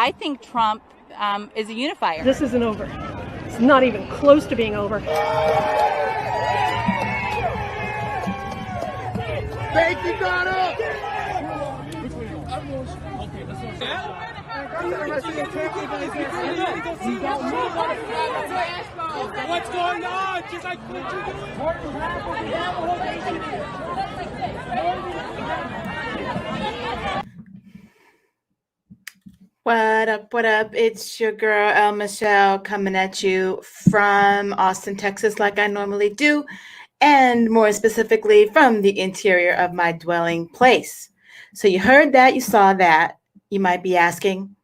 I think Trump is a unifier. This isn't over. It's not even close to being over. Thank you, Donna! What's going on? She's like, What up, what up? It's your girl, El Michelle, coming at you from Austin, Texas, like I normally do, and more specifically from the interior of my dwelling place. So you heard that, you saw that. You might be asking,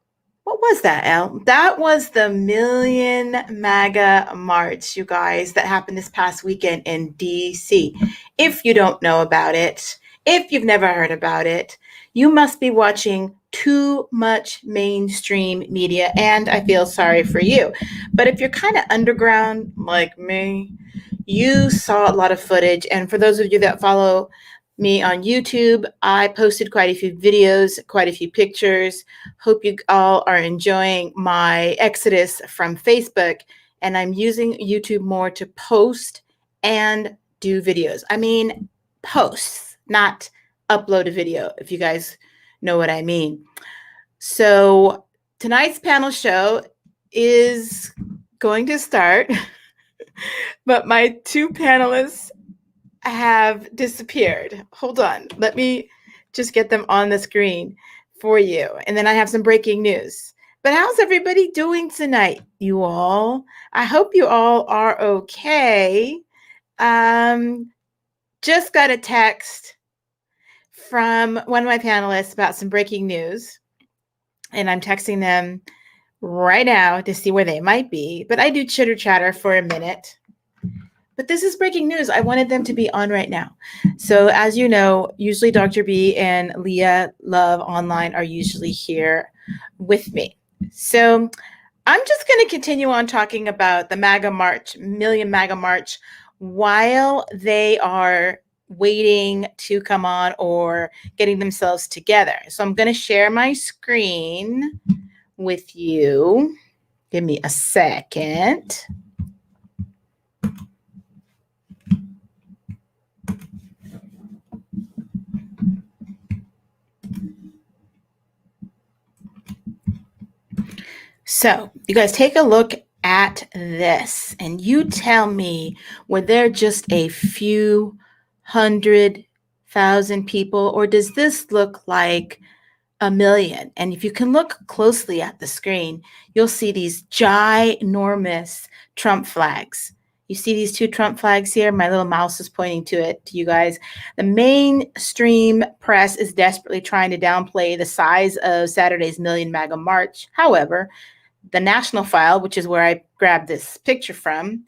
what was that, El? That was the Million MAGA March, you guys, that happened this past weekend in D.C. If you don't know about it, if you've never heard about it, you must be watching too much mainstream media, and I feel sorry for you. But if you're kind of underground like me, you saw a lot of footage. And for those of you that follow me on YouTube, I posted quite a few videos, quite a few pictures. Hope you all are enjoying my exodus from Facebook. And I'm using YouTube more to post and do videos. I mean, posts, not upload a video, if you guys know what I mean. So tonight's panel show is going to start, but my two panelists have disappeared. Hold on. Let me just get them on the screen for you. And then I have some breaking news. But how's everybody doing tonight, you all? I hope you all are okay. Just got a text from one of my panelists about some breaking news, and I'm texting them right now to see where they might be. But I do chitter chatter for a minute. But this is breaking news. I wanted them to be on right now. So as you know, usually Dr. B and Leah Love Online are usually here with me. So I'm just going to continue on talking about the MAGA March, Million MAGA March, while they are waiting to come on or getting themselves together. So I'm going to share my screen with you. Give me a second. So you guys take a look at this and you tell me, were there just a few 100,000 people, or does this look like a million? And if you can look closely at the screen, you'll see these ginormous Trump flags. You see these two Trump flags here? My little mouse is pointing to it, to you guys. The mainstream press is desperately trying to downplay the size of Saturday's Million MAGA March. However, the National File, which is where I grabbed this picture from,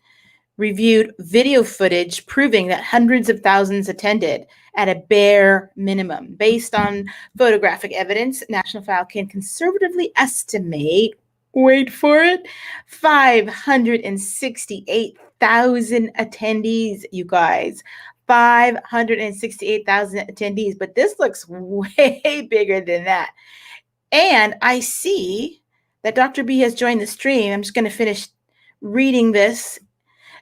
reviewed video footage proving that hundreds of thousands attended at a bare minimum. Based on photographic evidence, National File can conservatively estimate, wait for it, 568,000 attendees, you guys. 568,000 attendees, but this looks way bigger than that. And I see that Dr. B has joined the stream. I'm just going to finish reading this.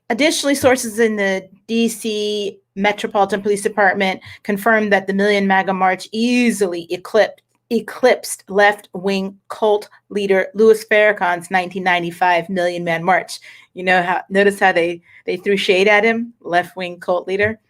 Additionally, sources in the D.C. Metropolitan Police Department confirmed that the Million MAGA March easily eclipsed left-wing cult leader Louis Farrakhan's 1995 Million Man March. You know how? Notice how they threw shade at him, left-wing cult leader,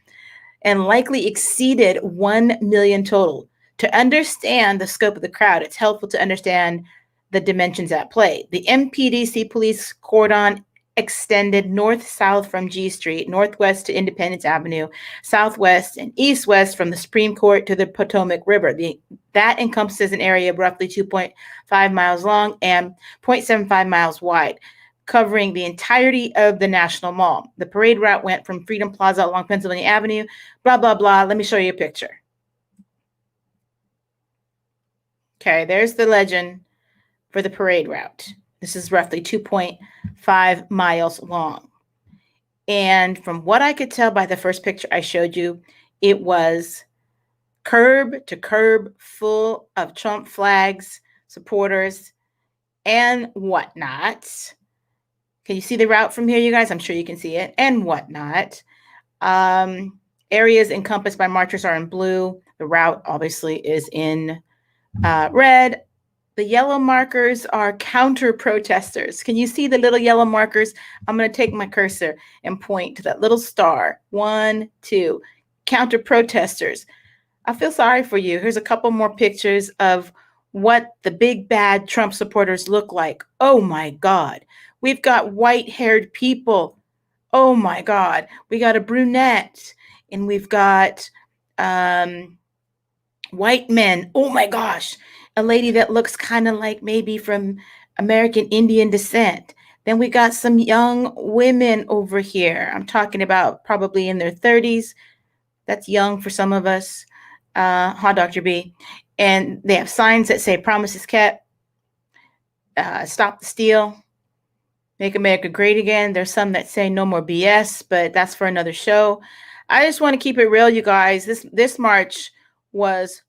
and likely exceeded 1 million total. To understand the scope of the crowd, it's helpful to understand the dimensions at play. The MPDC police cordon extended north-south from G Street, northwest to Independence Avenue, southwest and east-west from the Supreme Court to the Potomac River. That encompasses an area of roughly 2.5 miles long and 0.75 miles wide, covering the entirety of the National Mall. The parade route went from Freedom Plaza along Pennsylvania Avenue, blah, blah, blah. Let me show you a picture. Okay, there's the legend for the parade route. This is roughly 2.5 miles long. And from what I could tell by the first picture I showed you, it was curb to curb full of Trump flags, supporters. and whatnot. Can you see the route from here, you guys? I'm sure you can see it, and whatnot. Areas encompassed by marchers are in blue. The route obviously is in red. The yellow markers are counter protesters. Can you see the little yellow markers? I'm going to take my cursor and point to that little star. 1, 2. Counter protesters. I feel sorry for you. Here's a couple more pictures of what the big bad Trump supporters look like. Oh my God. We've got white-haired people. Oh my God. We got a brunette, and we've got white men. Oh my gosh. A lady that looks kind of like maybe from American Indian descent. Then we got some young women over here. I'm talking about probably in their 30s. That's young for some of us. Dr. B. And they have signs that say promises kept, stop the steal, make America great again. There's some that say no more BS, but that's for another show. I just want to keep it real, you guys. This march was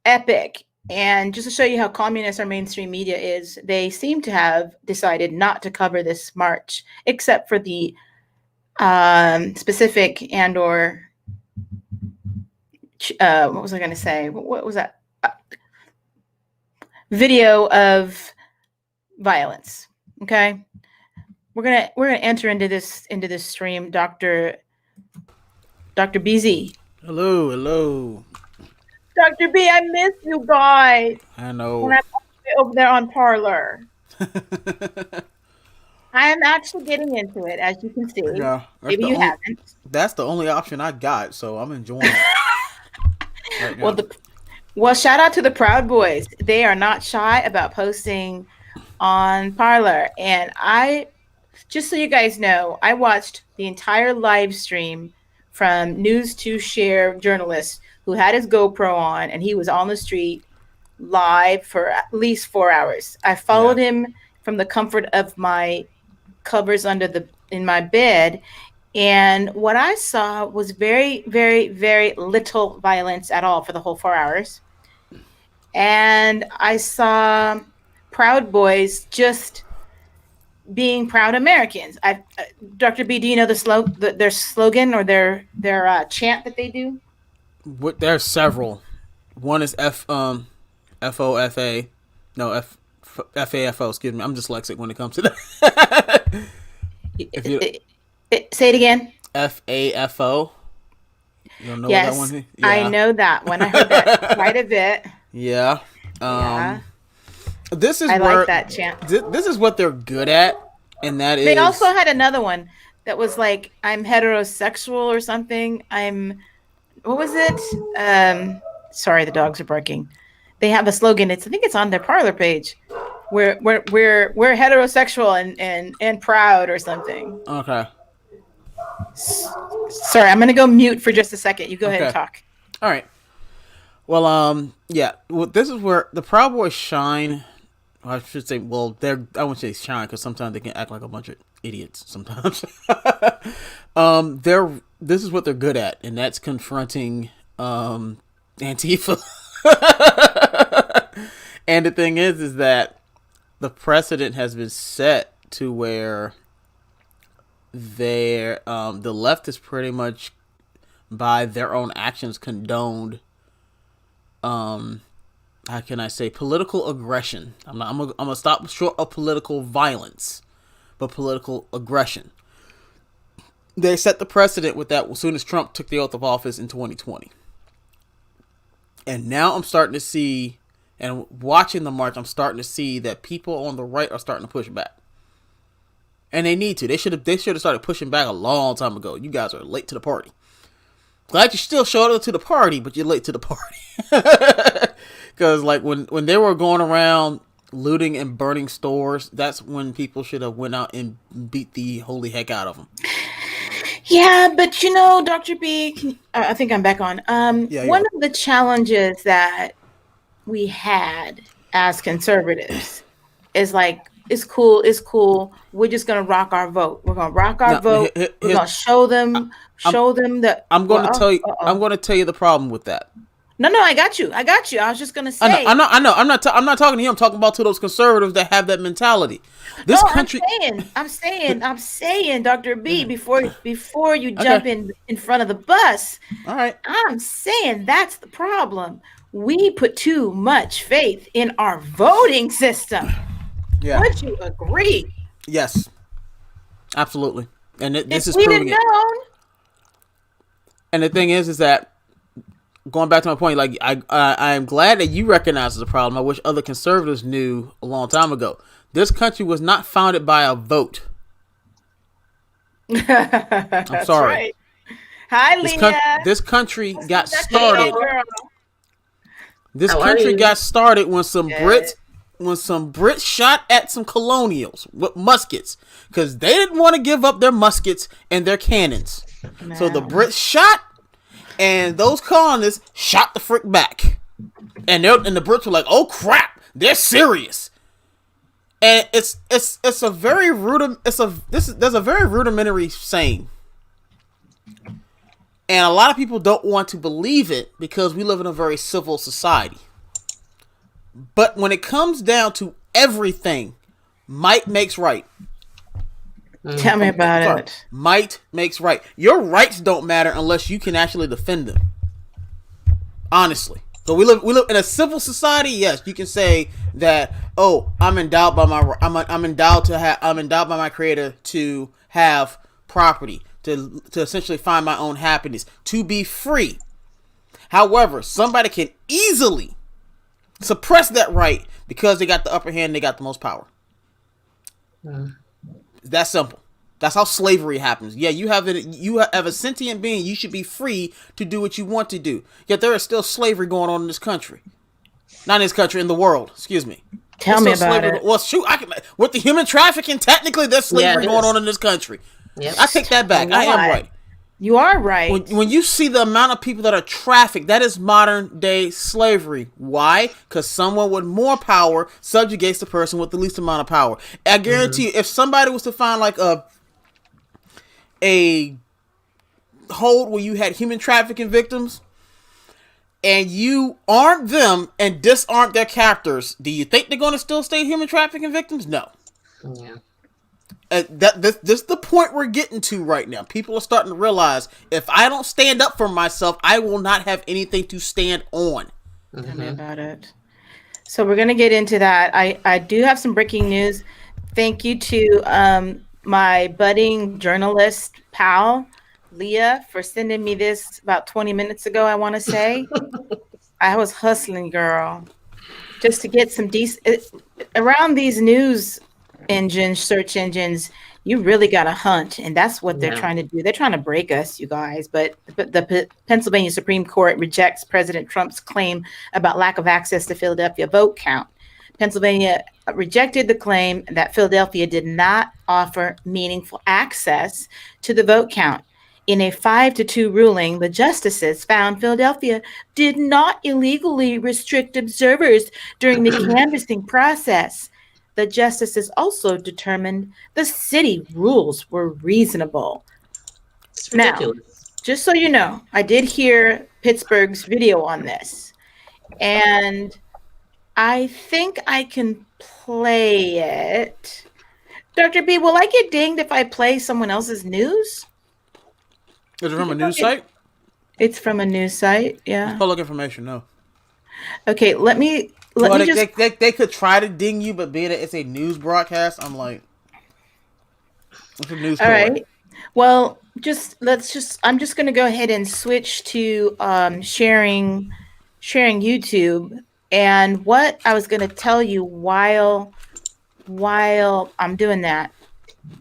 epic. And just to show you how communist our mainstream media is, they seem to have decided not to cover this march, except for the specific and or what was I going to say? What was that? Video of violence. Okay, we're gonna enter into this stream, Dr. BZ. Hello. Dr. B, I miss you guys. I know. When I'm over there on Parlor. I am actually getting into it, as you can see. Yeah, maybe you haven't. That's the only option I got, so I'm enjoying it. Right now. Well, shout out to the Proud Boys. They are not shy about posting on Parlor. And just so you guys know, I watched the entire live stream from News to Share journalist who had his GoPro on, and he was on the street live for at least 4 hours. I followed him from the comfort of my covers in my bed. And what I saw was very, very, very little violence at all for the whole 4 hours. And I saw Proud Boys just being proud Americans. Dr. B, do you know their slogan or their chant that they do? There's several. One is FOFA. No, FAFO. Excuse me. I'm dyslexic when it comes to that. Say it again. FAFO. You don't know yes, that one? Yeah. I know that one. I heard that quite a bit. Yeah. This is like that chant. This is what they're good at, and that they also had another one that was like, I'm heterosexual or something. What was it? Sorry, the dogs are barking. They have a slogan. I think it's on their Parlor page. We're heterosexual and proud or something. Okay. Sorry, I'm gonna go mute for just a second. You go ahead and talk. All right. Well, yeah. Well, this is where the Proud Boys shine. I should say, I wouldn't say shine because sometimes they can act like a bunch of idiots. Sometimes. This is what they're good at, and that's confronting Antifa. And the thing is that the precedent has been set to where the left is pretty much by their own actions condoned how can I say, political aggression. I'm gonna stop short of political violence, but political aggression. They set the precedent with that as soon as Trump took the oath of office in 2020. And now I'm starting to see, and watching the march, I'm starting to see that people on the right are starting to push back. And they need to. They should have started pushing back a long time ago. You guys are late to the party. Glad you still showed up to the party, but you're late to the party. Because like when they were going around looting and burning stores, that's when people should have went out and beat the holy heck out of them. Yeah, but Dr. B, I think I'm back on. One of the challenges that we had as conservatives is like, it's cool. We're just gonna rock our vote. We're gonna rock our vote. We're gonna show them that. I'm going to tell you the problem with that. No, I got you. I was just gonna say. I'm not talking to you. I'm talking about to those conservatives that have that mentality. This country. I'm saying, Dr. B, before you jump in front of the bus. All right. I'm saying that's the problem. We put too much faith in our voting system. Yeah. Would you agree? Yes. Absolutely. And this is we'd proving have it. known. And the thing is that going back to my point, like I am glad that you recognize the problem. I wish other conservatives knew a long time ago. This country was not founded by a vote. I'm sorry. Right. Hi, Leah. This country got started. This country got started when some Brits shot at some colonials with muskets because they didn't want to give up their muskets and their cannons. No. So the Brits shot, and those colonists shot the frick back, and the Brits were like, "Oh crap, they're serious." And there's a very rudimentary saying, and a lot of people don't want to believe it because we live in a very civil society. But when it comes down to everything, might makes right. Tell me about it. Might makes right. Your rights don't matter unless you can actually defend them. Honestly. So we live in a civil society. Yes, you can say that. Oh, I'm endowed by my creator to have property, to essentially find my own happiness, to be free. However, somebody can easily suppress that right because they got the upper hand, they got the most power. It's that simple. That's how slavery happens. Yeah, you have a sentient being. You should be free to do what you want to do. Yet there is still slavery going on in this country. Not in this country, in the world. Excuse me. Tell me about it. Well, shoot, with the human trafficking, technically there's slavery going on in this country. Yep. I take that back. I am right. You are right. When you see the amount of people that are trafficked, that is modern day slavery. Why? Because someone with more power subjugates the person with the least amount of power. I guarantee you, if somebody was to find like a hold where you had human trafficking victims and you armed them and disarmed their captors, do you think they're going to still stay human trafficking victims? No. Yeah. This is the point we're getting to right now. People are starting to realize if I don't stand up for myself, I will not have anything to stand on. Tell me about it. So we're going to get into that. I do have some breaking news. Thank you to my budding journalist pal, Leah, for sending me this about 20 minutes ago, I want to say. I was hustling, girl, just to get some decent... Around these news search engines, you really got to hunt, and that's what they're trying to do. They're trying to break us, you guys, but the Pennsylvania Supreme Court rejects President Trump's claim about lack of access to Philadelphia vote count. Pennsylvania rejected the claim that Philadelphia did not offer meaningful access to the vote count. In a 5-2 ruling, the justices found Philadelphia did not illegally restrict observers during the canvassing process. The justices also determined the city rules were reasonable. It's ridiculous. Now, just so you know, I did hear Pittsburgh's video on this, and I think I can play it. Dr. B, will I get dinged if I play someone else's news? Is it from a news site? It's from a news site, yeah. It's public information, no. Okay, let me they could try to ding you, but being it's a news broadcast, I'm like, it's a news. All right. Well, I'm just gonna go ahead and switch to sharing YouTube. And what I was gonna tell you while I'm doing that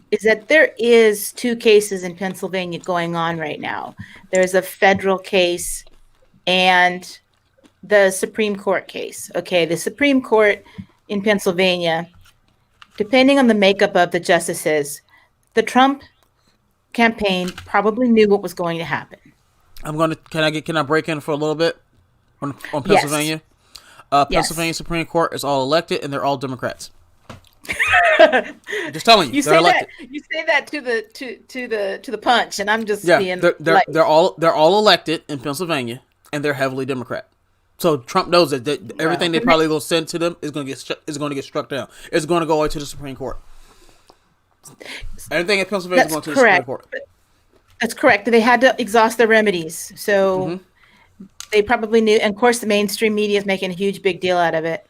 is that there is 2 cases in Pennsylvania going on right now. There's a federal case and the Supreme Court case. Okay, the Supreme Court in Pennsylvania, depending on the makeup of the justices, the Trump campaign probably knew what was going to happen. Can I break in for a little bit on Pennsylvania? Yes. Pennsylvania Supreme Court is all elected and they're all Democrats. Just telling you, they're elected. You say that to the punch, and I'm just being they're all elected in Pennsylvania and they're heavily Democrat. So Trump knows that everything they probably gonna send to them is gonna get struck down. It's gonna go away to the Supreme Court. Everything in Pennsylvania is going to the Supreme Court. That's correct. They had to exhaust their remedies, so they probably knew. And of course, the mainstream media is making a huge big deal out of it.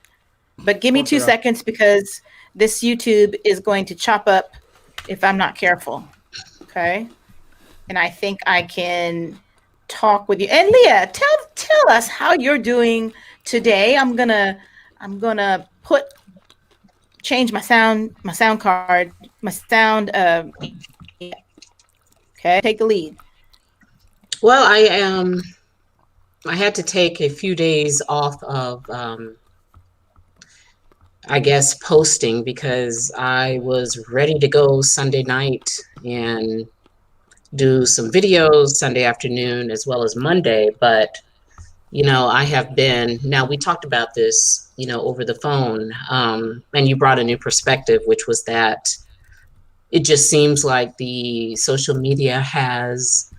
But give me 2 seconds because this YouTube is going to chop up if I'm not careful. Okay, and I think I can talk with you. And Leah, tell us how you're doing today. I'm gonna change my sound card, my sound. Okay, take the lead. Well, I had to take a few days off of, I guess, posting because I was ready to go Sunday night and do some videos Sunday afternoon as well as Monday. But, I have been, now we talked about this, over the phone, and you brought a new perspective, which was that it just seems like the social media has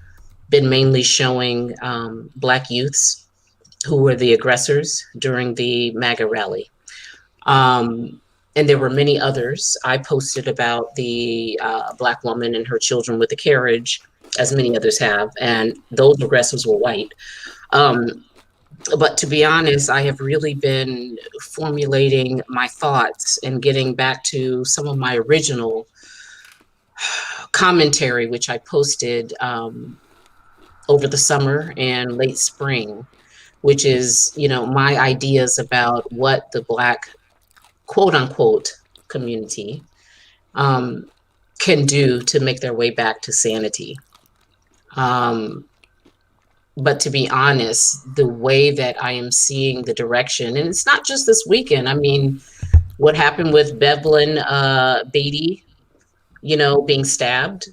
been mainly showing Black youths who were the aggressors during the MAGA rally. And there were many others. I posted about the Black woman and her children with the carriage, as many others have, and those aggressors were white. But to be honest, I have really been formulating my thoughts and getting back to some of my original commentary, which I posted over the summer and late spring, which is, my ideas about what the Black quote unquote community can do to make their way back to sanity. But to be honest, the way that I am seeing the direction, and it's not just this weekend. I mean, what happened with Bevelyn Beatty, being stabbed.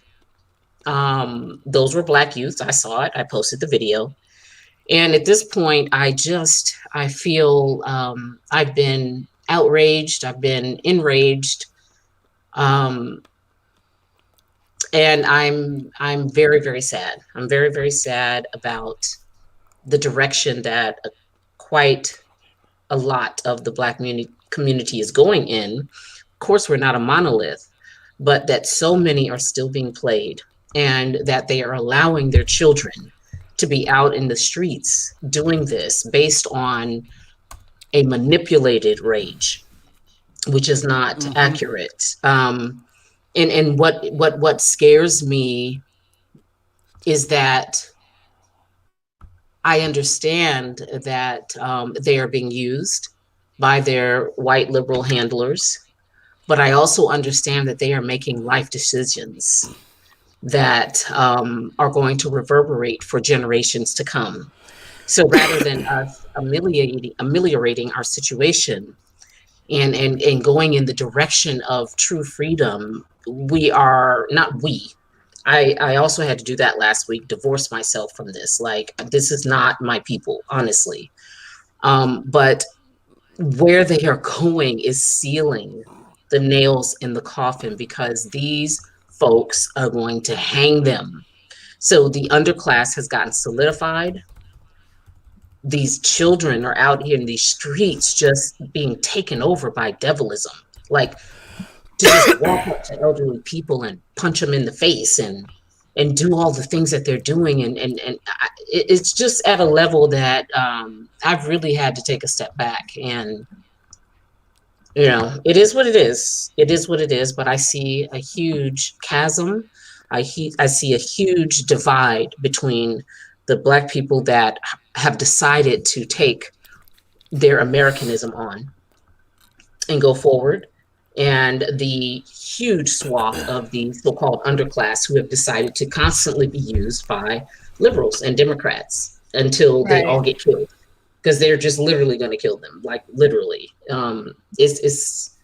Those were Black youths. I saw it. I posted the video. And at this point, I feel I've been outraged. I've been enraged. And I'm very, very sad. I'm very, very sad about the direction that quite a lot of the Black community is going in. Of course, we're not a monolith, but that so many are still being played and that they are allowing their children to be out in the streets doing this based on a manipulated rage, which is not accurate. And what scares me is that I understand that they are being used by their white liberal handlers, but I also understand that they are making life decisions that are going to reverberate for generations to come. So rather than us ameliorating our situation and going in the direction of true freedom, I also had to do that last week, divorce myself from this. Like, this is not my people, honestly. But where they are going is sealing the nails in the coffin, because these folks are going to hang them. So the underclass has gotten solidified. These children are out here in these streets just being taken over by devilism. Like, to just walk up to elderly people and punch them in the face and do all the things that they're doing. And it's just at a level that I've really had to take a step back. And, it is what it is. It is what it is. But I see a huge chasm. I see a huge divide between the Black people that have decided to take their Americanism on and go forward, and the huge swath of the so-called underclass who have decided to constantly be used by liberals and Democrats until they all get killed, because they're just literally going to kill them, like literally. It's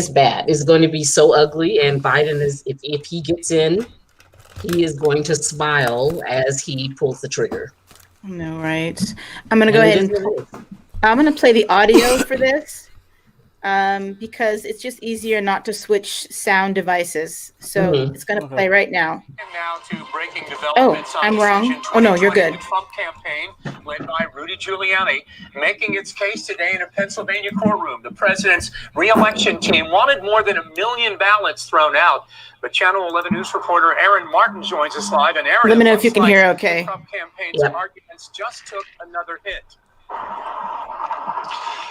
bad. It's going to be so ugly, and Biden is, if he gets in, he is going to smile as he pulls the trigger. No, right. I'm going to go ahead and I'm going to play the audio for this. because it's just easier not to switch sound devices. So Mhm. it's going to play right now. And now to breaking developments I'm on wrong. Decision Oh, no, you're 2020, good. the Trump campaign, led by Rudy Giuliani, making its case today in a Pennsylvania courtroom. The president's re-election team wanted more than 1 million ballots thrown out. But Channel 11 News reporter Aaron Martin joins us live. And Aaron, Let me know if looks you can like hear okay. the Trump campaign's Yep. arguments just took another hit.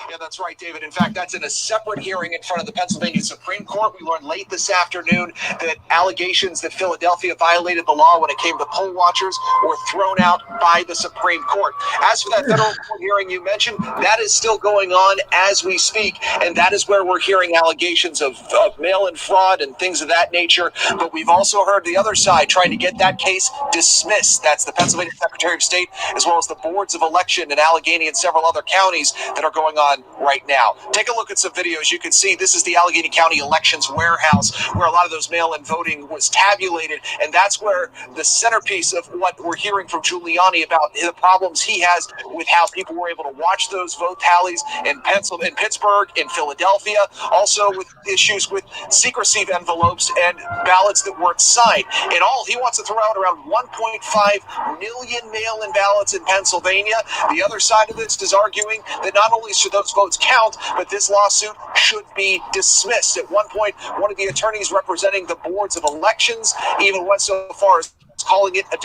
Yeah, that's right, David. In fact, that's in a separate hearing in front of the Pennsylvania Supreme Court. We learned late this afternoon that allegations that Philadelphia violated the law when it came to poll watchers were thrown out by the Supreme Court. As for that federal court hearing you mentioned, that is still going on as we speak, and that is where we're hearing allegations of mail-in fraud and things of that nature. But we've also heard the other side trying to get that case dismissed. That's the Pennsylvania Secretary of State, as well as the boards of election in Allegheny and several other counties that are going on right now. Take a look at some videos. You can see this is the Allegheny County Elections Warehouse, where a lot of those mail-in voting was tabulated, and that's where the centerpiece of what we're hearing from Giuliani about the problems he has with how people were able to watch those vote tallies in Pittsburgh, in Philadelphia, also with issues with secrecy of envelopes and ballots that weren't signed. In all, he wants to throw out around 1.5 million mail-in ballots in Pennsylvania. The other side of this is arguing that not only should those votes count, but this lawsuit should be dismissed. At one point, one of the attorneys representing the boards of elections even went so far as calling it that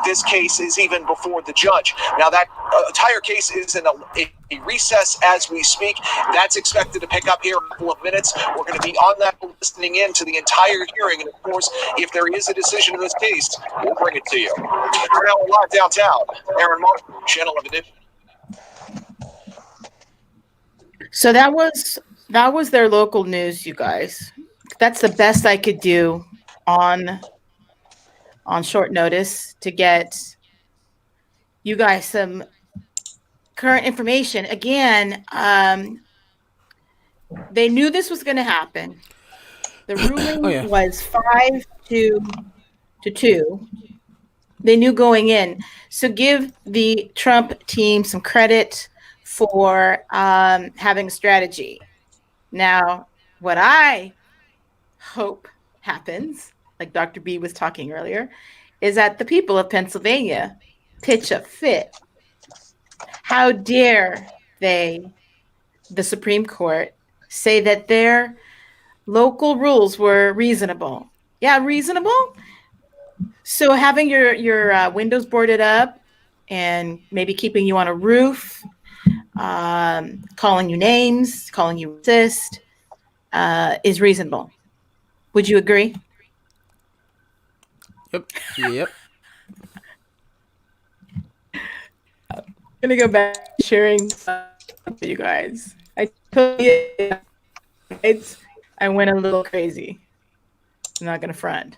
this case is even before the judge. Now, that entire case is in a recess as we speak. That's expected to pick up here in a couple of minutes. We're going to be on that, listening in to the entire hearing. And of course, if there is a decision in this case, we'll bring it to you. We're now live downtown. Aaron Martin, Channel 11 News. So that was their local news, you guys. That's the best I could do on short notice to get you guys some current information. Again, they knew this was going to happen. The ruling was 5-2. They knew going in. So give the Trump team some credit for having a strategy. Now, what I hope happens, like Dr. B was talking earlier, is that the people of Pennsylvania pitch a fit. How dare they, the Supreme Court, say that their local rules were reasonable? Yeah, reasonable. So having your windows boarded up and maybe keeping you on a roof, calling you names, calling you racist, is reasonable. Would you agree? Yep. I'm gonna go back to sharing for you guys. I told you I went a little crazy. I'm not gonna front.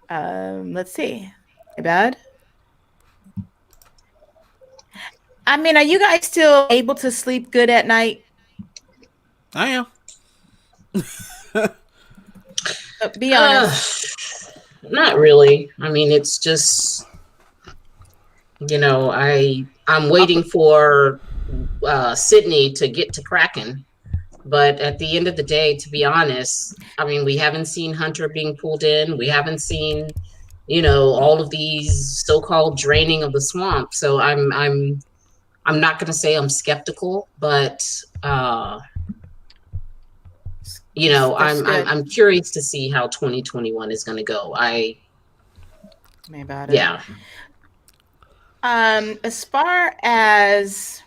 Let's see. Bad. I mean, are you guys still able to sleep good at night? I am. Be honest. Not really. I mean, it's just, I'm waiting for Sydney to get to Kraken. But at the end of the day, to be honest, I mean, we haven't seen Hunter being pulled in. We haven't seen, all of these so-called draining of the swamp. So I'm not going to say I'm skeptical, but I'm curious to see how 2021 is going to go. Yeah. As far as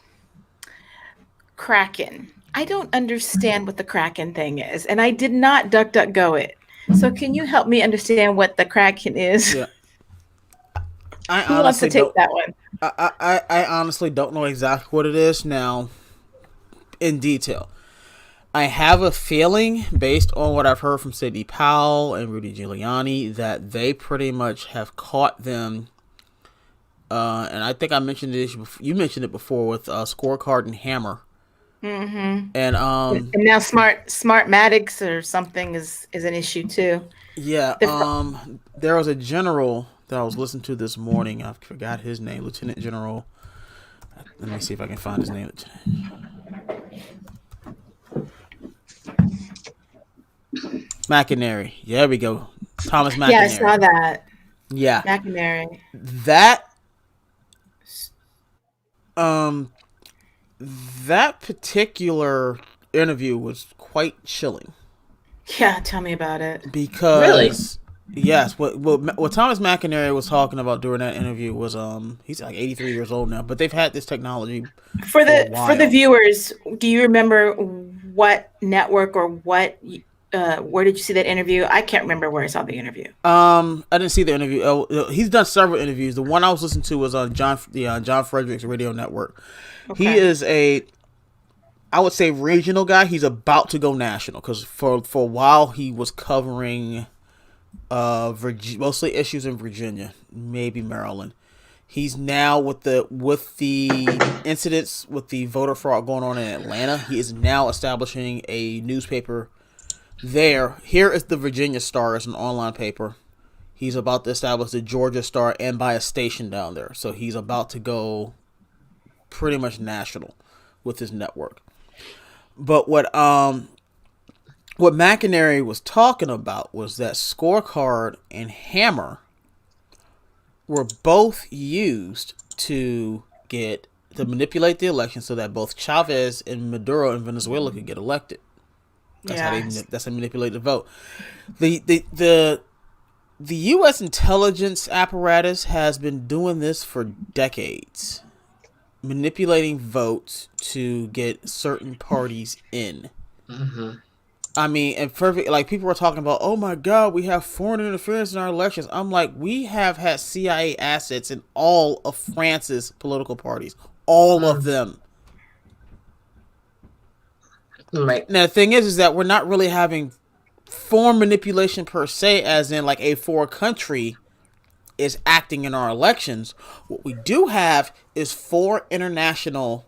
Kraken, I don't understand what the Kraken thing is, and I did not DuckDuckGo it. So can you help me understand what the Kraken is? Yeah. Who wants to take that one? I honestly don't know exactly what it is now in detail. I have a feeling, based on what I've heard from Sidney Powell and Rudy Giuliani, that they pretty much have caught them. And I think I mentioned this. You mentioned it before with Scorecard and Hammer. Mm-hmm. And now Smartmatics or something is an issue too. Yeah. There was a general that I was listening to this morning. I forgot his name, Lieutenant General. Let me see if I can find his name. McInerney. There we go. Thomas McInerney. Yeah, I saw that. Yeah. McInerney. That particular interview was quite chilling. Yeah, tell me about it. Because Really? Yes, what Thomas McInerney was talking about during that interview was he's like 83 years old now, but they've had this technology For the viewers, do you remember what network or where did you see that interview? I can't remember where I saw the interview. I didn't see the interview. He's done several interviews. The one I was listening to was on John Frederick's radio network. Okay. He is I would say regional guy. He's about to go national because for a while he was covering mostly issues in Virginia, maybe Maryland. He's now with the incidents with the voter fraud going on in Atlanta. He is now establishing a newspaper there. Here is the Virginia Star, it's an online paper. He's about to establish the Georgia Star and buy a station down there. So he's about to go pretty much national with his network. But what McInerney was talking about was that Scorecard and Hammer were both used to manipulate the election so that both Chavez and Maduro in Venezuela could get elected. That's how they manipulate the vote. The U.S. intelligence apparatus has been doing this for decades, manipulating votes to get certain parties in. Mm-hmm. I mean, and perfect. Like people were talking about, oh my God, we have foreign interference in our elections. I'm like, we have had CIA assets in all of France's political parties, all of them. Right. Now the thing is that we're not really having foreign manipulation per se, as in like a foreign country is acting in our elections. What we do have is 4 international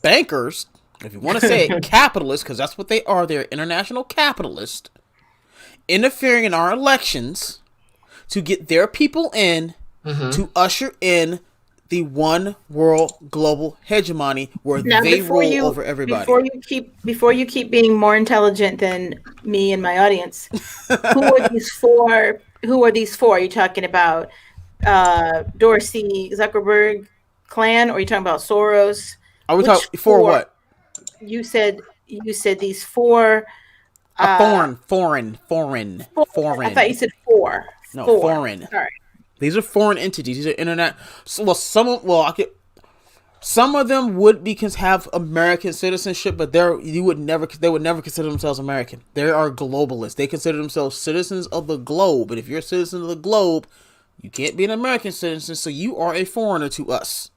bankers. If you want to say it, capitalists, because that's what they are. They're international capitalists interfering in our elections to get their people in to usher in the one world global hegemony where they rule over everybody. Before you keep being more intelligent than me and my audience, who are these 4? Who are these 4? Are you talking about Dorsey, Zuckerberg clan, or are you talking about Soros? Are we talking for what? You said these 4 foreign. I thought you said 4. No, 4. foreign. Sorry. These are foreign entities. These are internet. Some of them would have American citizenship, but they would never consider themselves American. They are globalists. They consider themselves citizens of the globe. And if you're a citizen of the globe, you can't be an American citizen, so you are a foreigner to us.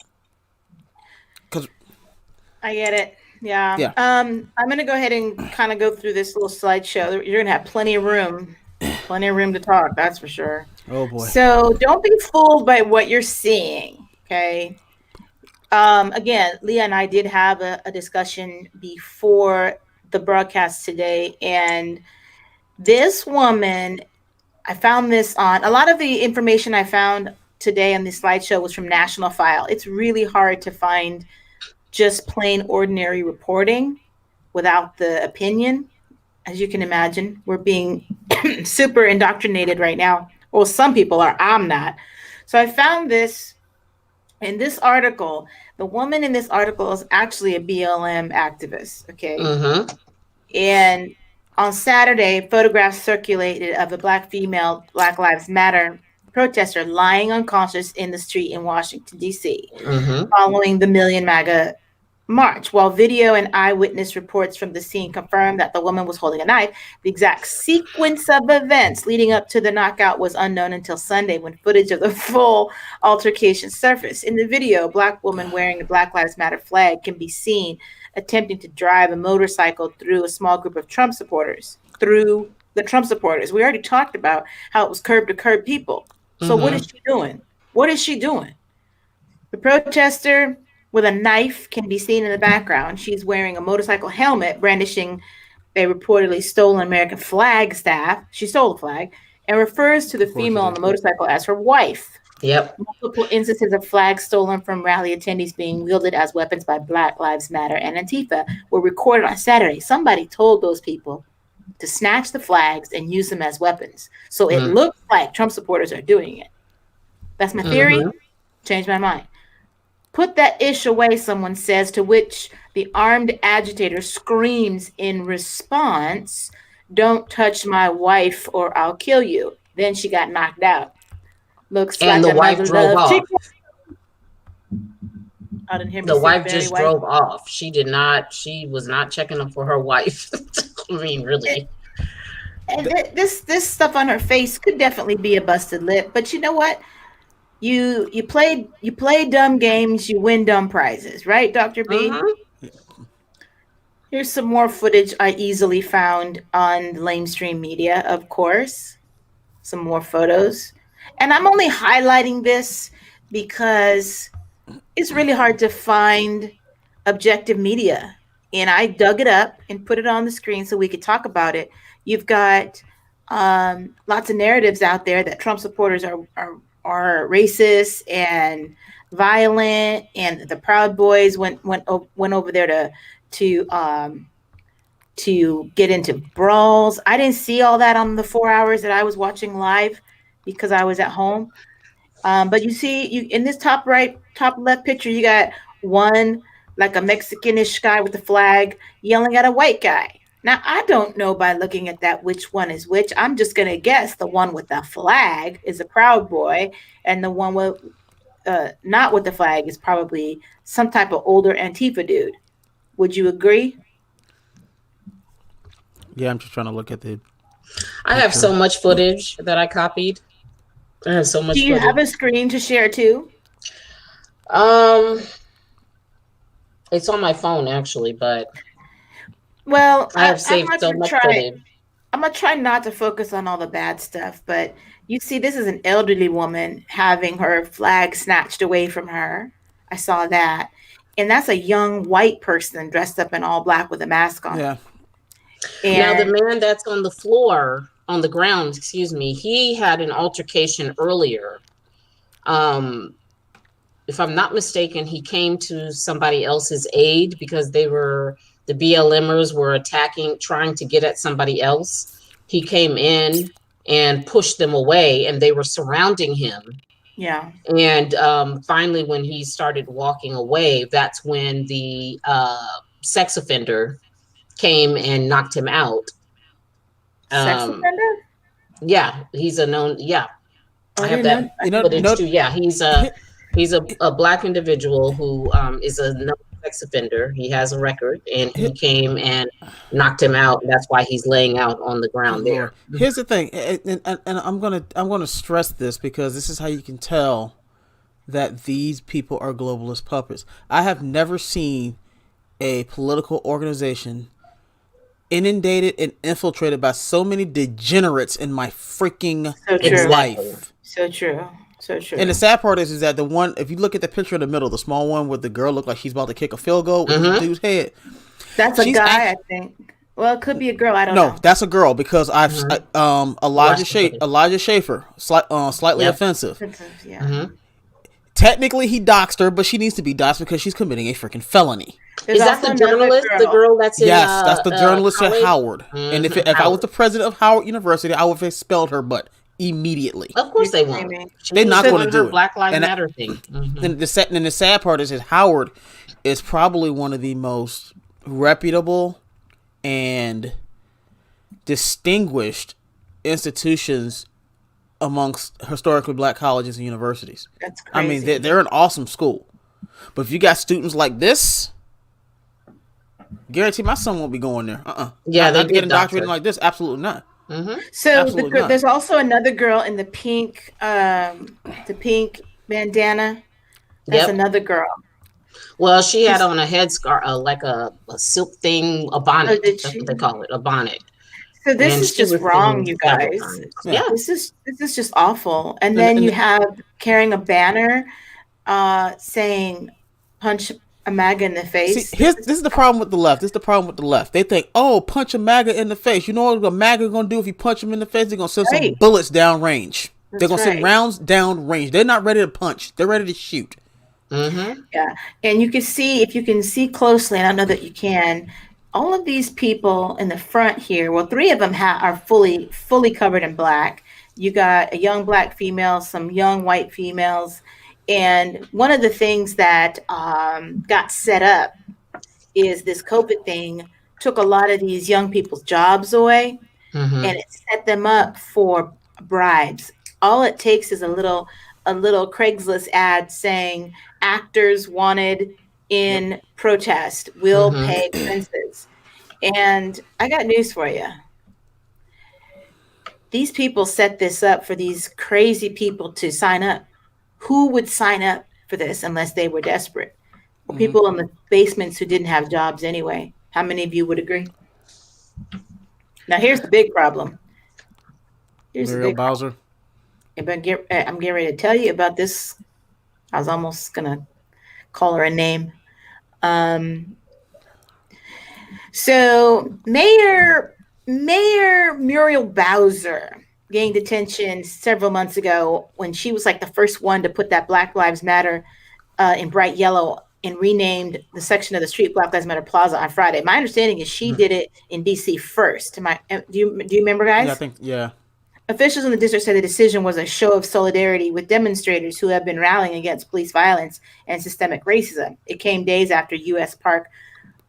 I get it. Yeah. I'm going to go ahead and kind of go through this little slideshow. You're going to have plenty of room to talk. That's for sure. Oh boy. So don't be fooled by what you're seeing. Okay. Again, Leah and I did have a discussion before the broadcast today. And this woman, I found this on a lot of the information I found today on this slideshow was from National File. It's really hard to find just plain ordinary reporting without the opinion. As you can imagine, we're being super indoctrinated right now. Well, some people are. I'm not. So I found this in this article. The woman in this article is actually a BLM activist. Okay. Mm-hmm. And on Saturday, photographs circulated of a Black female Black Lives Matter protester lying unconscious in the street in Washington, D.C., following the Million MAGA march. While video and eyewitness reports from the scene confirmed that the woman was holding a knife, the exact sequence of events leading up to the knockout was unknown until Sunday, when footage of the full altercation surfaced. In the video, a Black woman wearing the Black Lives Matter flag can be seen attempting to drive a motorcycle through a small group of Trump supporters. We already talked about how it was curb to curb people. So what is she doing? The protester with a knife can be seen in the background. She's wearing a motorcycle helmet, brandishing a reportedly stolen American flag staff. She stole the flag and refers to the female on the motorcycle as her wife. Yep. Multiple instances of flags stolen from rally attendees being wielded as weapons by Black Lives Matter and Antifa were recorded on Saturday. Somebody told those people to snatch the flags and use them as weapons. So it looks like Trump supporters are doing it. That's my theory. Change my mind. Put that ish away, someone says, to which the armed agitator screams in response, "Don't touch my wife or I'll kill you." Then she got knocked out. Looks And like the wife another drove love. off. I didn't hear me The say wife very just wife. drove off. She was not checking up for her wife. I mean, really. And this stuff on her face could definitely be a busted lip, but you know what? You play dumb games, you win dumb prizes, right, Dr. B? Here's some more footage I easily found on lamestream media, of course. Some more photos. And I'm only highlighting this because it's really hard to find objective media. And I dug it up and put it on the screen so we could talk about it. You've got lots of narratives out there that Trump supporters are racist and violent, and the Proud Boys went over there to get into brawls. I didn't see all that on the 4 hours that I was watching live because I was at home. But you see, you in this top left picture, you got one like a Mexicanish guy with a flag yelling at a white guy. Now, I don't know by looking at that which one is which. I'm just going to guess the one with the flag is a Proud Boy, and the one with not with the flag is probably some type of older Antifa dude. Would you agree? Yeah, I'm just trying to look at the. I have so much footage that I copied. I have so much. Do you have a screen to share too? It's on my phone actually, but well, I have saved so much footage. I'm gonna try not to focus on all the bad stuff, but you see, this is an elderly woman having her flag snatched away from her. I saw that, and that's a young white person dressed up in all black with a mask on. Yeah. And now the man that's on the floor, on the ground, excuse me, he had an altercation earlier. If I'm not mistaken, he came to somebody else's aid because the BLMers were trying to get at somebody else. He came in and pushed them away, and they were surrounding him. Yeah. And finally, when he started walking away, that's when the sex offender came and knocked him out. Sex offender? Yeah, he's a known. Yeah, I have that footage too. Yeah, he's a black individual who is a known sex offender. He has a record, and he came and knocked him out. That's why he's laying out on the ground there. Here's the thing, and I'm gonna stress this because this is how you can tell that these people are globalist puppets. I have never seen a political organization inundated and infiltrated by so many degenerates in my freaking life. So true. So true. And the sad part is that the one, if you look at the picture in the middle, the small one with the girl look like she's about to kick a field goal with the dude's head. That's a guy, I think. Well, it could be a girl. I don't know. No, that's a girl because I've Elijah Schaefer, slightly offensive. Yeah. Technically, he doxed her, but she needs to be doxed because she's committing a freaking felony. Is that the journalist? The girl that's in yes, that's the journalist at Howard. Mm-hmm. And if I was the president of Howard University, I would have expelled her butt immediately. Of course they won't. They're not going to do it. Black Lives Matter thing. Mm-hmm. And the sad part is that Howard is probably one of the most reputable and distinguished institutions amongst historically black colleges and universities. That's crazy. I mean, they're an awesome school. But if you got students like this, guarantee my son won't be going there. Yeah, they get indoctrinated like this. Absolutely not. Mm-hmm. So there's also another girl in the pink bandana. That's another girl. Well, she had on a headscarf, like a silk thing, a bonnet. That's what they call it, a bonnet. So this is just wrong, you guys. Yeah, this is just awful. And then you have carrying a banner saying "punch a MAGA in the face." See, this is the problem with the left. They think, oh, punch a MAGA in the face. You know what a MAGA going to do if you punch them in the face? They're going to send some bullets down range. They're going to send rounds down range. They're not ready to punch. They're ready to shoot. Mm-hmm. Yeah, and you can see, if you can see closely, and I know that you can, all of these people in the front here, well, three of them are fully covered in black. You got a young black female, some young white females, and one of the things that got set up is this COVID thing took a lot of these young people's jobs away, and it set them up for bribes. All it takes is a little Craigslist ad saying actors wanted in protest will pay expenses. And I got news for you. These people set this up for these crazy people to sign up. Who would sign up for this unless they were desperate? Or people in the basements who didn't have jobs anyway. How many of you would agree? Now, here's the big problem. Muriel Bowser. I'm getting ready to tell you about this. I was almost going to call her a name. So Mayor Muriel Bowser gained attention several months ago when she was like the first one to put that Black Lives Matter in bright yellow and renamed the section of the street Black Lives Matter Plaza on Friday. My understanding is she did it in DC first. Do you remember, guys? Yeah, I think, yeah. Officials in the district said the decision was a show of solidarity with demonstrators who have been rallying against police violence and systemic racism. It came days after U.S. Park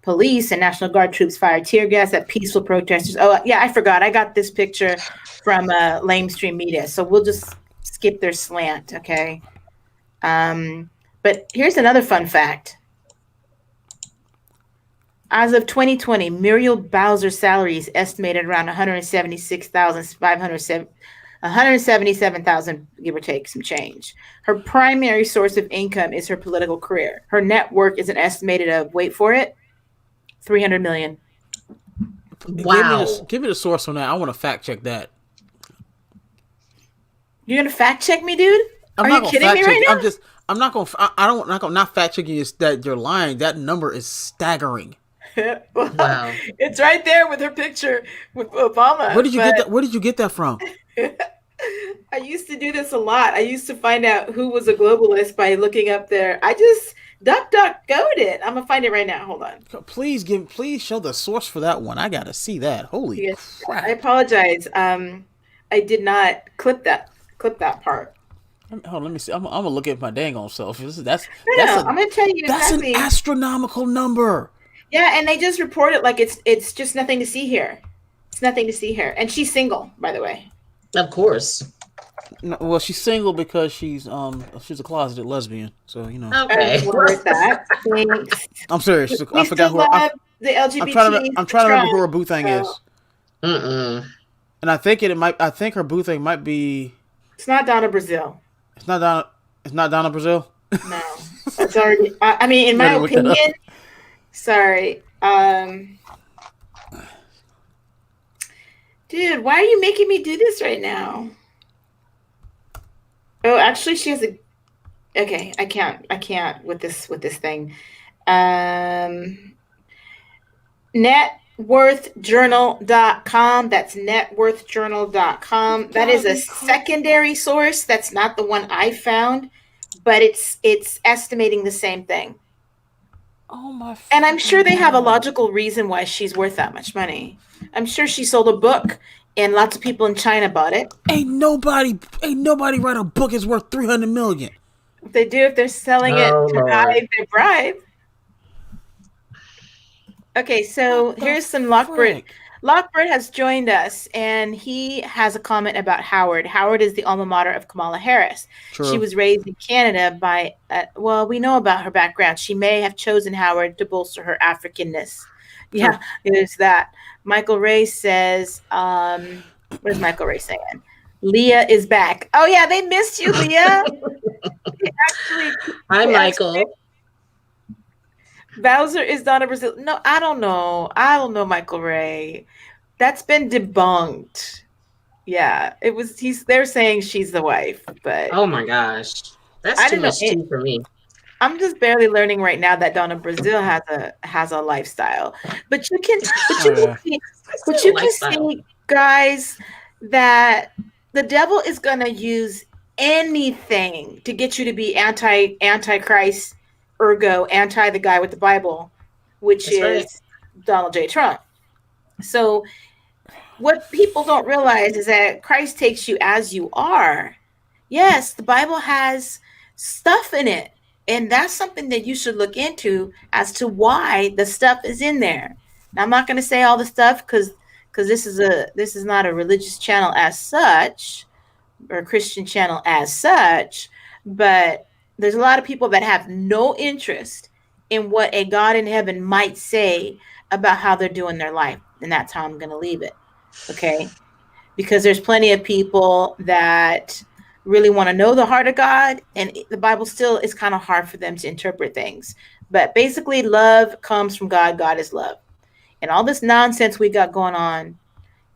Police and National Guard troops fired tear gas at peaceful protesters. Oh, yeah, I forgot. I got this picture from lamestream media, so we'll just skip their slant, okay? But here's another fun fact. As of 2020, Muriel Bowser's salary is estimated around $177,000, give or take some change. Her primary source of income is her political career. Her net worth is an estimated of, wait for it, $300 million. Wow. Give me the source on that. I want to fact check that. You're gonna fact check me, dude? Are you kidding me right now? I'm not gonna fact check you that you're lying. That number is staggering. Wow. It's right there with her picture with Obama. Where did you get that? Where did you get that from? I used to do this a lot. I used to find out who was a globalist by looking up there. I just DuckDuckGo'd it. I'm gonna find it right now. Hold on. Please show the source for that one. I gotta see that. Holy crap! I apologize. I did not clip that part. Hold on, let me see. I'm gonna look at my dang on self. I'm gonna tell you exactly. That's an astronomical number. Yeah, and they just report it like it's just nothing to see here. It's nothing to see here, and she's single, by the way. Of course. No, well, she's single because she's a closeted lesbian. So you know. Okay. That. Thanks. I'm serious. I forgot who. The LGBT. I'm trying to remember who her boo thing is. Mm-mm. And I think her boo thing might be. It's not Donna Brazil. It's not Donna Brazil. No, it's already. I mean, in my opinion. Sorry. Dude, why are you making me do this right now? Oh, actually, she has a. Okay, I can't with this thing. Networthjournal.com. That's networthjournal.com. That is a secondary source. That's not the one I found, but it's estimating the same thing. Oh my! And I'm sure they have a logical reason why she's worth that much money. I'm sure she sold a book, and lots of people in China bought it. Ain't nobody write a book is worth $300 million. They do if they're selling it to hide their bribe. Okay, so here's some Lockbird. Lockbird has joined us, and he has a comment about Howard. Howard is the alma mater of Kamala Harris. True. She was raised in Canada by, we know about her background. She may have chosen Howard to bolster her Africanness. Yeah, there's that. Michael Ray says, what is Michael Ray saying? Leah is back. Oh, yeah, they missed you, Leah. Hi, Michael. Bowser is Donna Brazil. No, I don't know. Michael Ray. That's been debunked. Yeah, it was. They're saying she's the wife, but oh my gosh, that's too much tea for me. I'm just barely learning right now that Donna Brazil has a lifestyle, but you can see, guys, that the devil is gonna use anything to get you to be anti-Christ. Ergo, anti the guy with the Bible, which is Donald J. Trump. So what people don't realize is that Christ takes you as you are. Yes, the Bible has stuff in it. And that's something that you should look into as to why the stuff is in there. Now, I'm not going to say all the stuff because this is not a religious channel as such, or a Christian channel as such, but there's a lot of people that have no interest in what a God in heaven might say about how they're doing their life. And that's how I'm going to leave it. Okay? Because there's plenty of people that really want to know the heart of God, and the Bible still is kind of hard for them to interpret things. But basically, love comes from God. God is love. And all this nonsense we got going on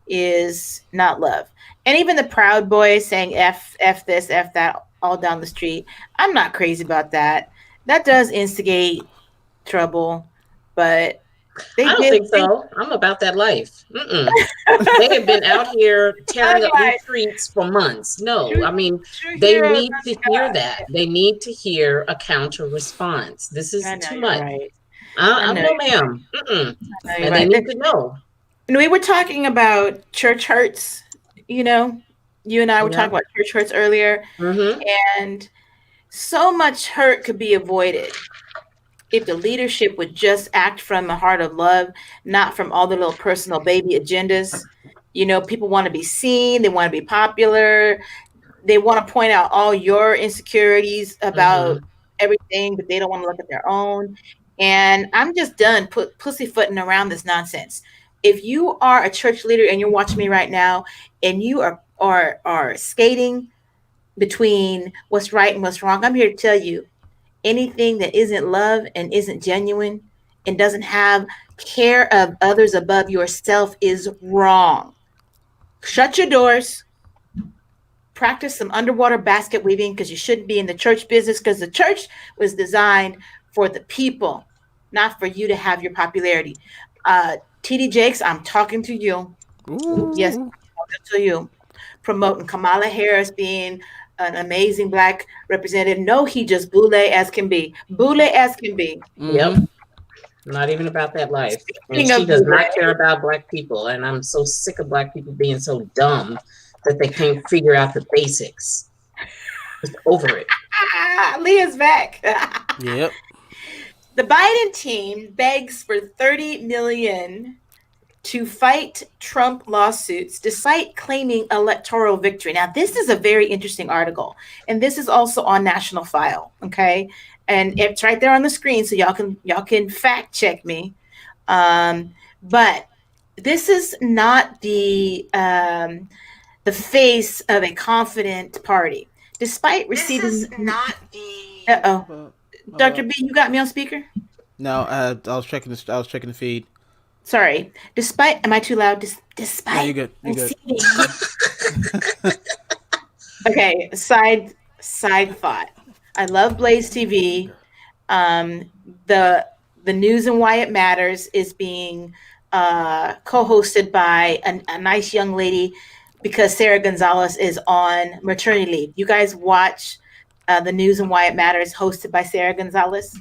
is not love. And even the Proud Boys saying F this, F that all down the street. I'm not crazy about that. That does instigate trouble, but I don't think so. I'm about that life. They have been out here tearing up these streets for months. No, I mean, they need to hear that. They need to hear a counter response. This is too much. Right. I know, ma'am. And they need to know. And we were talking about church hurts, you know. You and I were talking about church hurts earlier. And so much hurt could be avoided if the leadership would just act from a heart of love, not from all the little personal baby agendas. You know, people want to be seen. They want to be popular. They want to point out all your insecurities about everything, but they don't want to look at their own. And I'm just done pussyfooting around this nonsense. If you are a church leader and you're watching me right now and you are skating between what's right and what's wrong, I'm here to tell you, anything that isn't love and isn't genuine and doesn't have care of others above yourself is wrong. Shut your doors. Practice some underwater basket weaving, because you shouldn't be in the church business, because the church was designed for the people, not for you to have your popularity. TD Jakes, I'm talking to you. Ooh. Yes, I'm talking to you. Promoting Kamala Harris being an amazing Black representative. No, he just boule as can be. Boule as can be. Yep. Not even about that life. And she does not care about Black people. And I'm so sick of Black people being so dumb that they can't figure out the basics. Just over it. Leah's back. Yep. The Biden team begs for $30 million to fight Trump lawsuits despite claiming electoral victory. Now, this is a very interesting article, and this is also on National File, okay? And it's right there on the screen, so y'all can fact check me. But this is not the face of a confident party, despite receiving. This is not the. Dr. B, you got me on speaker? No, I was checking the feed. Sorry. Despite, am I too loud? Despite. No, you're good. You're good. Okay. Side thought. I love Blaze TV. The News and Why It Matters is being co-hosted by a nice young lady, because Sarah Gonzalez is on maternity leave. You guys watch The News and Why It Matters, hosted by Sarah Gonzalez?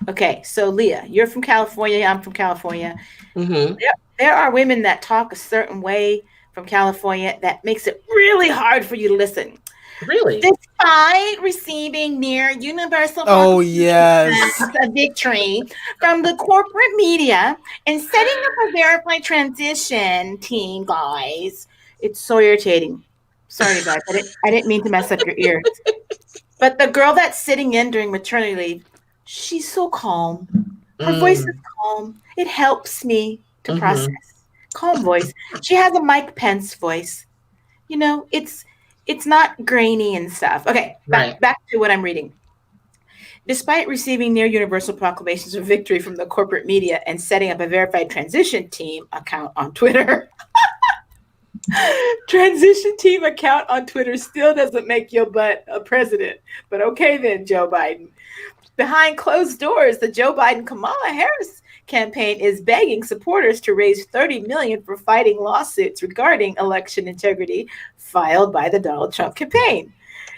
Okay, so Leah, you're from California. I'm from California. There are women that talk a certain way from California that makes it really hard for you to listen. Really? Despite receiving near universal a victory from the corporate media and setting up a verified transition team, guys. It's so irritating. Sorry, guys. I didn't mean to mess up your ears. But the girl that's sitting in during maternity leave, she's so calm. Her voice is calm. It helps me to process. Calm voice. She has a Mike Pence voice. You know, it's not grainy and stuff. Okay, back to what I'm reading. Despite receiving near universal proclamations of victory from the corporate media and setting up a verified transition team account on Twitter, transition team account on Twitter still doesn't make your butt a president. But okay then, Joe Biden. Behind closed doors, the Joe Biden-Kamala Harris campaign is begging supporters to raise $30 million for fighting lawsuits regarding election integrity filed by the Donald Trump campaign.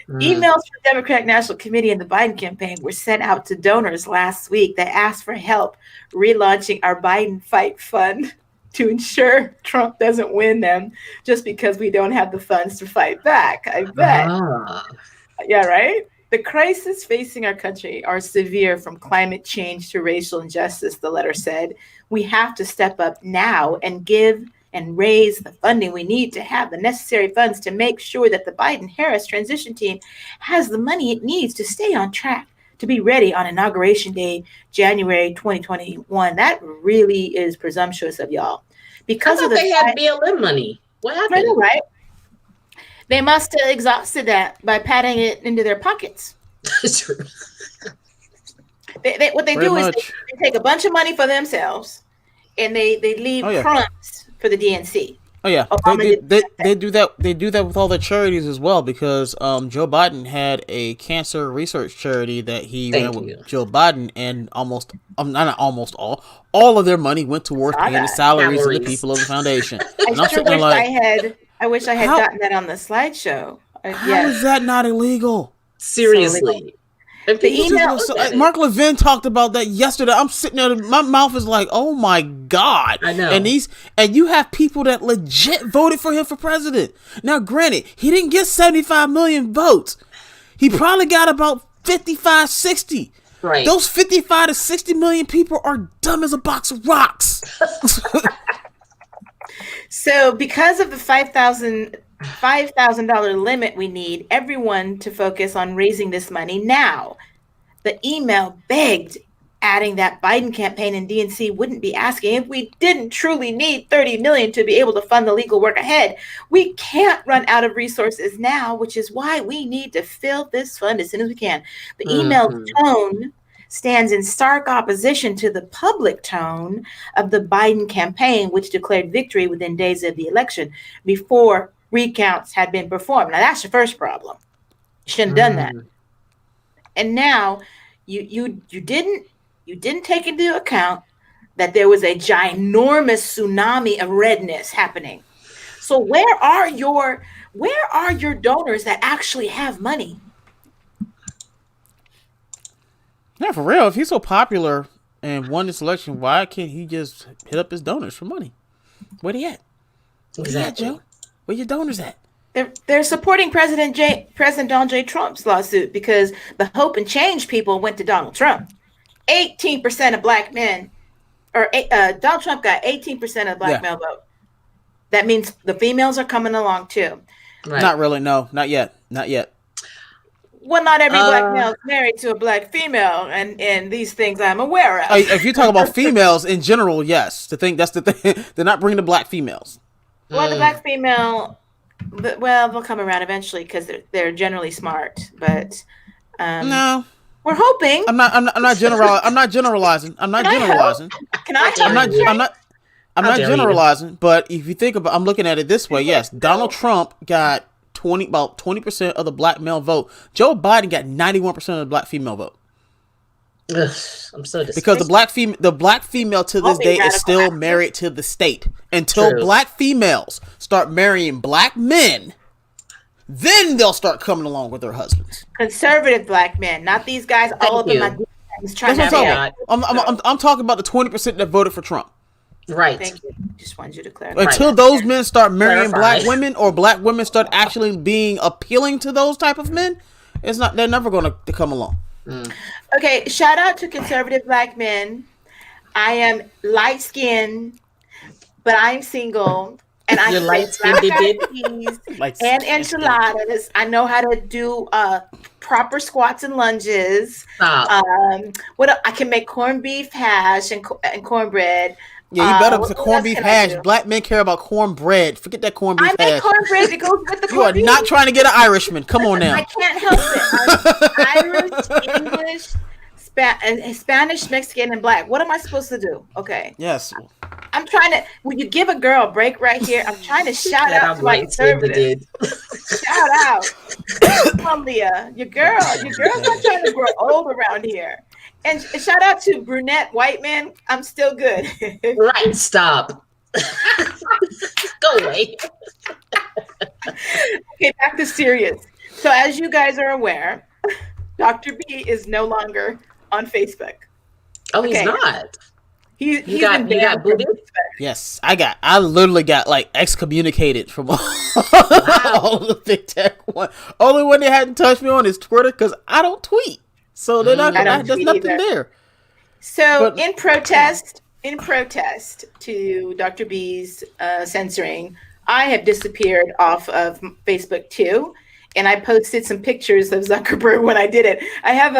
Emails from the Democratic National Committee and the Biden campaign were sent out to donors last week that asked for help relaunching our Biden Fight Fund to ensure Trump doesn't win them just because we don't have the funds to fight back. I bet. Yeah, right? The crises facing our country are severe, from climate change to racial injustice, the letter said. We have to step up now and give and raise the funding we need to have the necessary funds to make sure that the Biden-Harris transition team has the money it needs to stay on track to be ready on Inauguration Day, January 2021. That really is presumptuous of y'all. Because I of thought they had BLM money. What happened? Right? They must have exhausted that by patting it into their pockets. True. What they do is they take a bunch of money for themselves and they leave crumbs for the DNC. Oh yeah, they do that. They do that with all the charities as well, because Joe Biden had a cancer research charity that he ran with Joe Biden, and not almost all of their money went towards paying the salaries of the people of the foundation. I wish I had gotten that on the slideshow. How is that not illegal? Seriously. Mark Levin talked about that yesterday. I'm sitting there, my mouth is like, oh my God. I know. And you have people that legit voted for him for president. Now, granted, he didn't get 75 million votes. He probably got about 55, 60. Right. Those 55 to 60 million people are dumb as a box of rocks. So because of the $5,000 limit, we need everyone to focus on raising this money now. The email begged, adding that Biden campaign and DNC wouldn't be asking if we didn't truly need $30 million to be able to fund the legal work ahead. We can't run out of resources now, which is why we need to fill this fund as soon as we can. The email tone stands in stark opposition to the public tone of the Biden campaign, which declared victory within days of the election before recounts had been performed. Now that's your first problem. You shouldn't have done that. And now you didn't take into account that there was a ginormous tsunami of redness happening. So where are your donors that actually have money? Yeah, for real. If he's so popular and won this election, why can't he just hit up his donors for money? Where they at? Exactly. Joe? Where your donors at? They're supporting President Donald J. Trump's lawsuit because the Hope and Change people went to Donald Trump. 18% of black men, Donald Trump got 18% of black male vote. That means the females are coming along too. Right. Not really. No, not yet. Not yet. Well, not every black male is married to a black female, and these things I'm aware of. If you talk about females in general, yes. That's the thing. They're not bringing the black females. Well, the black female, they'll come around eventually because they're generally smart. But no, we're hoping. I'm not generalizing. I'm not generalizing. But if you think about, I'm looking at it this way. Yes, Donald Trump got about 20% of the black male vote. Joe Biden got 91% of the black female vote. Ugh, I'm so disappointed. Because the black female to this day is still married to the state. Until black females start marrying black men, then they'll start coming along with their husbands. Conservative black men, not these guys all up in my DMs trying to. I'm talking about the 20% that voted for Trump. Right. Thank you. Just wanted you to clarify. Until those men start marrying black women, or black women start actually being appealing to those type of men, they're never going to come along. Okay, shout out to conservative black men. I am light skinned, but I'm single, and I like and enchiladas. I know how to do proper squats and lunges. I can make corned beef hash and cornbread. Yeah, you better with corned beef hash. Black men care about cornbread. Forget that corned beef hash. I make cornbread that goes with the corned beef. You are not trying to get an Irishman. Come on now. I can't help it. I'm Irish, English, Spanish, Mexican, and black. What am I supposed to do? Okay. Yes. I'm trying to. Will you give a girl a break right here? I'm trying to shout out to my conservative. Shout out, come on, Leah. Your girl's not trying to grow old around here. And shout out to brunette white men. I'm still good. Right. Stop. Go away. Okay, back to serious. So as you guys are aware, Dr. B is no longer on Facebook. Oh, he's not. He's You been got banned from booted? Facebook. Yes, I literally got like excommunicated from all the big tech one. Only one they hadn't touched me on is Twitter because I don't tweet. So they're not. There's nothing either. there. So But- in protest to Dr. B's censoring, I have disappeared off of Facebook too, and I posted some pictures of Zuckerberg when I did it. I have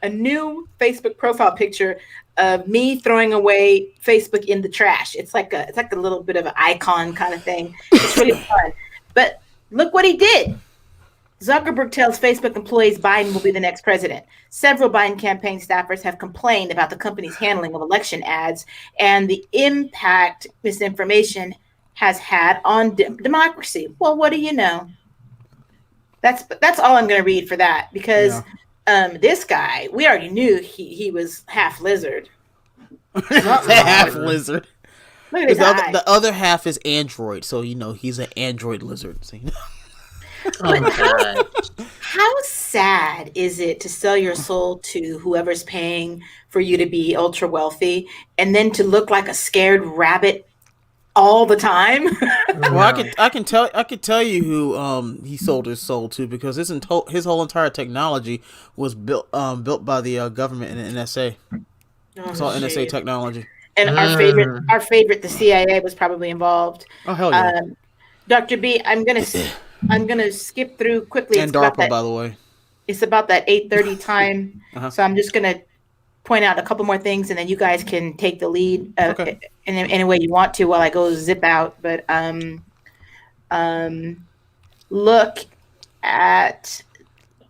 a new Facebook profile picture of me throwing away Facebook in the trash. It's like a little bit of an icon kind of thing. It's really fun. But look what he did. Zuckerberg tells Facebook employees Biden will be the next president. Several Biden campaign staffers have complained about the company's handling of election ads and the impact misinformation has had on democracy. Well, what do you know? That's all I'm going to read for that, because this guy, we already knew he was half lizard. Half lizard. Look at his eye. The other half is Android, so he's an Android lizard. So, Oh my God. How sad is it to sell your soul to whoever's paying for you to be ultra wealthy and then to look like a scared rabbit all the time? Well, I can tell you who he sold his soul to, because his whole entire technology was built by the government and the NSA. It's all NSA technology. And our favorite, the CIA, was probably involved. Oh hell yeah! Dr. B, I'm gonna skip through quickly. And DARPA, by the way. It's about that 8:30 time, so I'm just gonna point out a couple more things, and then you guys can take the lead in any way you want to while I go zip out. But look at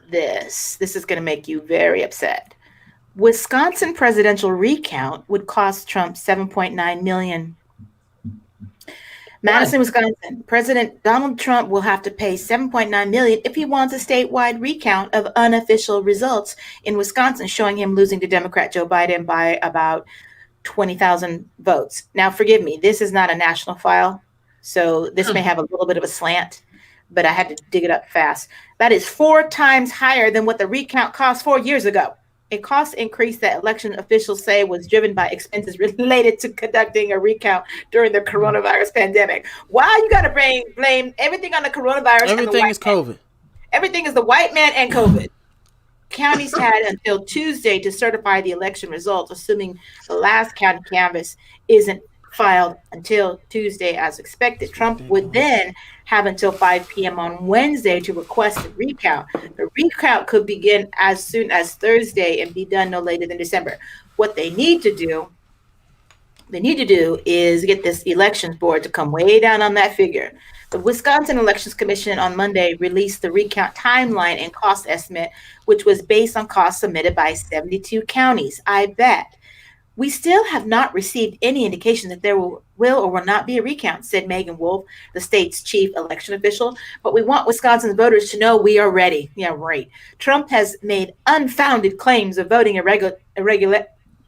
this. This is gonna make you very upset. Wisconsin presidential recount would cost Trump $7.9 million. Madison, Wisconsin. President Donald Trump will have to pay $7.9 million if he wants a statewide recount of unofficial results in Wisconsin, showing him losing to Democrat Joe Biden by about 20,000 votes. Now, forgive me, this is not a national file, so this may have a little bit of a slant, but I had to dig it up fast. That is 4 times higher than what the recount cost 4 years ago. A cost increase that election officials say was driven by expenses related to conducting a recount during the coronavirus pandemic. Why you got to blame everything on the coronavirus? Everything is COVID. Everything is the white man and COVID. Counties had until Tuesday to certify the election results, assuming the last county canvass isn't filed until Tuesday as expected. Trump would then have until 5 p.m. on Wednesday to request a recount. The recount could begin as soon as Thursday and be done no later than December. What they need to do is get this elections board to come way down on that figure. The Wisconsin Elections Commission on Monday released the recount timeline and cost estimate, which was based on costs submitted by 72 counties. I bet. We still have not received any indication that there will or will not be a recount, said Megan Wolf, the state's chief election official. But we want Wisconsin voters to know we are ready. Yeah, right. Trump has made unfounded claims of voting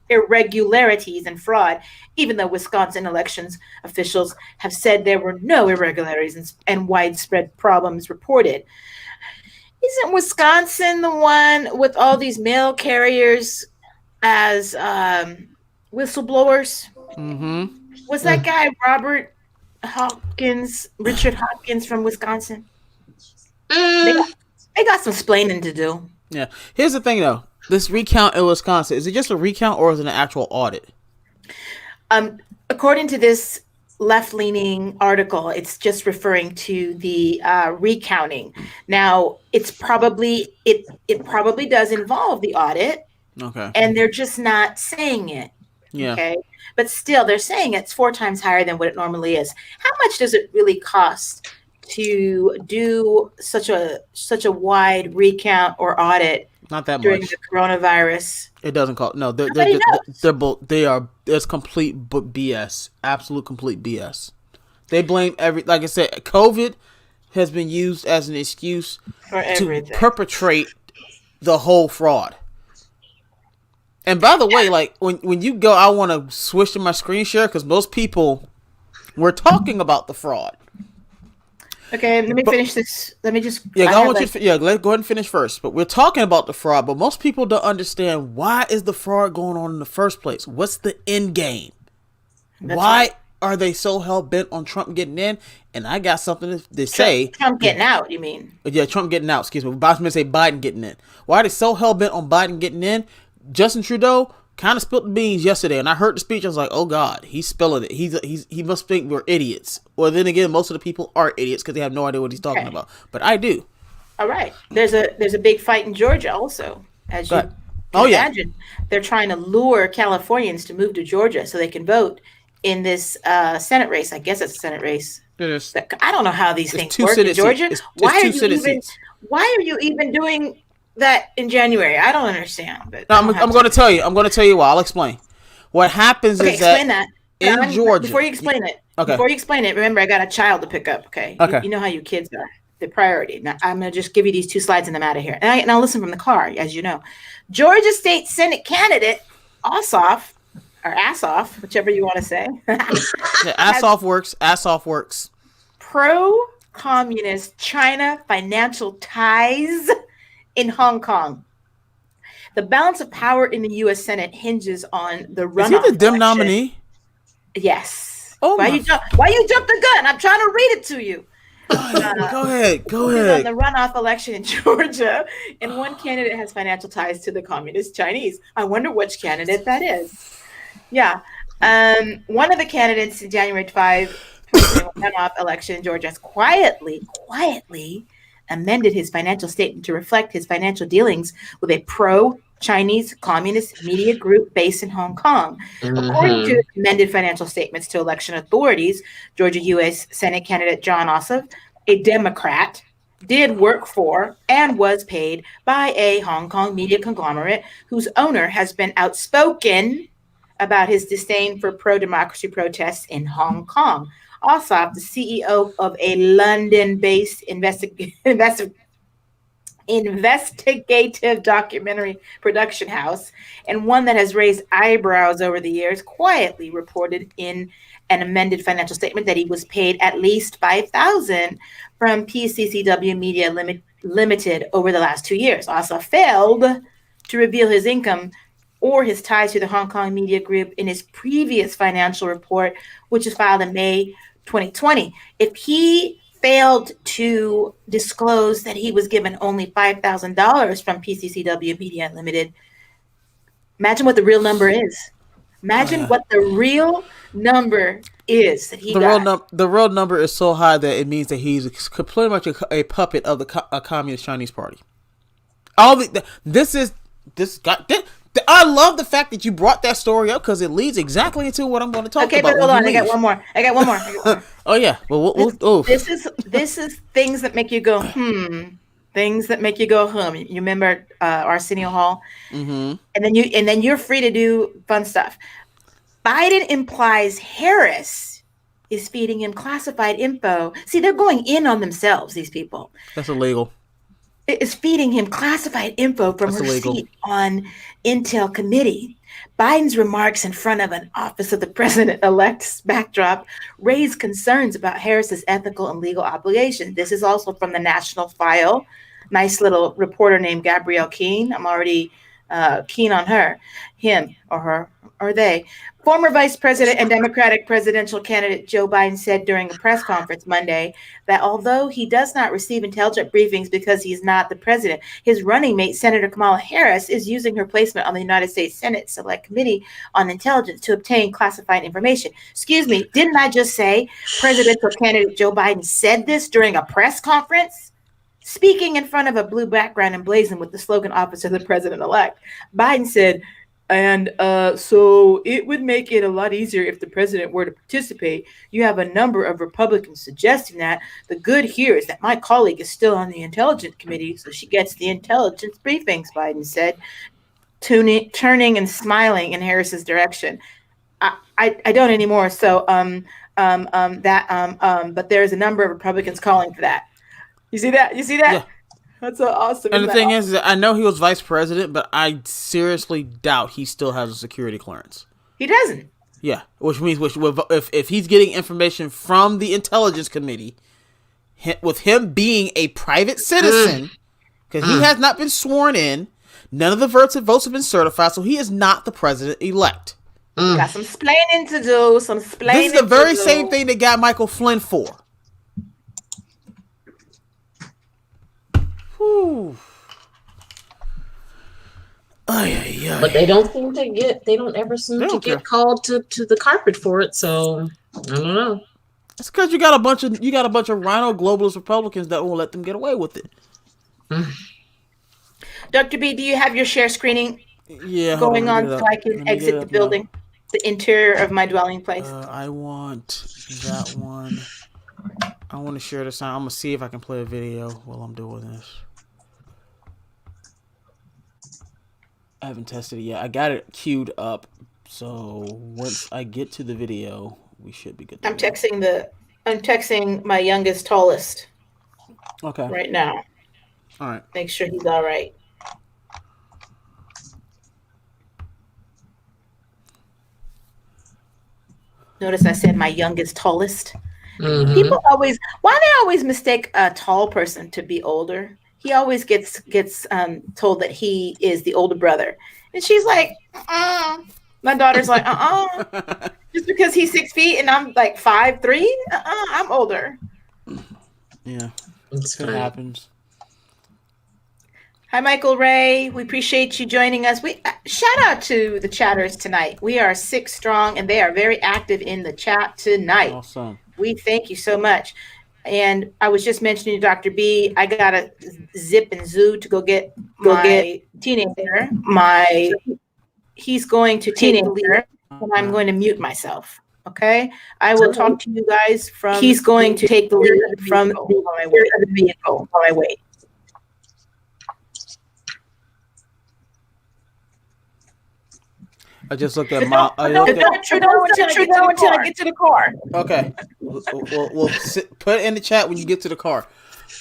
irregularities and fraud, even though Wisconsin elections officials have said there were no irregularities and widespread problems reported. Isn't Wisconsin the one with all these mail carriers as whistleblowers? Mm-hmm. Was that guy Richard Hopkins from Wisconsin? They got some splaining to do. Yeah. Here's the thing, though. This recount in Wisconsin, is it just a recount or is it an actual audit? According to this left-leaning article, it's just referring to the recounting. Now, it probably does involve the audit. Okay. And they're just not saying it. Yeah. Okay. But still, they're saying it's 4 times higher than what it normally is. How much does it really cost to do such a wide recount or audit? Not that during much. the coronavirus. It doesn't cost. No, they're both. It's complete BS. Absolute complete BS. They blame like I said, COVID has been used as an excuse to perpetrate the whole fraud. And by the way, like when you go, I want to switch to my screen share because most people were talking about the fraud. Okay, let me finish this. Let me just. Yeah, I I have want you. like- To, yeah, go ahead and finish first. But we're talking about the fraud. But most people don't understand why is the fraud going on in the first place. What's the end game? Why right. are they so hell bent on Trump getting in? And I got something to say. Trump getting out, you mean? Yeah, Trump getting out. Excuse me. I was going to say Biden getting in. Why are they so hell bent on Biden getting in? Justin Trudeau kind of spilled the beans yesterday, and I heard the speech. I was like, "Oh God, he's spilling it. He must think we're idiots." Well, then again, most of the people are idiots because they have no idea what he's talking about. But I do. All right. There's a big fight in Georgia also, as you can imagine. They're trying to lure Californians to move to Georgia so they can vote in this Senate race. I guess it's a Senate race. I don't know how these things work in Georgia. Why are you even doing that in January? I don't understand. But no, I'm going to tell you. I'm going to tell you why. I'll explain. What happens is that in Georgia. Before you explain it, remember I got a child to pick up. Okay. You know how you kids are. The priority. Now I'm going to just give you these two slides and I'm out of here. And I'll listen from the car, as you know. Georgia State Senate candidate Ossoff, or Assoff, whichever you want to say. Assoff works. Assoff works. Pro-communist China financial ties in Hong Kong. The balance of power in the U.S. Senate hinges on the runoff. Is he the Dem nominee? Yes. Oh, why you jump the gun? I'm trying to read it to you. Go ahead. On the runoff election in Georgia, and one candidate has financial ties to the communist Chinese. I wonder which candidate that is. Yeah. One of the candidates in January 5 runoff election in Georgia has quietly amended his financial statement to reflect his financial dealings with a pro-Chinese communist media group based in Hong Kong. Mm-hmm. According to amended financial statements to election authorities, Georgia U.S. Senate candidate John Ossoff, a Democrat, did work for and was paid by a Hong Kong media conglomerate whose owner has been outspoken about his disdain for pro-democracy protests in Hong Kong. Ossoff, the CEO of a London-based investigative documentary production house, and one that has raised eyebrows over the years, quietly reported in an amended financial statement that he was paid at least $5,000 from PCCW Media Limited over the last 2 years. Ossoff failed to reveal his income or his ties to the Hong Kong media group in his previous financial report, which was filed in May 2020. If he failed to disclose that he was given only $5,000 from PCCW Media Limited, imagine what the real number is. Imagine what the real number is that he got. The real number is so high that it means that he's pretty much a puppet of the Communist Chinese Party. I love the fact that you brought that story up because it leads exactly into what I'm going to talk about. Okay, but hold on. I got one more. Oh yeah. Well, this is things that make you go Things that make you go You remember Arsenio Hall? Mm-hmm. And then you're free to do fun stuff. Biden implies Harris is feeding him classified info. See, they're going in on themselves. These people. That's illegal. Is feeding him classified info from her seat on Intel committee. Biden's remarks in front of an Office of the President-elect's backdrop raise concerns about Harris's ethical and legal obligations. This is also from the National File. Nice little reporter named Gabrielle Keane. I'm already keen on her, him, or her, or they. Former Vice President and Democratic presidential candidate Joe Biden said during a press conference Monday that although he does not receive intelligence briefings because he's not the president, his running mate, Senator Kamala Harris, is using her placement on the United States Senate Select Committee on Intelligence to obtain classified information. Excuse me, didn't I just say presidential candidate Joe Biden said this during a press conference? Speaking in front of a blue background emblazoned with the slogan Office of the President-elect, Biden said, and so it would make it a lot easier if the president were to participate. You have a number of Republicans suggesting that. The good here is that my colleague is still on the Intelligence Committee, so she gets the intelligence briefings, Biden said, turning and smiling in Harris's direction. I don't anymore. So but there's a number of Republicans calling for that. You see that? Yeah. That's so awesome. And the thing is that I know he was vice president, but I seriously doubt he still has a security clearance. He doesn't. Yeah, which means if he's getting information from the Intelligence Committee, with him being a private citizen, because he has not been sworn in, none of the votes have been certified, so he is not the president-elect. Got some splaining to do. This is the very same thing they got Michael Flynn for. Whew. But they don't ever seem to get called to the carpet for it. So I don't know. It's because you got a bunch of rhino globalist Republicans that won't let them get away with it. Dr. B, do you have your share screening going on so I can exit the building, the interior of my dwelling place? I want that one. I want to share this. I'm gonna see if I can play a video while I'm doing this. I haven't tested it yet. I got it queued up, so once I get to the video, we should be good. I'm texting my youngest, tallest. Okay. Right now. All right. Make sure he's all right. Notice I said my youngest, tallest. People why they always mistake a tall person to be older? He always gets told that he is the older brother. And she's like, My daughter's like, just because he's 6 feet and I'm like 5'3", I'm older. Yeah, it happens. Hi, Michael Ray. We appreciate you joining us. We shout out to the chatters tonight. We are 6 strong, and they are very active in the chat tonight. Awesome. We thank you so much. And I was just mentioning to Dr. B, I got to zip and zoo to go get my teenager. He's going to take the lead, and I'm going to mute myself. Okay, I will talk to you guys from. He's going to take the lead from the vehicle while I wait. I just looked at Don't until I get to the car. Okay, we'll put it in the chat when you get to the car.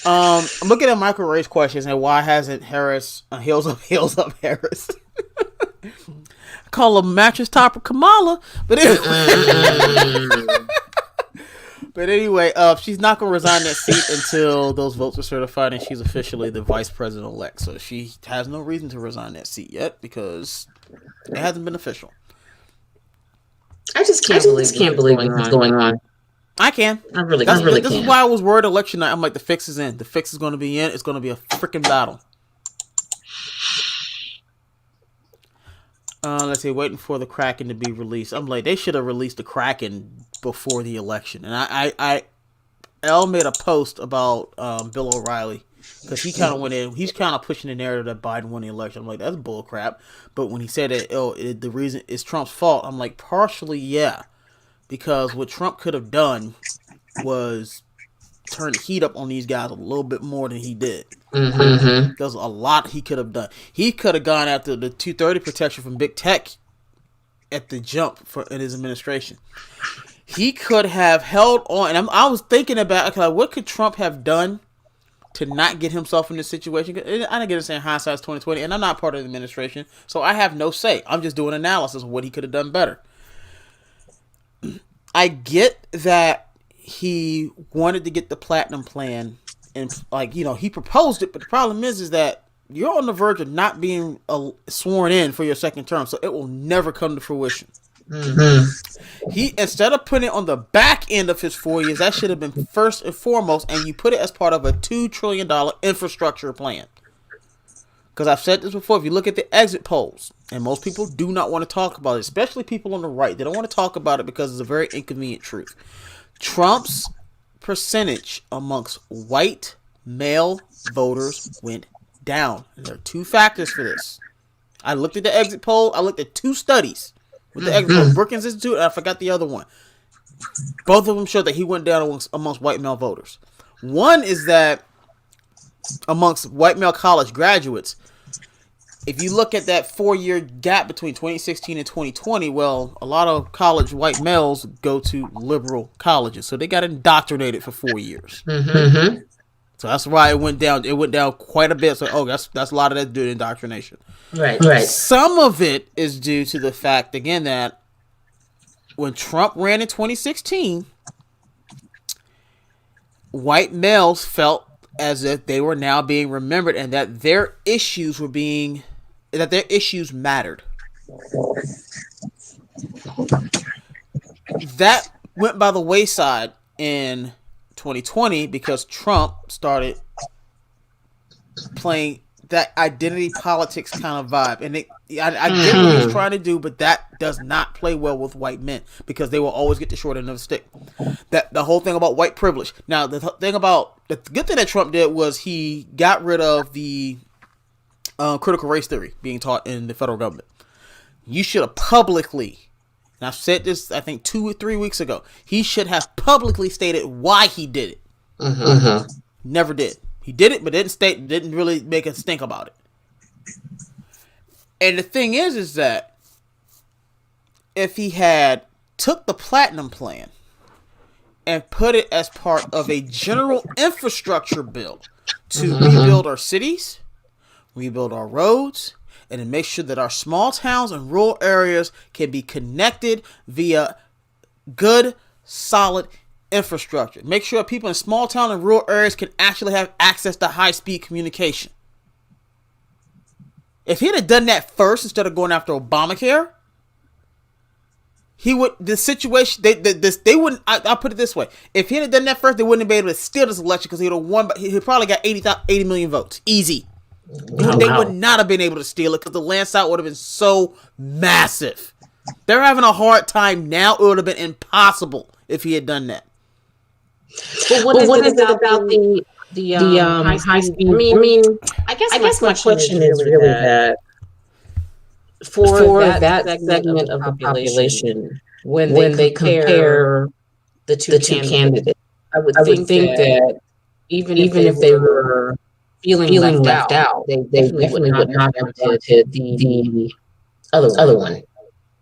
I'm looking at Michael Ray's questions and why hasn't Harris heels up Harris? I call him mattress topper Kamala, but anyway, she's not gonna resign that seat until those votes are certified and she's officially the vice president elect. So she has no reason to resign that seat yet because it hasn't been official. I just can't believe what's going on. I can. I really This can. is why I was worried election night. I'm like, the fix is in. The fix is going to be in. It's going to be a freaking battle. Let's see. Waiting for the Kraken to be released. I'm like, they should have released the Kraken before the election. And Elle made a post about Bill O'Reilly because he kind of went in. He's kind of pushing the narrative that Biden won the election. I'm like, that's bull crap. But when he said that, the reason is Trump's fault, I'm like, partially, yeah. Because what Trump could have done was turn the heat up on these guys a little bit more than he did. Mm-hmm. There's a lot he could have done. He could have gone after the 230 protection from big tech at the jump in his administration. He could have held on. And I was thinking about, okay, what could Trump have done to not get himself in this situation? I didn't get to say hindsight's 2020, and I'm not part of the administration, so I have no say. I'm just doing analysis of what he could have done better. I get that he wanted to get the platinum plan and he proposed it, but the problem is that you're on the verge of not being sworn in for your second term, so it will never come to fruition. Mm-hmm. He, instead of putting it on the back end of his 4 years, that should have been first and foremost, and you put it as part of a $2 trillion infrastructure plan. Because I've said this before, if you look at the exit polls, and most people do not want to talk about it, especially people on the right, they don't want to talk about it because it's a very inconvenient truth. Trump's percentage amongst white male voters went down. And there are 2 factors for this. I looked at the exit poll. I looked at 2 studies with the exit poll, Brookings Institute, and I forgot the other one. Both of them showed that he went down amongst white male voters. One is that amongst white male college graduates, if you look at that 4-year gap between 2016 and 2020, well, a lot of college white males go to liberal colleges, so they got indoctrinated for 4 years. Mm-hmm. So that's why it went down. It went down quite a bit. So that's a lot of that due to indoctrination. Right. Some of it is due to the fact, again, that when Trump ran in 2016, white males felt as if they were now being remembered and that their issues mattered. That went by the wayside in 2020 because Trump started playing that identity politics kind of vibe. And I get what he's trying to do, but that does not play well with white men because they will always get the short end of the stick. That the whole thing about white privilege. Now, the good thing that Trump did was he got rid of the critical race theory being taught in the federal government. You should have publicly, and I've said this, I think 2 or 3 weeks ago, he should have publicly stated why he did it. Never did. He did it, but didn't really make us think about it. And the thing is that if he had took the platinum plan and put it as part of a general infrastructure bill to rebuild our cities, rebuild our roads, and to make sure that our small towns and rural areas can be connected via good, solid infrastructure. Make sure people in small town and rural areas can actually have access to high-speed communication. If he'd have done that first instead of going after Obamacare, he would. The situation they wouldn't. I'll put it this way: if he had done that first, they wouldn't have been able to steal this election because he'd have won. He probably got 80 million votes, easy. They would not have been able to steal it because the landslide would have been so massive. They're having a hard time now. It would have been impossible if he had done that. But what is it about the high speed? I mean, I guess my question is really that for that segment of the population, when they compare the two candidates, I would think that even if they were feeling left out, they definitely would not have wanted the other one,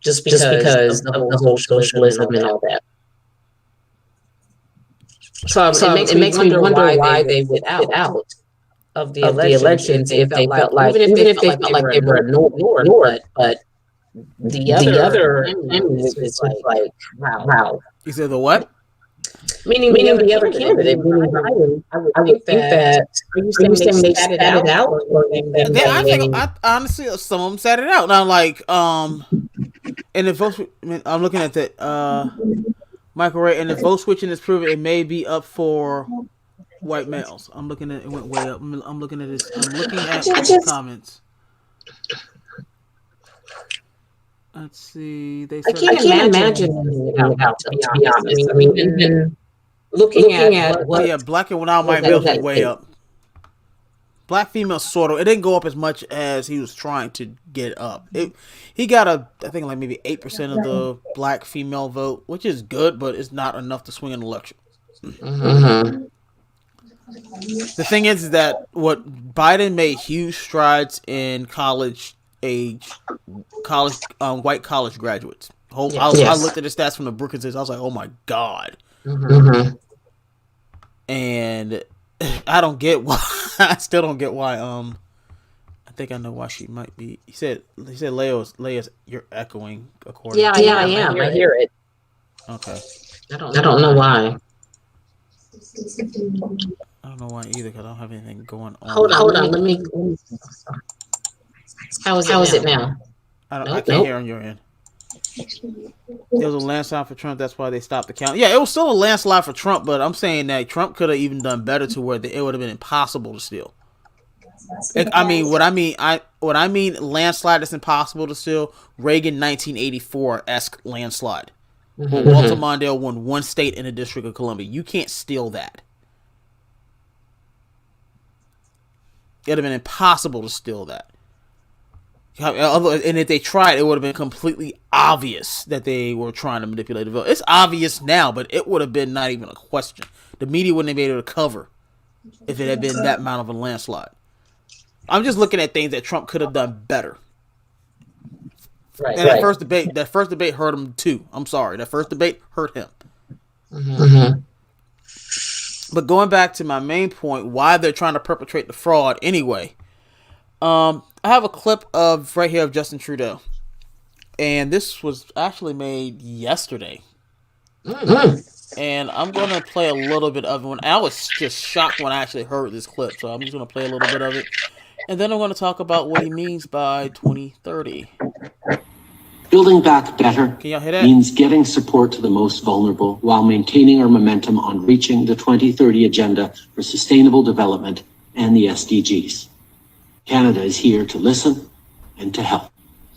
just because the whole socialism and all that. So it makes me wonder why they would out of the elections if they felt like, even if they felt like they were ignored, but the other candidates is like, wow. You said the what? Meaning the other candidate. I would think that. Are you saying they sat it out? Or I think honestly some of them sat it out. Now, like and the votes. I'm looking at that. Michael Ray, and the vote switching is proven it may be up for white males. I'm looking at it went way up. I'm looking at this. I'm looking at the comments. Let's see. They said, I can't imagine without, to be honest. I mean, even looking at what... Yeah, black and white males went way up. Black females sort of. It didn't go up as much as he was trying to get up. He got I think like maybe 8% of the black female vote, which is good, but it's not enough to swing an election. The thing is that what Biden made huge strides in college age, white college graduates. I looked at the stats from the Brookings. I was like, oh my God. And I don't get why. I still don't get why. I think I know why she might be. He said, Leia's, you're echoing according. Yeah, I am. I hear it. Okay. I don't know why. I don't know why either because I don't have anything going on. Hold on. Let me. How is it now? I can't hear on your end. There was a landslide for Trump. That's why they stopped the count. Yeah, it was still a landslide for Trump, but I'm saying that Trump could have even done better to where it would have been impossible to steal. What I mean landslide that's impossible to steal. Reagan 1984-esque landslide. Where Walter Mondale won one state in the District of Columbia. You can't steal that. It would have been impossible to steal that. And if they tried, it would have been completely obvious that they were trying to manipulate the vote. It's obvious now, but it would have been not even a question. The media wouldn't have been able to cover if it had been that amount of a landslide. I'm just looking at things that Trump could have done better. Right. And that first debate hurt him too. I'm sorry. That first debate hurt him. But going back to my main point, why they're trying to perpetrate the fraud anyway. I have a clip right here of Justin Trudeau. And this was actually made yesterday. And I'm going to play a little bit of it. I was just shocked when I actually heard this clip, so I'm just going to play a little bit of it. And then I'm going to talk about what he means by 2030. Building back better Can y'all hear that? means getting support to the most vulnerable while maintaining our momentum on reaching the 2030 Agenda for Sustainable Development and the SDGs. Canada is here to listen and to help.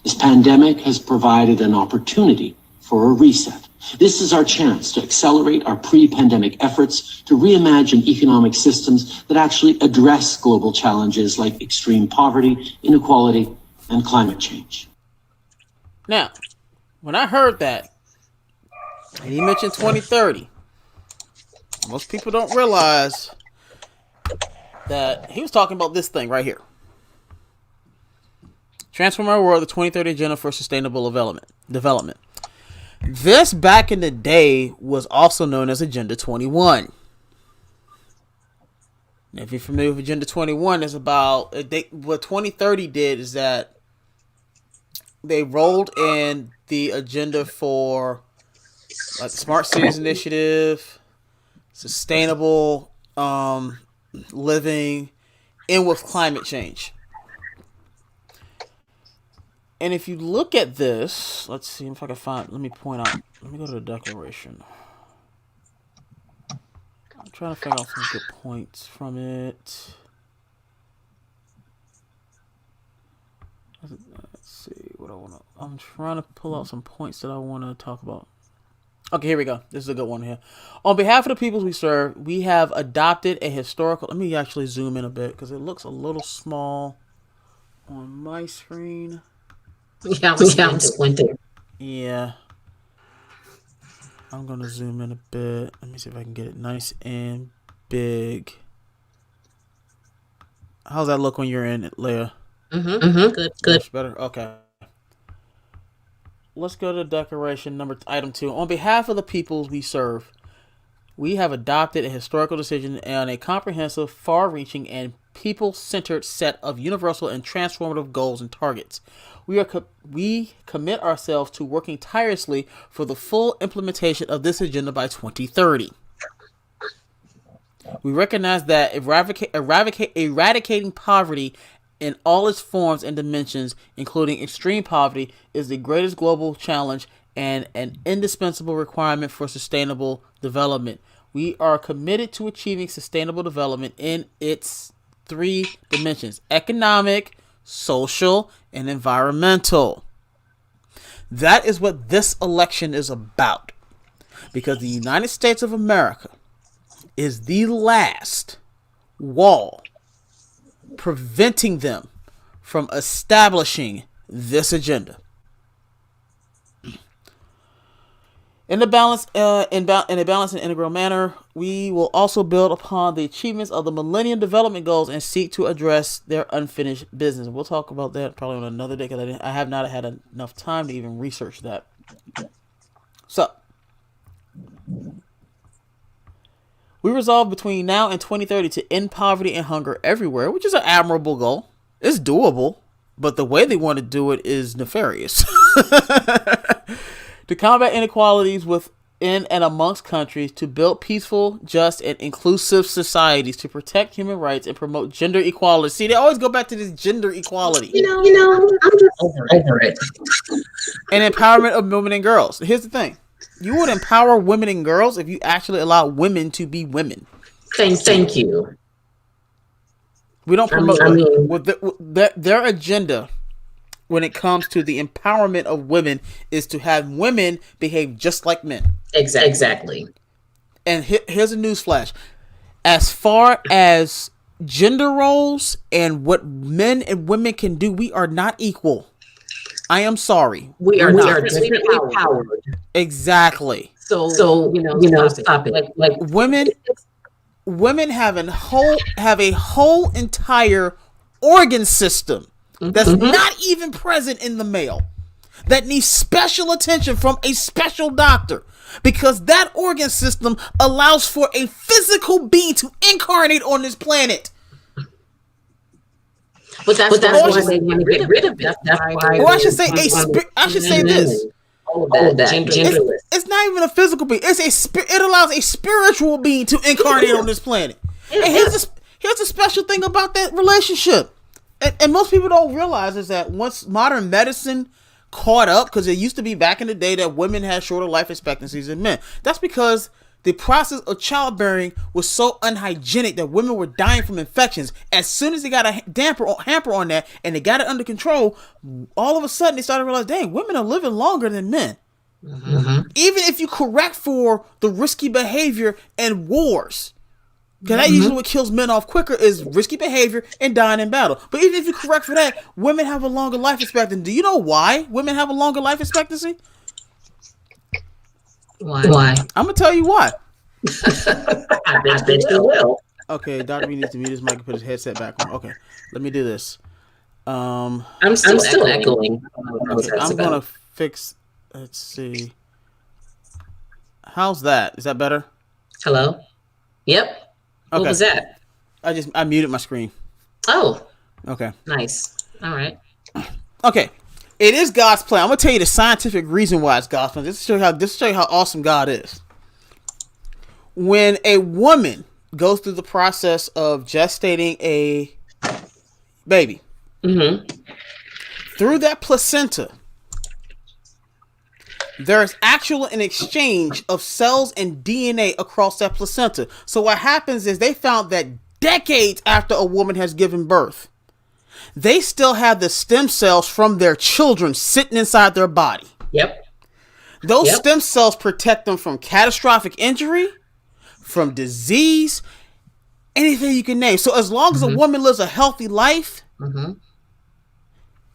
This pandemic has provided an opportunity for a reset. This is our chance to accelerate our pre-pandemic efforts to reimagine economic systems that actually address global challenges like extreme poverty, inequality, and climate change. Now, when I heard that, and he mentioned 2030, most people don't realize that he was talking about this thing right here. Transform our world, the 2030 Agenda for Sustainable Development. This, back in the day, was also known as Agenda 21. Now, if you're familiar with Agenda 21, it's about what 2030 did is that they rolled in the agenda for like the Smart Cities Initiative, sustainable living, and with climate change. And if you look at this, let's see if I can find, let me point out, let me go to the Declaration. I'm trying to figure out some good points from it. Let's see what I want to, I'm trying to pull out some points that I want to talk about. Okay, here we go. This is a good one here. On behalf of the peoples we serve, we have adopted a historical, let me actually zoom in a bit because it looks a little small on my screen. Yeah, we sound squinting. Yeah. I'm going to zoom in a bit. Let me see if I can get it nice and big. How's that look when you're in it, Leah? Good. Much better? Okay. Let's go to Declaration item 2. On behalf of the peoples we serve, we have adopted a historical decision on a comprehensive, far-reaching, and people-centered set of universal and transformative goals and targets. We commit ourselves to working tirelessly for the full implementation of this agenda by 2030. We recognize that eradicating poverty in all its forms and dimensions, including extreme poverty, is the greatest global challenge and an indispensable requirement for sustainable development. We are committed to achieving sustainable development in its 3 dimensions: economic, social, and environmental. That is what this election is about. Because the United States of America is the last wall preventing them from establishing this agenda. In a balanced and integral manner, we will also build upon the achievements of the Millennium Development Goals and seek to address their unfinished business. We'll talk about that probably on another day because I have not had enough time to even research that. So, we resolve between now and 2030 to end poverty and hunger everywhere, which is an admirable goal. It's doable, but the way they want to do it is nefarious. To combat inequalities within and amongst countries, to build peaceful, just, and inclusive societies, to protect human rights and promote gender equality. See, they always go back to this gender equality. You know, I'm just over it. And empowerment of women and girls. Here's the thing. You would empower women and girls if you actually allow women to be women. Thank you. We don't promote their agenda when it comes to the empowerment of women is to have women behave just like men. Exactly. And here's a newsflash. As far as gender roles and what men and women can do, we are not equal. I am sorry. We are differently powered. Exactly. So stop it. Like women have a whole entire organ system that's not even present in the male, that needs special attention from a special doctor, because that organ system allows for a physical being to incarnate on this planet. But that's why they want to get rid of it. Or I should say this. all of that genderless. It's not even a physical being. It allows a spiritual being to incarnate on this planet. And here's the special thing about that relationship. And most people don't realize is that once modern medicine caught up, because it used to be back in the day that women had shorter life expectancies than men. That's because the process of childbearing was so unhygienic that women were dying from infections. As soon as they got a hamper on that and they got it under control, all of a sudden they started to realize, dang, women are living longer than men. Mm-hmm. Even if you correct for the risky behavior and wars. Because that usually what kills men off quicker is risky behavior and dying in battle. But even if you correct for that, women have a longer life expectancy. Do you know why women have a longer life expectancy? Why? I'm going to tell you why. I bet you will. Okay, Dr. B needs to mute his mic and put his headset back on. Okay, let me do this. I'm still echoing. Okay, I'm going to fix... Let's see. How's that? Is that better? Hello? Yep. What was that? I muted my screen. Oh. Okay. Nice. All right. Okay. It is God's plan. I'm gonna tell you the scientific reason why it's God's plan. This to show you how awesome God is. When a woman goes through the process of gestating a baby, through that placenta, there is actually an exchange of cells and DNA across that placenta. So what happens is they found that decades after a woman has given birth, they still have the stem cells from their children sitting inside their body. Yep. Those stem cells protect them from catastrophic injury, from disease, anything you can name. So as long as a woman lives a healthy life,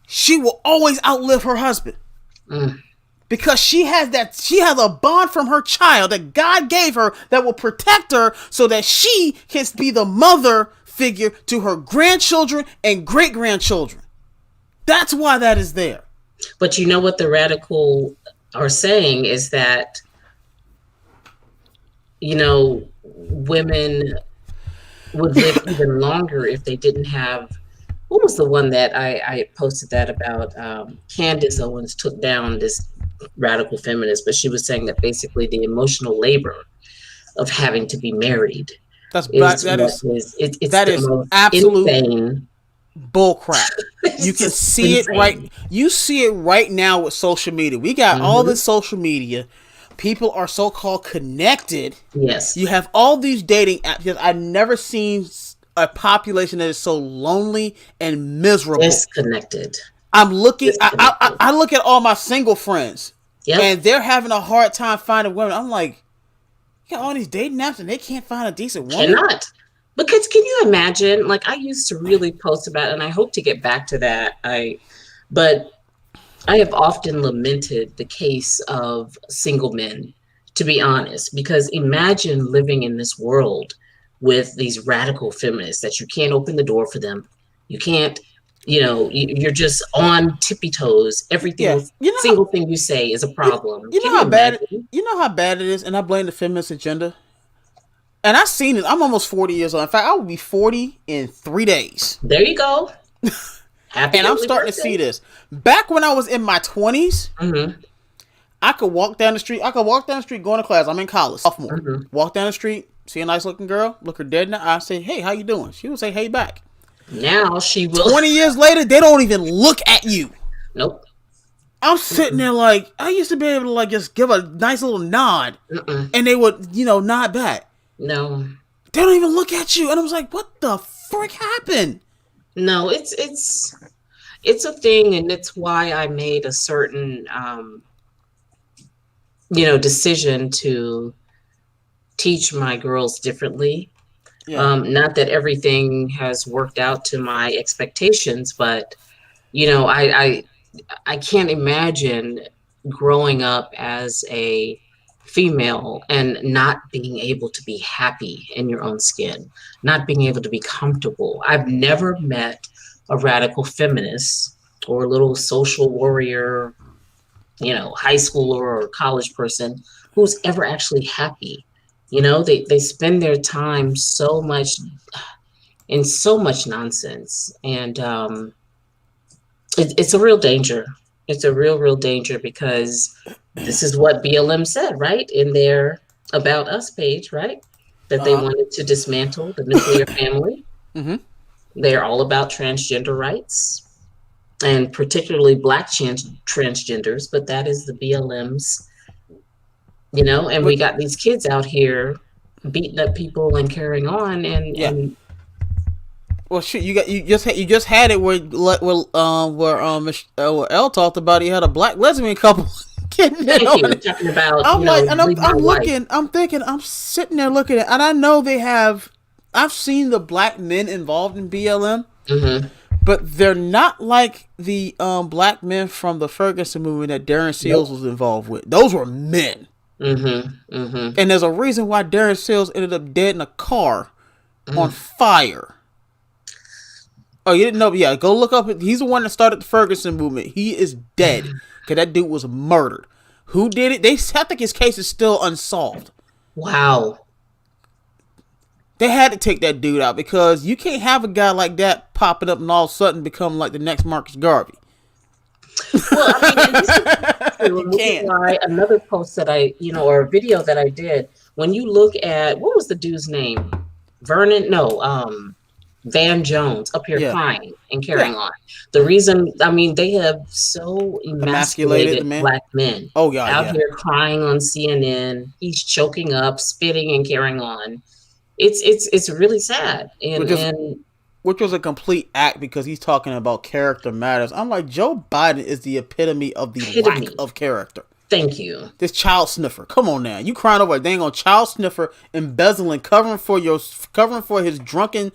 she will always outlive her husband. Because she has a bond from her child that God gave her that will protect her so that she can be the mother figure to her grandchildren and great-grandchildren. That's why that is there. But you know what the radical are saying is that, women would live even longer if they didn't have... What was the one that I posted that about? Candace Owens took down this radical feminist, but she was saying that basically the emotional labor of having to be married that is absolute insane bull crap. You can see it right now with social media. We got all this social media. People are so-called connected. Yes. You have all these dating apps. Because I've never seen a population that is so lonely and miserable. Disconnected. I'm looking. I look at all my single friends, and they're having a hard time finding women. I'm like, you got all these dating apps, and they can't find a decent woman. Cannot. Because can you imagine? Like, I used to really post about it, and I hope to get back to that. But I have often lamented the case of single men, to be honest, because imagine living in this world with these radical feminists that you can't open the door for them. You can't. You're just on tippy toes. Everything, single thing you say is a problem. You know how bad it is, and I blame the feminist agenda. And I've seen it. I'm almost 40 years old. In fact, I will be 40 in 3 days. There you go. And I'm starting to see this. Back when I was in my 20s, I could walk down the street. Going to class. I'm in college, sophomore. Walk down the street, see a nice looking girl, look her dead in the eye, say, "Hey, how you doing?" She would say, "Hey," back. Now she will. 20 years later, they don't even look at you. Nope. I'm sitting there like, I used to be able to just give a nice little nod, and they would, nod back. No. They don't even look at you. And I was like, what the frick happened? No, it's a thing, and it's why I made a certain, decision to teach my girls differently. Yeah. Not that everything has worked out to my expectations, but I can't imagine growing up as a female and not being able to be happy in your own skin, not being able to be comfortable. I've never met a radical feminist or a little social warrior, high schooler or college person who's ever actually happy. They spend their time so much in so much nonsense, and it's a real danger. It's a real danger because this is what BLM said, right? In their About Us page, right? That they wanted to dismantle the nuclear family. Mm-hmm. They're all about transgender rights and particularly Black transgenders, but that is the BLM's, and we got these kids out here beating up people and carrying on and well, shit, you just had it where Elle talked about he had a black lesbian couple getting it on it. Talking about, I'm sitting there looking at, and I know I've seen the black men involved in BLM, but they're not like the black men from the Ferguson movement that Darren Seals was involved with. Those were men. And there's a reason why Darren Seals ended up dead in a car on fire. Oh, you didn't know? Yeah, go look up. He's the one that started the Ferguson movement. He is dead because that dude was murdered. Who did it? I think his case is still unsolved. Wow. They had to take that dude out because you can't have a guy like that popping up and all of a sudden become like the next Marcus Garvey. Well, another post that or a video that I did, when you look at, what was the dude's name? Van Jones up here crying and carrying on. The reason, they have so emasculated black men out here crying on CNN. He's choking up, spitting and carrying on. It's really sad. Which was a complete act because he's talking about character matters. I'm like, Joe Biden is the epitome of the lack of character. Thank you. This child sniffer. Come on now. You crying over a dang on child sniffer, embezzling, covering for his drunken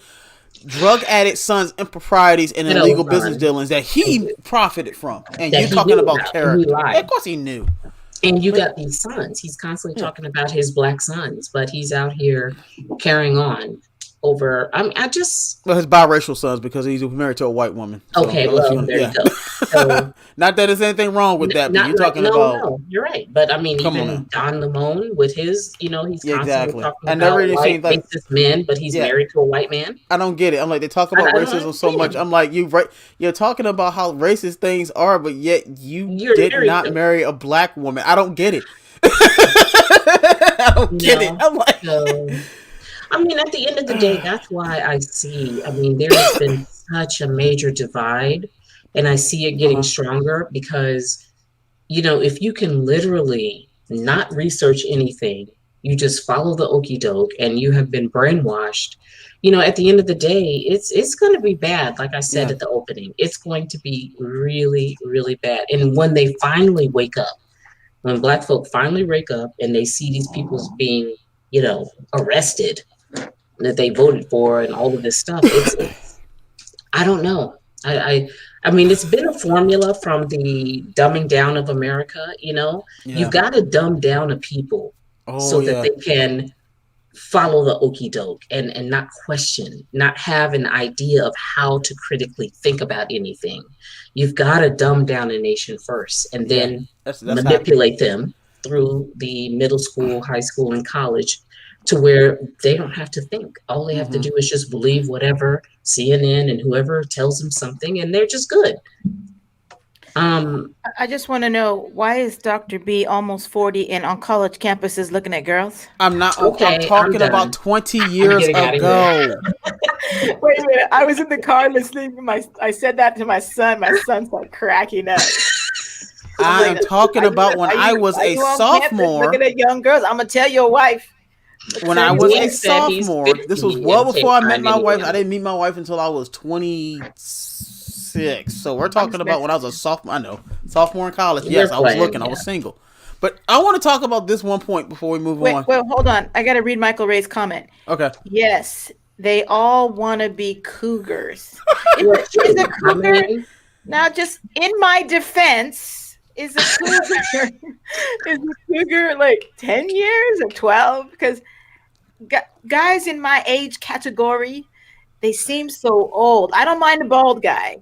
drug addict son's improprieties and illegal business dealings that he profited from. And you're talking about character. Of course he knew. And you got these sons. He's constantly talking about his black sons, but he's out here carrying on over. his biracial sons because he's married to a white woman. So, okay, well, there you go. So, not that there's anything wrong with that, but you're talking about. No, you're right. But even Don Lemon with his, he's constantly talking about racist men, but he's married to a white man. I don't get it. I'm like, they talk about racism so much. I'm like, you're talking about how racist things are, but yet you did not marry a black woman. I don't get it. I don't get it. I'm like. At the end of the day, that's why I see, there has been such a major divide, and I see it getting stronger because, if you can literally not research anything, you just follow the okie doke and you have been brainwashed, at the end of the day, it's going to be bad. Like I said at the opening, it's going to be really, really bad. And when they finally wake up, when black folk finally wake up and they see these people being, arrested, that they voted for and all of this stuff, I don't know. It's been a formula from the dumbing down of America. You've got to dumb down a people that they can follow the okie doke and not question, not have an idea of how to critically think about anything. You've got to dumb down a nation first and then manipulate them through the middle school, high school, and college to where they don't have to think. All they have to do is just believe whatever CNN and whoever tells them something, and they're just good. I just want to know, why is Dr. B almost 40 and on college campuses looking at girls? I'm not. Okay, I'm talking about 20 years ago. Wait a minute. I was in the car listening to I said that to my son. My son started cracking up. I am talking about when I was a sophomore. Looking at young girls. I'm going to tell your wife. When I was a sophomore, this was well before I met my wife. I didn't meet my wife until I was 26. So we're talking about when I was a sophomore. I know, sophomore in college. Yes, I was looking. I was single. But I want to talk about this one point before we move on. Wait, hold on. I got to read Michael Ray's comment. Okay. Yes, they all want to be cougars. Is a cougar? Now, just in my defense. Is a cougar like 10 years or 12? Because guys in my age category, they seem so old. I don't mind a bald guy,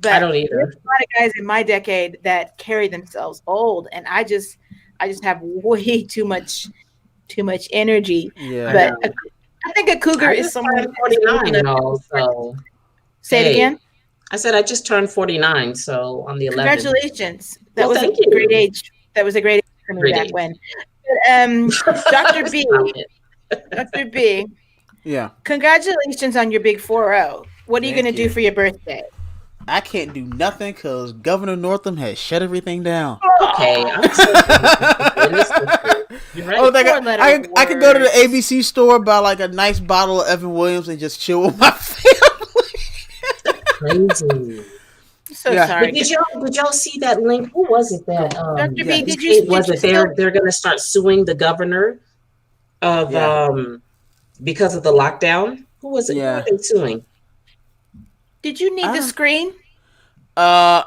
but I don't either. There's a lot of guys in my decade that carry themselves old, and I just have way too much energy. Yeah. But I think a cougar is someone 49 and all. So say it again. I said I just turned 49, so on the 11th. Congratulations. That Well, was thank a you. great age. That was a great age for me Great back age. when. Dr. B, Dr. B, Yeah. congratulations on your big 4-0. What are you Thank going to do you. for your birthday? I can't do nothing because Governor Northam has shut everything down. Okay, I'm so goodness. You're right. Oh, I could go to the words. ABC store, buy like a nice bottle of Evan Williams, and just chill with my family. Crazy. So Yeah. sorry. But did y'all see that link? Who was it that Dr. B, yeah. did you was it still- they're gonna start suing the governor of because of the lockdown? Who was it? Yeah. Who are they suing? Did you need the screen? I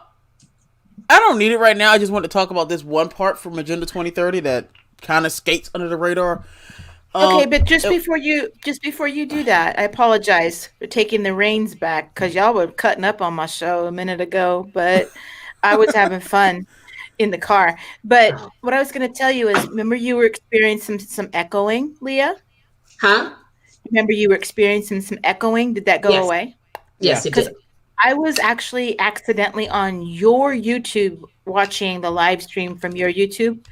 don't need it right now. I just want to talk about this one part from Agenda 2030 that kind of skates under the radar. Okay, but just before you do that, I apologize for taking the reins back because y'all were cutting up on my show a minute ago, but I was having fun in the car. But what I was going to tell you is, remember you were experiencing some echoing, Leah? Huh? Remember you were experiencing some echoing? Did that go Yes. away? Yes, it did. I was actually accidentally on your YouTube watching the live stream from your YouTube.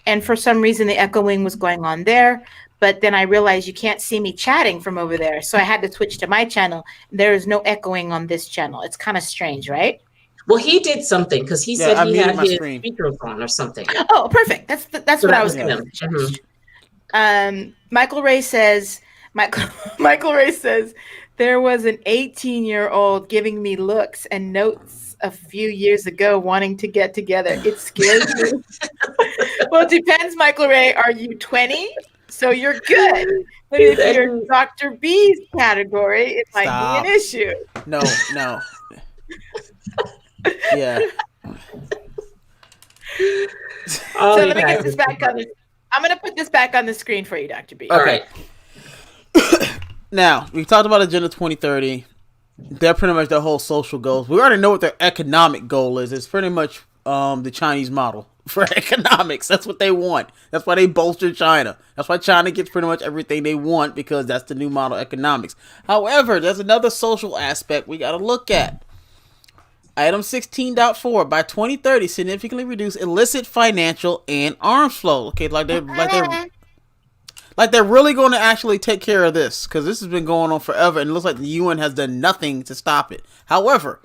And for some reason, the echoing was going on there. But then I realized you can't see me chatting from over there. So I had to switch to my channel. There is no echoing on this channel. It's kind of strange, right? Well, he did something because he said I he muted had my his screen. speakers on or something. Oh, perfect. That's So what that I was was going him. to Mhm. Michael Ray says, Michael Ray says, there was an 18-year-old giving me looks and notes a few years ago wanting to get together. It scares me. Well, it depends, Michael Ray. Are you 20? So you're good. But if you're Dr. B's category, it might be an issue. No. Yeah. Oh, So let me get this back on. I'm going to put this back on the screen for you, Dr. B. Okay. Now, we talked about Agenda 2030. They're pretty much their whole social goals. We already know what their economic goal is. It's pretty much the Chinese model for economics. That's what they want. That's why they bolster China. That's why China gets pretty much everything they want, because that's the new model economics. However, there's another social aspect we got to look at. Item 16.4, by 2030, significantly reduce illicit financial and arms flow. Okay, like they're really going to actually take care of this, because this has been going on forever, and it looks like the UN has done nothing to stop it. However,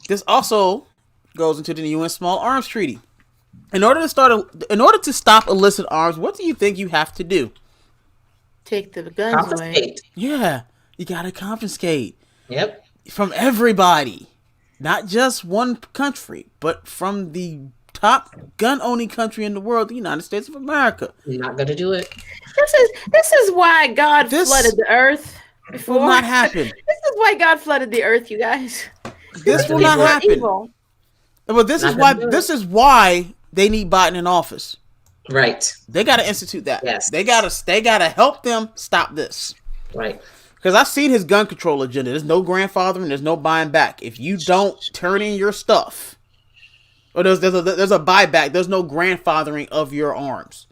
this also goes into the UN Small Arms Treaty. In order to stop illicit arms, what do you think you have to do? Take the guns away. Yeah, you gotta confiscate. Yep. From everybody, not just one country, but from the top gun-owning country in the world, the United States of America. You're not gonna do it. This is why God flooded the earth. Will not happen. This is why God flooded the earth, you guys. This will not happen. Evil. But this is why they need Biden in office. Right. They got to institute that. Yes. They gotta help them stop this. Right. Because I've seen his gun control agenda. There's no grandfathering. There's no buying back. If you don't turn in your stuff, or there's a buyback. There's no grandfathering of your arms.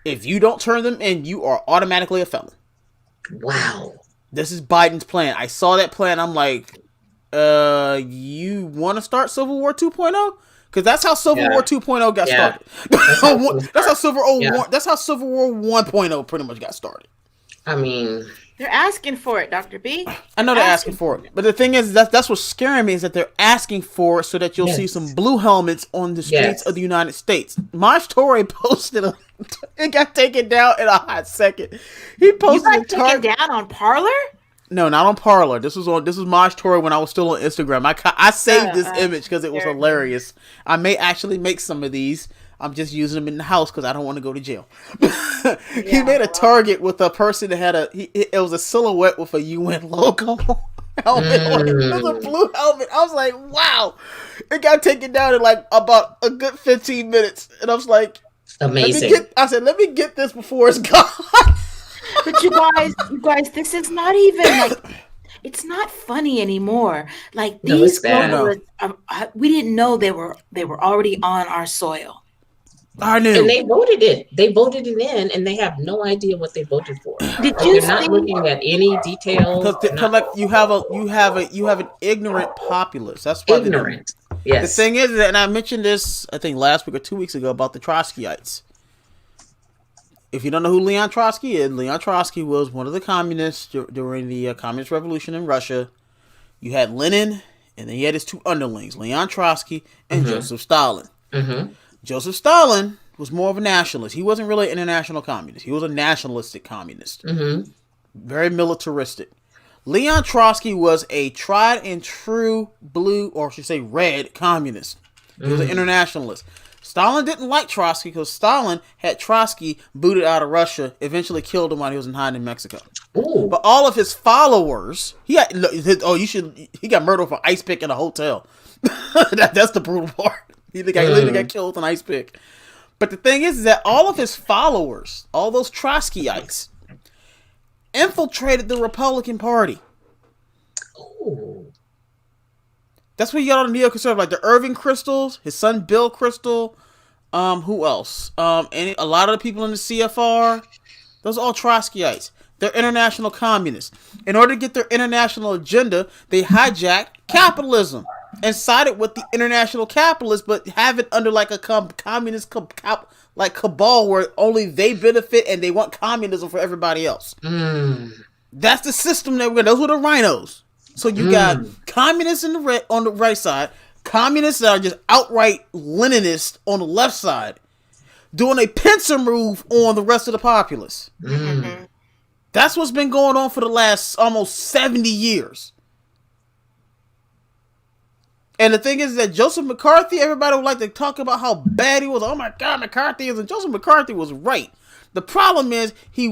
If you don't turn them in, you are automatically a felon. Wow. This is Biden's plan. I saw that plan. I'm like, you want to start Civil War 2.0? Because that's how Civil War 2.0 got started. That's how Civil War 1.0 pretty much got started. I mean, they're asking for it, Dr. B. I know they're asking for it. But the thing is, that's what's scaring me, is that they're asking for it so that you'll see some blue helmets on the streets of the United States. Maj Toure posted it got taken down in a hot second. He posted it taken down on Parler? No, not on Parler. This was Maj Toure when I was still on Instagram. I saved this image because it was hilarious. I may actually make some of these. I'm just using them in the house because I don't want to go to jail. He made a target with a person that had it was a silhouette with a UN logo helmet on it. It was a blue helmet. I was like, wow. It got taken down in like about a good 15 minutes. And I was like, amazing. Let me get this before it's gone. But you guys, this is not even like, it's not funny anymore. Like these globalists, we didn't know they were already on our soil. I knew. And they voted it. They voted it in, and they have no idea what they voted for. Did Like, you they're not see? looking at any details. Because like you have an ignorant populace. That's why Ignorant. The Yes. thing is that, and I mentioned this I think last week or 2 weeks ago about the Trotskyites. If you don't know who Leon Trotsky is, Leon Trotsky was one of the communists during the Communist Revolution in Russia. You had Lenin, and then he had his two underlings, Leon Trotsky and Joseph Stalin. Joseph Stalin was more of a nationalist. He wasn't really an international communist. He was a nationalistic communist. Very militaristic. Leon Trotsky was a tried and true blue, or I should say red, communist. He was an internationalist. Stalin didn't like Trotsky because Stalin had Trotsky booted out of Russia, eventually killed him while he was hiding in Mexico. Ooh. But all of his followers, he got murdered with an ice pick in a hotel. That's the brutal part. He literally got killed with an ice pick. But the thing is that all of his followers, all those Trotskyites, infiltrated the Republican Party. Ooh. That's where you got all the neoconservatives, like the Irving Kristals, his son Bill Kristol. Who else? A lot of the people in the CFR. Those are all Trotskyites. They're international communists. In order to get their international agenda, they hijacked capitalism and sided with the international capitalists, but have it under like a communist cabal where only they benefit and they want communism for everybody else. That's the system that those were the rhinos. So you got communists on the right side, communists that are just outright Leninist on the left side, doing a pincer move on the rest of the populace. That's what's been going on for the last almost 70 years. And the thing is that Joseph McCarthy, everybody would like to talk about how bad he was. Oh my God, McCarthy is, and Joseph McCarthy was right. The problem is he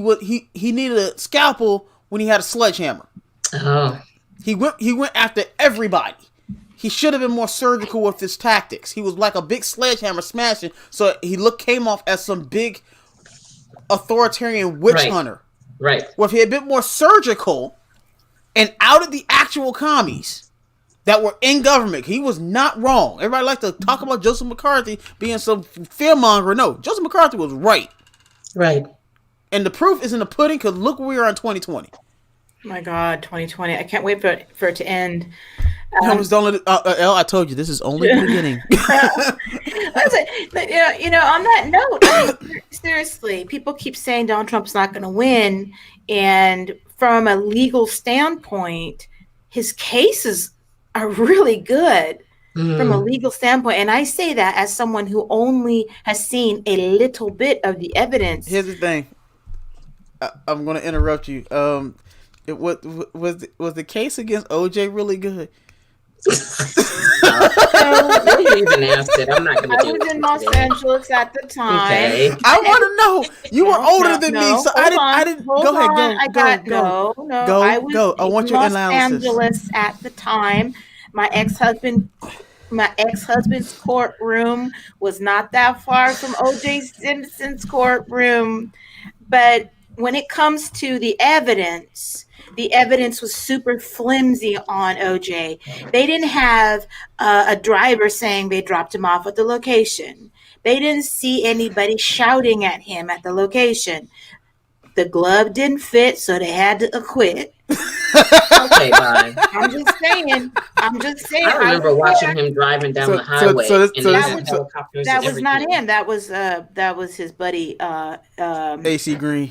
needed a scalpel when he had a sledgehammer. Oh. He went after everybody. He should have been more surgical with his tactics. He was like a big sledgehammer smashing, so he came off as some big authoritarian witch hunter. Right. Well, if he had been more surgical and out of the actual commies that were in government, he was not wrong. Everybody like to talk about Joseph McCarthy being some fearmonger. No, Joseph McCarthy was right. Right. And the proof is in the pudding, because look where we are in 2020. My God, 2020. I can't wait for it to end. I told you, this is only the beginning. On that note, seriously, people keep saying Donald Trump's not going to win. And from a legal standpoint, his cases are really good from a legal standpoint. And I say that as someone who only has seen a little bit of the evidence. Here's the thing. I'm going to interrupt you. Was the case against OJ really good? You even asked it. I'm not going to do it. I was in Los Angeles at the time. Okay. I want to know. You were older than me, so I didn't. Go ahead. Go. I was go. I want in your Los analysis. Angeles at the time. My ex-husband's courtroom was not that far from O.J. Simpson's courtroom, but when it comes to the evidence was super flimsy on OJ. They didn't have a driver saying they dropped him off at the location. They didn't see anybody shouting at him at the location. The glove didn't fit, so they had to acquit. Okay, bye. I'm just saying. I remember watching him driving down the highway. That was not him. That was his buddy AC Green.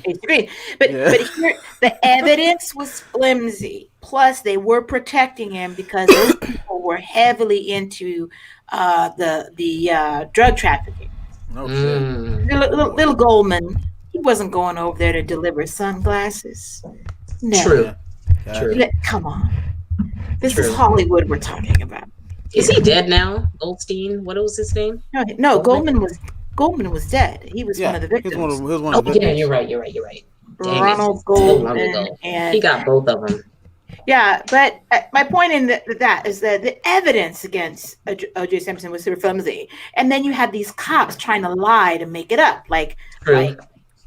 But here, the evidence was flimsy. Plus, they were protecting him because those people were heavily into the drug trafficking. Oh, shit. Little Goldman, he wasn't going over there to deliver sunglasses. No. True. Come on. This is Hollywood we're talking about. Is he dead now? Goldstein? What was his name? No, Goldman was dead. He was one of the victims. He was one of the victims. Yeah, you're right. Ronald Goldman. And he got both of them. Yeah, but my point in that is that the evidence against O.J. Simpson was super flimsy. And then you had these cops trying to lie to make it up.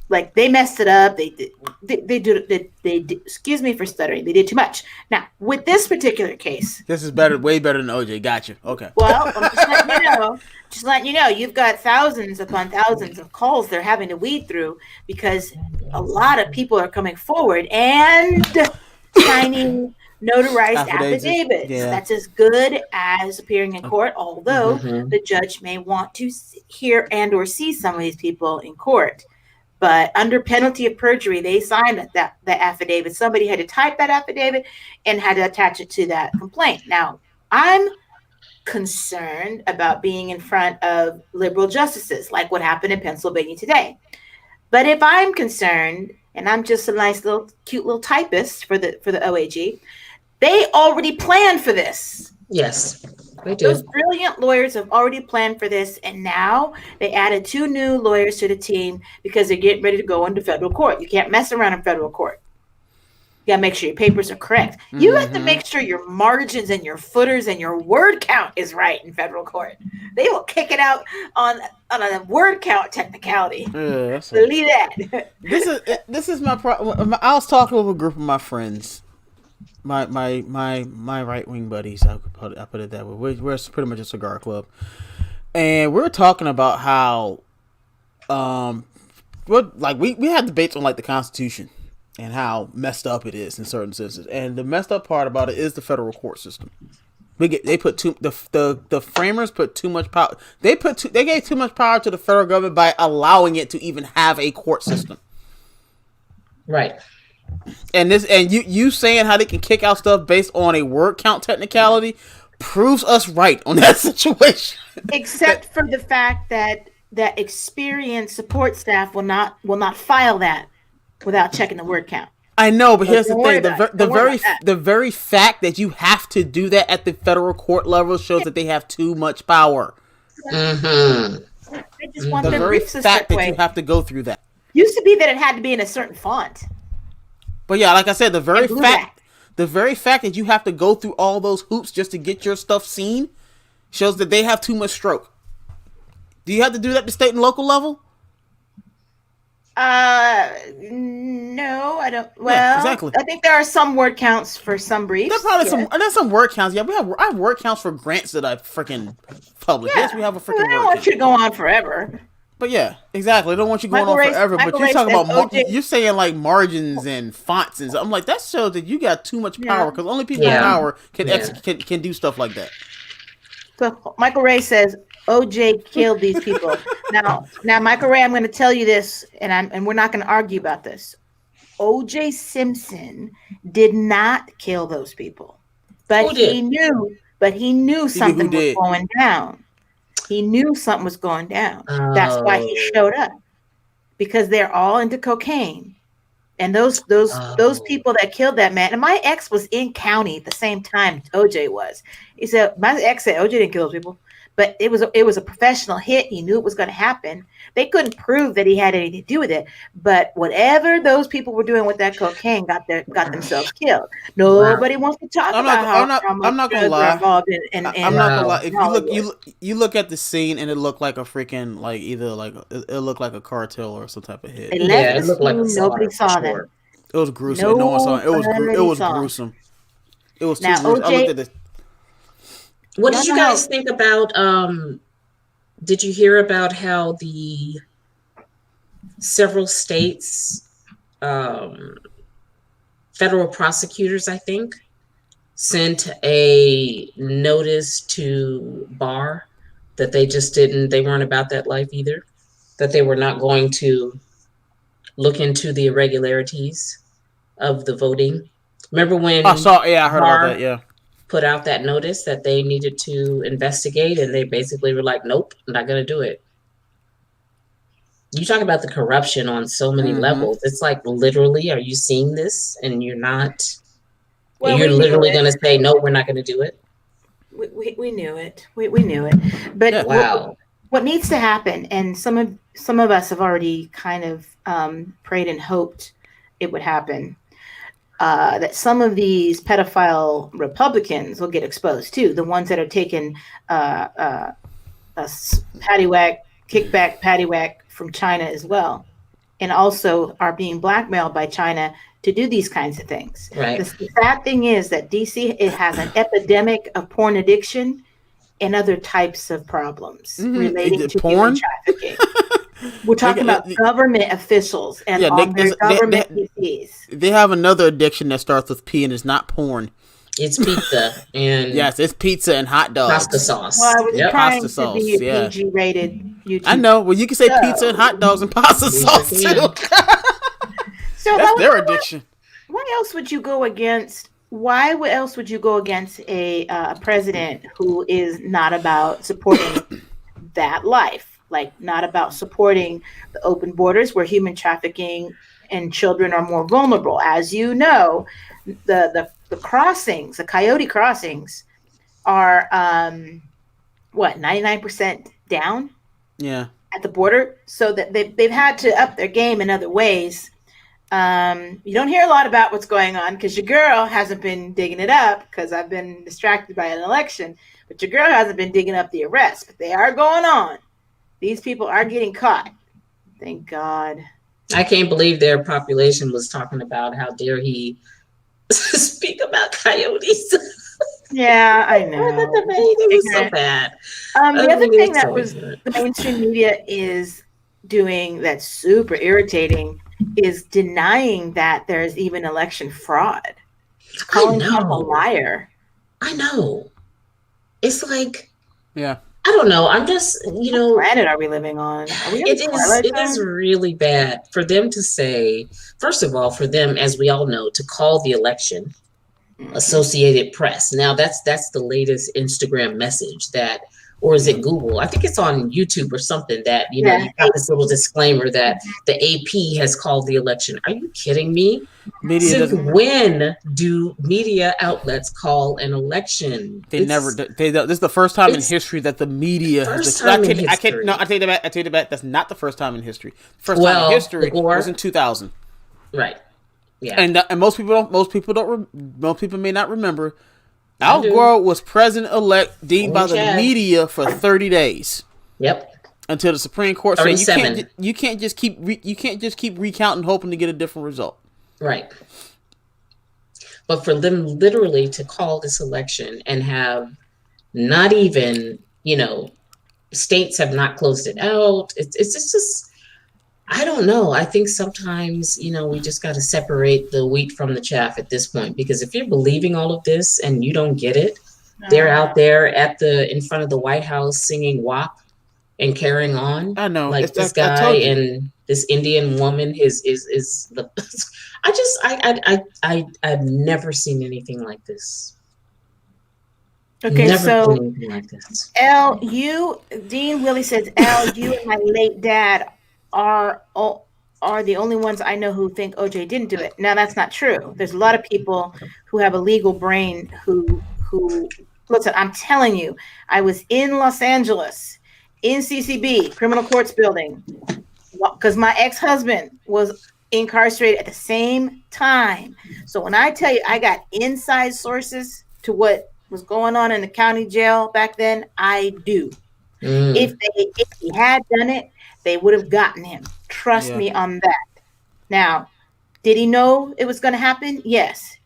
Like they messed it up. They did, excuse me for stuttering. They did too much. Now with this particular case, This is better, way better than OJ. Gotcha. Okay. well, I'm just letting you know, you've got thousands upon thousands of calls they're having to weed through because a lot of people are coming forward and signing notarized affidavits. Yeah. That's as good as appearing in court, although the judge may want to hear and or see some of these people in court. But under penalty of perjury, they signed that affidavit. Somebody had to type that affidavit and had to attach it to that complaint. Now, I'm concerned about being in front of liberal justices, like what happened in Pennsylvania today. But if I'm concerned, and I'm just a nice little cute little typist for the OAG, they already planned for this. Yes, they do. Those brilliant lawyers have already planned for this, and now they added 2 new lawyers to the team because they're getting ready to go into federal court. You can't mess around in federal court. You gotta make sure your papers are correct. You have to make sure your margins and your footers and your word count is right in federal court. They will kick it out on a word count technicality. Yeah, believe that. This is my problem. I was talking with a group of my friends, my right wing buddies. I put it that way. We're pretty much a cigar club, and we're talking about how, we had debates on like the Constitution and how messed up it is in certain senses. And the messed up part about it is the federal court system. The framers put too much power. They gave too much power to the federal government by allowing it to even have a court system. Right. And you saying how they can kick out stuff based on a word count technicality proves us right on that situation. Except for the fact that experienced support staff will not file that without checking the word count. I know, but here's the thing: the very fact that you have to do that at the federal court level shows that they have too much power. They just want The their very briefs a fact certain that way. you have to go through that. Used to be that it had to be in a certain font. But yeah, like I said, the very fact that you have to go through all those hoops just to get your stuff seen shows that they have too much stroke. Do you have to do that at the state and local level? No, I don't. Well, Yeah, exactly. I think there are some word counts for some briefs. There's some word counts. Yeah, I have word counts for grants that I freaking publish. Yeah. Yes, we have a freaking I don't word want count. you to go on forever. But yeah, exactly. I don't want you going on forever. But you're talking about you're saying like margins and fonts and stuff. I'm like, that shows that you got too much power because only people in power can do stuff like that. So Michael Ray says OJ killed these people. now, Michael Ray, I'm going to tell you this, and we're not going to argue about this. OJ Simpson did not kill those people, but he knew something was going down. He knew something was going down. That's why he showed up, because they're all into cocaine. And those people that killed that man, and my ex was in county at the same time OJ was. He said, my ex said OJ didn't kill those people, but it was a professional hit. He knew it was going to happen. They couldn't prove that he had anything to do with it, but whatever those people were doing with that cocaine got themselves killed. Nobody wants to talk about I'm not gonna lie. I'm not gonna lie. If you look at the scene and it looked like a freaking it looked like a cartel or some type of hit. It looked like nobody saw them. It was gruesome. No one saw it. It was gruesome. It was too gruesome. I looked at this. What did you guys think about? Did you hear about how the several states, federal prosecutors, I think, sent a notice to Barr that they weren't about that life either, that they were not going to look into the irregularities of the voting. Remember when I heard about that, yeah. Put out that notice that they needed to investigate, and they basically were like, nope, I'm not going to do it. You talk about the corruption on so many levels. It's like, literally, are you seeing this? And you're not, you're literally going to say, no, we're not going to do it. We knew it. We knew it. But wow. What needs to happen, and some of us have already kind of prayed and hoped it would happen, that some of these pedophile Republicans will get exposed too. The ones that are taking a kickback paddywhack from China as well. and also are being blackmailed by China to do these kinds of things. Right. The sad thing is that DC, it has an epidemic of porn addiction and other types of problems relating to human porn. trafficking. We're talking about government officials and on their government PCs. They have another addiction that starts with P and it's not porn. It's pizza and yes, it's pizza and hot dogs. Pasta sauce. Well, I was trying pasta to sauce, be a PG-rated YouTube. I know. Well, you can say pizza and hot dogs and pasta sauce too. So that's their addiction. Why else would you go against? Why else would you go against a president who is not about supporting that life? Like, not about supporting the open borders where human trafficking and children are more vulnerable. As you know, the crossings, the coyote crossings, are 99% down. Yeah. At the border, so that they've had to up their game in other ways. You don't hear a lot about what's going on because your girl hasn't been digging it up because I've been distracted by an election. But your girl hasn't been digging up the arrests, but they are going on. These people are getting caught. Thank God. I can't believe their population was talking about how dare he speak about coyotes. Yeah, I know. It was so bad. The other thing that was the mainstream media is doing that's super irritating is denying that there's even election fraud. Calling Trump a liar. I know. It's like, yeah. I don't know. I'm just, what planet are we living on? It is really bad for them to say, first of all, for them, as we all know, to call the election Associated Press. Now that's the latest Instagram message that, or is it Google? I think it's on YouTube or something that, you got this little disclaimer that the AP has called the election. Are you kidding me? Since when do media outlets call an election? They never. This is the first time in history that the media has. I take it back. That's not the first time in history. First time in history was in 2000. Right. Yeah. And most people may not remember. Al Gore was president-elect deemed by the media for 30 days. Yep. Until the Supreme Court said you can't just keep recounting, hoping to get a different result. Right. But for them literally to call this election and have not even, states have not closed it out. It's just I don't know. I think sometimes, we just got to separate the wheat from the chaff at this point, because if you're believing all of this and you don't get it, they're out there in front of the White House singing WAP and carrying on. I know. Like this guy and this Indian woman is the, I've never seen anything like this. Okay, never so seen anything like this. Dean Willie says, you and my late dad are the only ones I know who think OJ didn't do it. Now that's not true. There's a lot of people who have a legal brain who listen, I'm telling you, I was in Los Angeles in CCB, criminal courts building, because my ex-husband was incarcerated at the same time. So when I tell you I got inside sources to what was going on in the county jail back then, I do. If he had done it, they would have gotten him. Trust me on that. Now, did he know it was going to happen? Yes.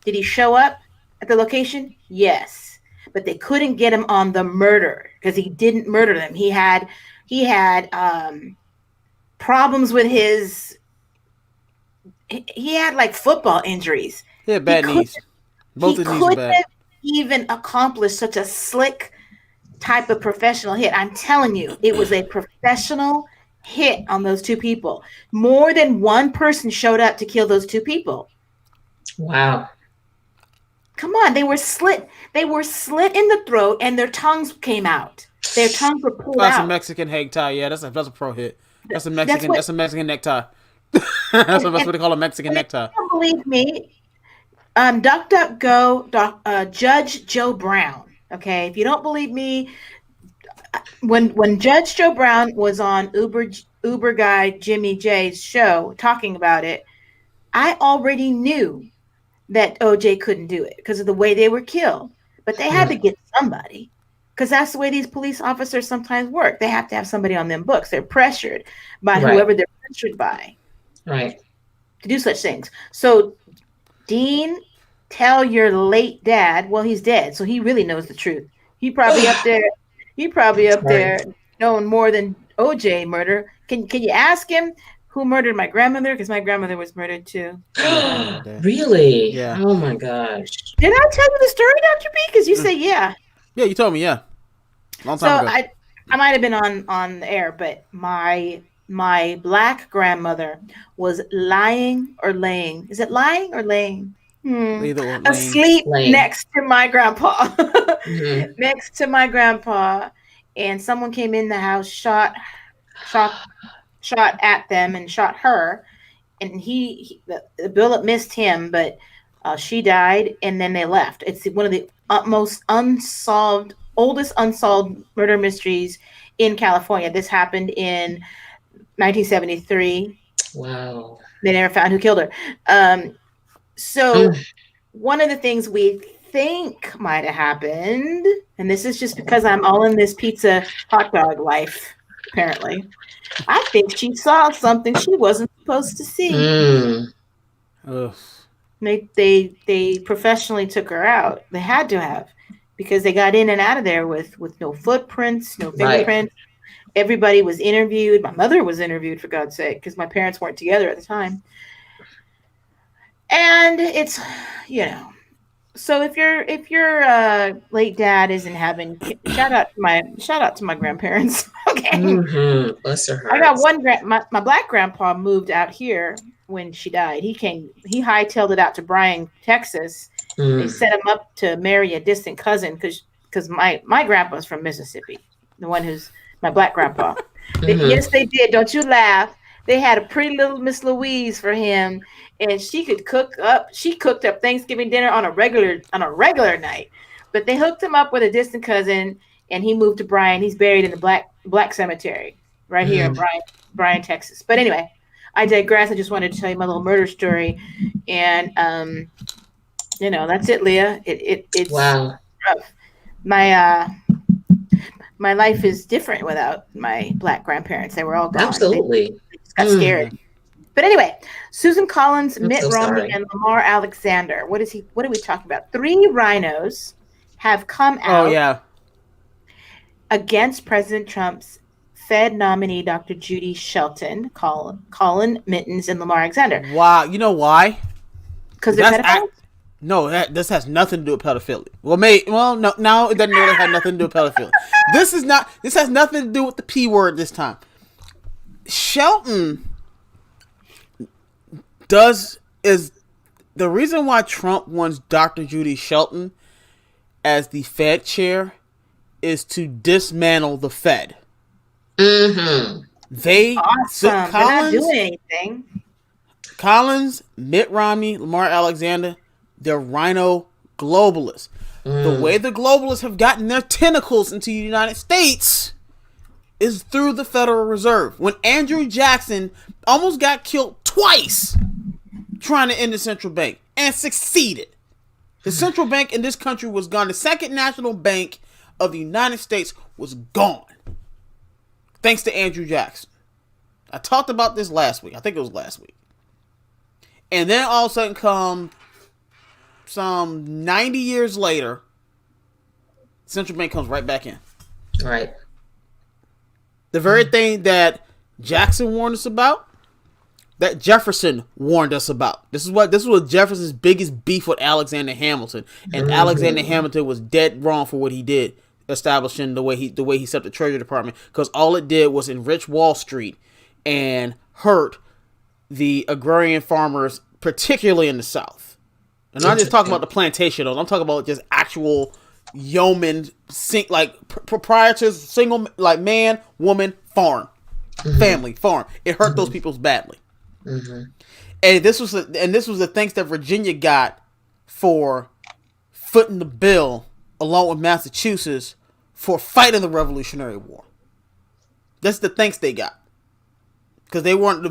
Did he show up at the location? Yes. But they couldn't get him on the murder because he didn't murder them. He had problems with his. He had like football injuries. He had bad knees. Both his knees were bad. He couldn't have even accomplished such a slick type of professional hit. I'm telling you, it was a professional hit on those two people. More than one person showed up to kill those two people. Wow. Come on, they were slit in the throat and their tongues came out. Their tongues were pulled out. That's a Mexican hang tie. Yeah, that's a pro hit. That's a Mexican necktie. That's what they call a Mexican necktie. You don't believe me? DuckDuckGo, Judge Joe Brown. Okay, if you don't believe me, when Judge Joe Brown was on Uber guy Jimmy J's show talking about it, I already knew that OJ couldn't do it because of the way they were killed. But they had to get somebody, because that's the way these police officers sometimes work. They have to have somebody on them books. They're pressured by whoever they're pressured by. Right. to do such things. So, Dean, tell your late dad. Well, he's dead, so he really knows the truth. He probably up there. He probably up there knowing more than OJ murder. Can you ask him who murdered my grandmother? Because my grandmother was murdered too. Really? Yeah. Oh my gosh. Did I tell you the story, Dr. B? Because you say yeah. Yeah, you told me, yeah. Long So time ago. I might have been on the air, but my Black grandmother was lying or laying. Is it lying or laying? Asleep next to my grandpa. Next to my grandpa, and someone came in the house, shot at them and shot her, and the bullet missed him, but she died, and then they left. It's one of the oldest unsolved murder mysteries in California. This happened in 1973. Wow. They never found who killed her. So one of the things we think might have happened, and this is just because I'm all in this pizza hot dog life, apparently. I think she saw something she wasn't supposed to see. They professionally took her out. They had to have, because they got in and out of there with no footprints, no fingerprints. Right. Everybody was interviewed. My mother was interviewed, for God's sake, because my parents weren't together at the time. And it's, so if your late dad is in heaven, shout out to my grandparents. Okay. Bless her heart. I got one my Black grandpa moved out here when she died. He hightailed it out to Bryan, Texas. They set him up to marry a distant cousin because my grandpa's from Mississippi, the one who's my Black grandpa. Yes, they did. Don't you laugh. They had a pretty little Miss Louise for him, and she could cook up. She cooked up Thanksgiving dinner on a regular night. But they hooked him up with a distant cousin, and he moved to Bryan. He's buried in the Black cemetery right here in Bryan, Texas. But anyway, I digress. I just wanted to tell you my little murder story, and that's it, Leah. It's wow. Rough. My life is different without my Black grandparents. They were all gone. Absolutely. They just got scared. But anyway, Susan Collins, Mitt Romney, and Lamar Alexander. What are we talking about? 3 rhinos have come out against President Trump's Fed nominee, Dr. Judy Shelton, Colin Mittens, and Lamar Alexander. Wow. You know why? Because they're pedophiles? No, this has nothing to do with pedophilia. No, it doesn't really have nothing to do with pedophilia. This has nothing to do with the P word this time. Shelton is the reason why Trump wants Dr. Judy Shelton as the Fed chair is to dismantle the Fed. Awesome. They're not doing anything. Collins, Mitt Romney, Lamar Alexander, they're rhino globalists. The way the globalists have gotten their tentacles into the United States is through the Federal Reserve. When Andrew Jackson almost got killed twice trying to end the central bank and succeeded. The central bank in this country was gone. The second national bank of the United States was gone. Thanks to Andrew Jackson. I talked about this last week. I think it was last week. And then all of a sudden come some 90 years later, central bank comes right back in. Right. The very thing that Jackson warned us about, that Jefferson warned us about. This was Jefferson's biggest beef with Alexander Hamilton, and Alexander Hamilton was dead wrong for what he did, establishing the way he set up the Treasury Department, because all it did was enrich Wall Street and hurt the agrarian farmers, particularly in the South. And I'm not just talking about the plantation owners. I'm talking about just actual yeomen, proprietors, single, like man, woman, farm, family, farm. It hurt those people badly. And this was the thanks that Virginia got for footing the bill along with Massachusetts for fighting the Revolutionary War. That's the thanks they got. Because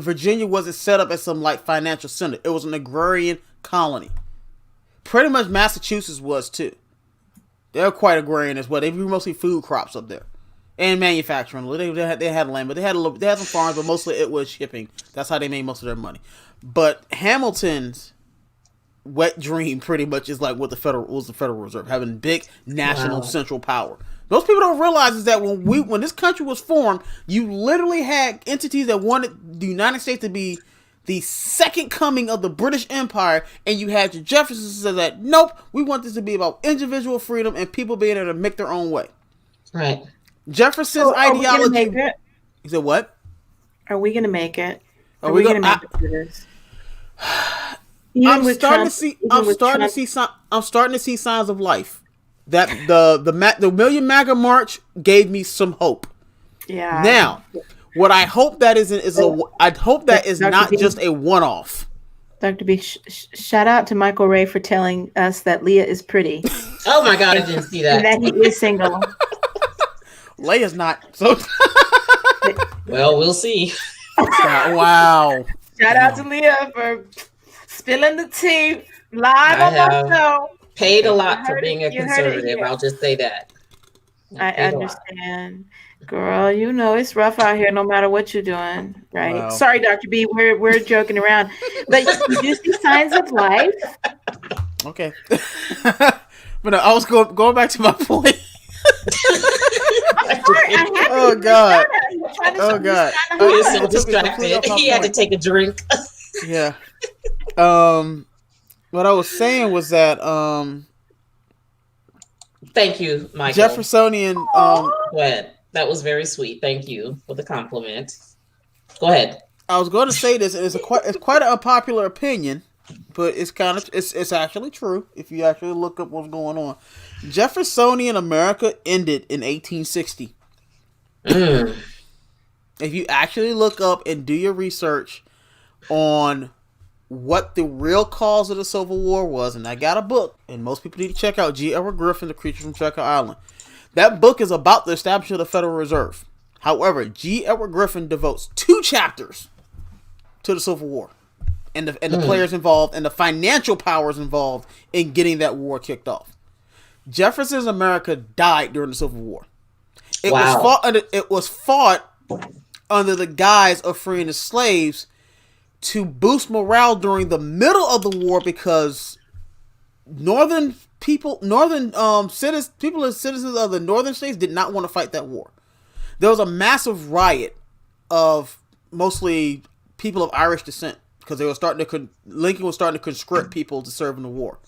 Virginia wasn't set up as some like financial center. It was an agrarian colony. Pretty much Massachusetts was too. They're quite agrarian as well. They grew mostly food crops up there. and manufacturing. They had land, but they had some farms, but mostly it was shipping. That's how they made most of their money. But Hamilton's wet dream pretty much is like what the Federal Reserve, having big national central power. Most people don't realize is that when this country was formed, you literally had entities that wanted the United States to be the second coming of the British Empire, and you had your Jeffersons who said that nope, we want this to be about individual freedom and people being able to make their own way. Right. Jefferson's ideology. He said, "What? Are we going to make it? Are we going to make it through this?" I'm starting to see signs of life. That the Million MAGA March gave me some hope. Yeah. Now, what I hope that is not just a one-off. Dr. B, shout out to Michael Ray for telling us that Leah is pretty. Oh my God, I didn't see that. And that he is single. Leah's not. So. Well, we'll see. Wow. Shout out to Leah for spilling the tea live on my show. Paid a lot for being a conservative. I'll just say that. I understand. Girl, you know it's rough out here no matter what you're doing, right? Wow. Sorry, Dr. B, we're joking around. But you do see signs of life. Okay. But I was going back to my point. Oh God. Oh God. He was so distracted. He had to take a drink. Yeah. What I was saying was that thank you, Michael. Jeffersonian Go ahead. That was very sweet. Thank you for the compliment. Go ahead. I was going to say this, and it's quite an unpopular opinion, but it's actually true if you actually look up what's going on. Jeffersonian America ended in 1860. If you actually look up and do your research on what the real cause of the Civil War was, and I got a book, and most people need to check out G. Edward Griffin, The Creature from Jekyll Island. That book is about the establishment of the Federal Reserve. However, G. Edward Griffin devotes 2 chapters to the Civil War and the players involved and the financial powers involved in getting that war kicked off. Jefferson's America died during the Civil War. It was fought under the guise of freeing the slaves to boost morale during the middle of the war because citizens of the northern states did not want to fight that war. There was a massive riot of mostly people of Irish descent because they were Lincoln was starting to conscript people to serve in the war.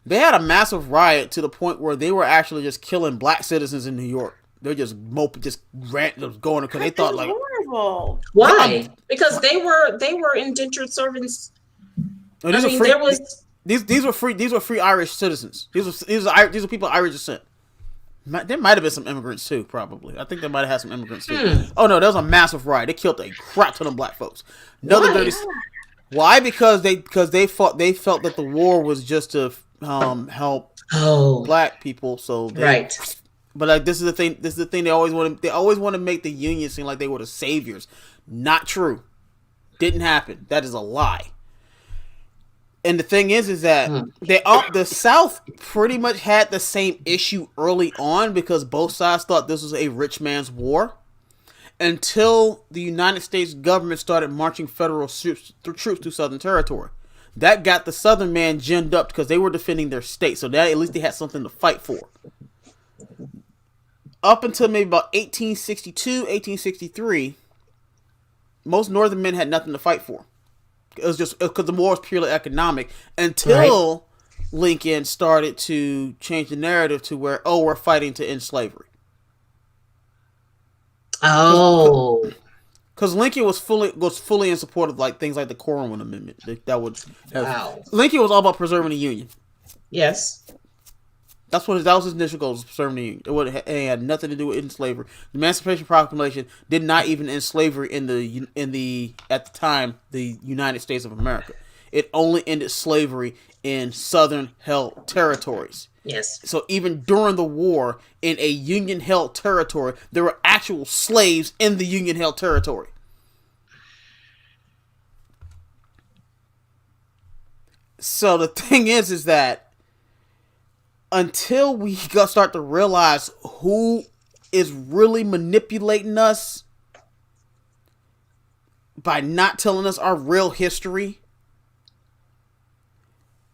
They had a massive riot to the point where they were actually just killing black citizens in New York. They're just going because they thought like horrible. Why? Because they were indentured servants. These were free Irish citizens. These are people of Irish descent. There might have been some immigrants too, probably. I think they might have had some immigrants too. Oh no, there was a massive riot. They killed a crap ton of black folks. Why? Because they felt that the war was just to help black people. So right. But like this is the thing they always want to make the Union seem like they were the saviors. Not true. Didn't happen. That is a lie. And the thing is that the South pretty much had the same issue early on because both sides thought this was a rich man's war until the United States government started marching federal troops through Southern territory. That got the Southern man ginned up because they were defending their state. So that at least they had something to fight for. Up until maybe about 1862, 1863, most Northern men had nothing to fight for. It was just because the war was purely economic until Lincoln started to change the narrative to where, we're fighting to end slavery. Oh, because Lincoln was fully in support of like things like the Corwin Amendment. Lincoln was all about preserving the Union. Yes. That was his initial goal, was preserving the Union. It had nothing to do with ending slavery. The Emancipation Proclamation did not even end slavery at the time the United States of America. It only ended slavery in Southern held territories. Yes. So even during the war, in a Union held territory, there were actual slaves in the Union held territory. So the thing is that until we start to realize who is really manipulating us by not telling us our real history,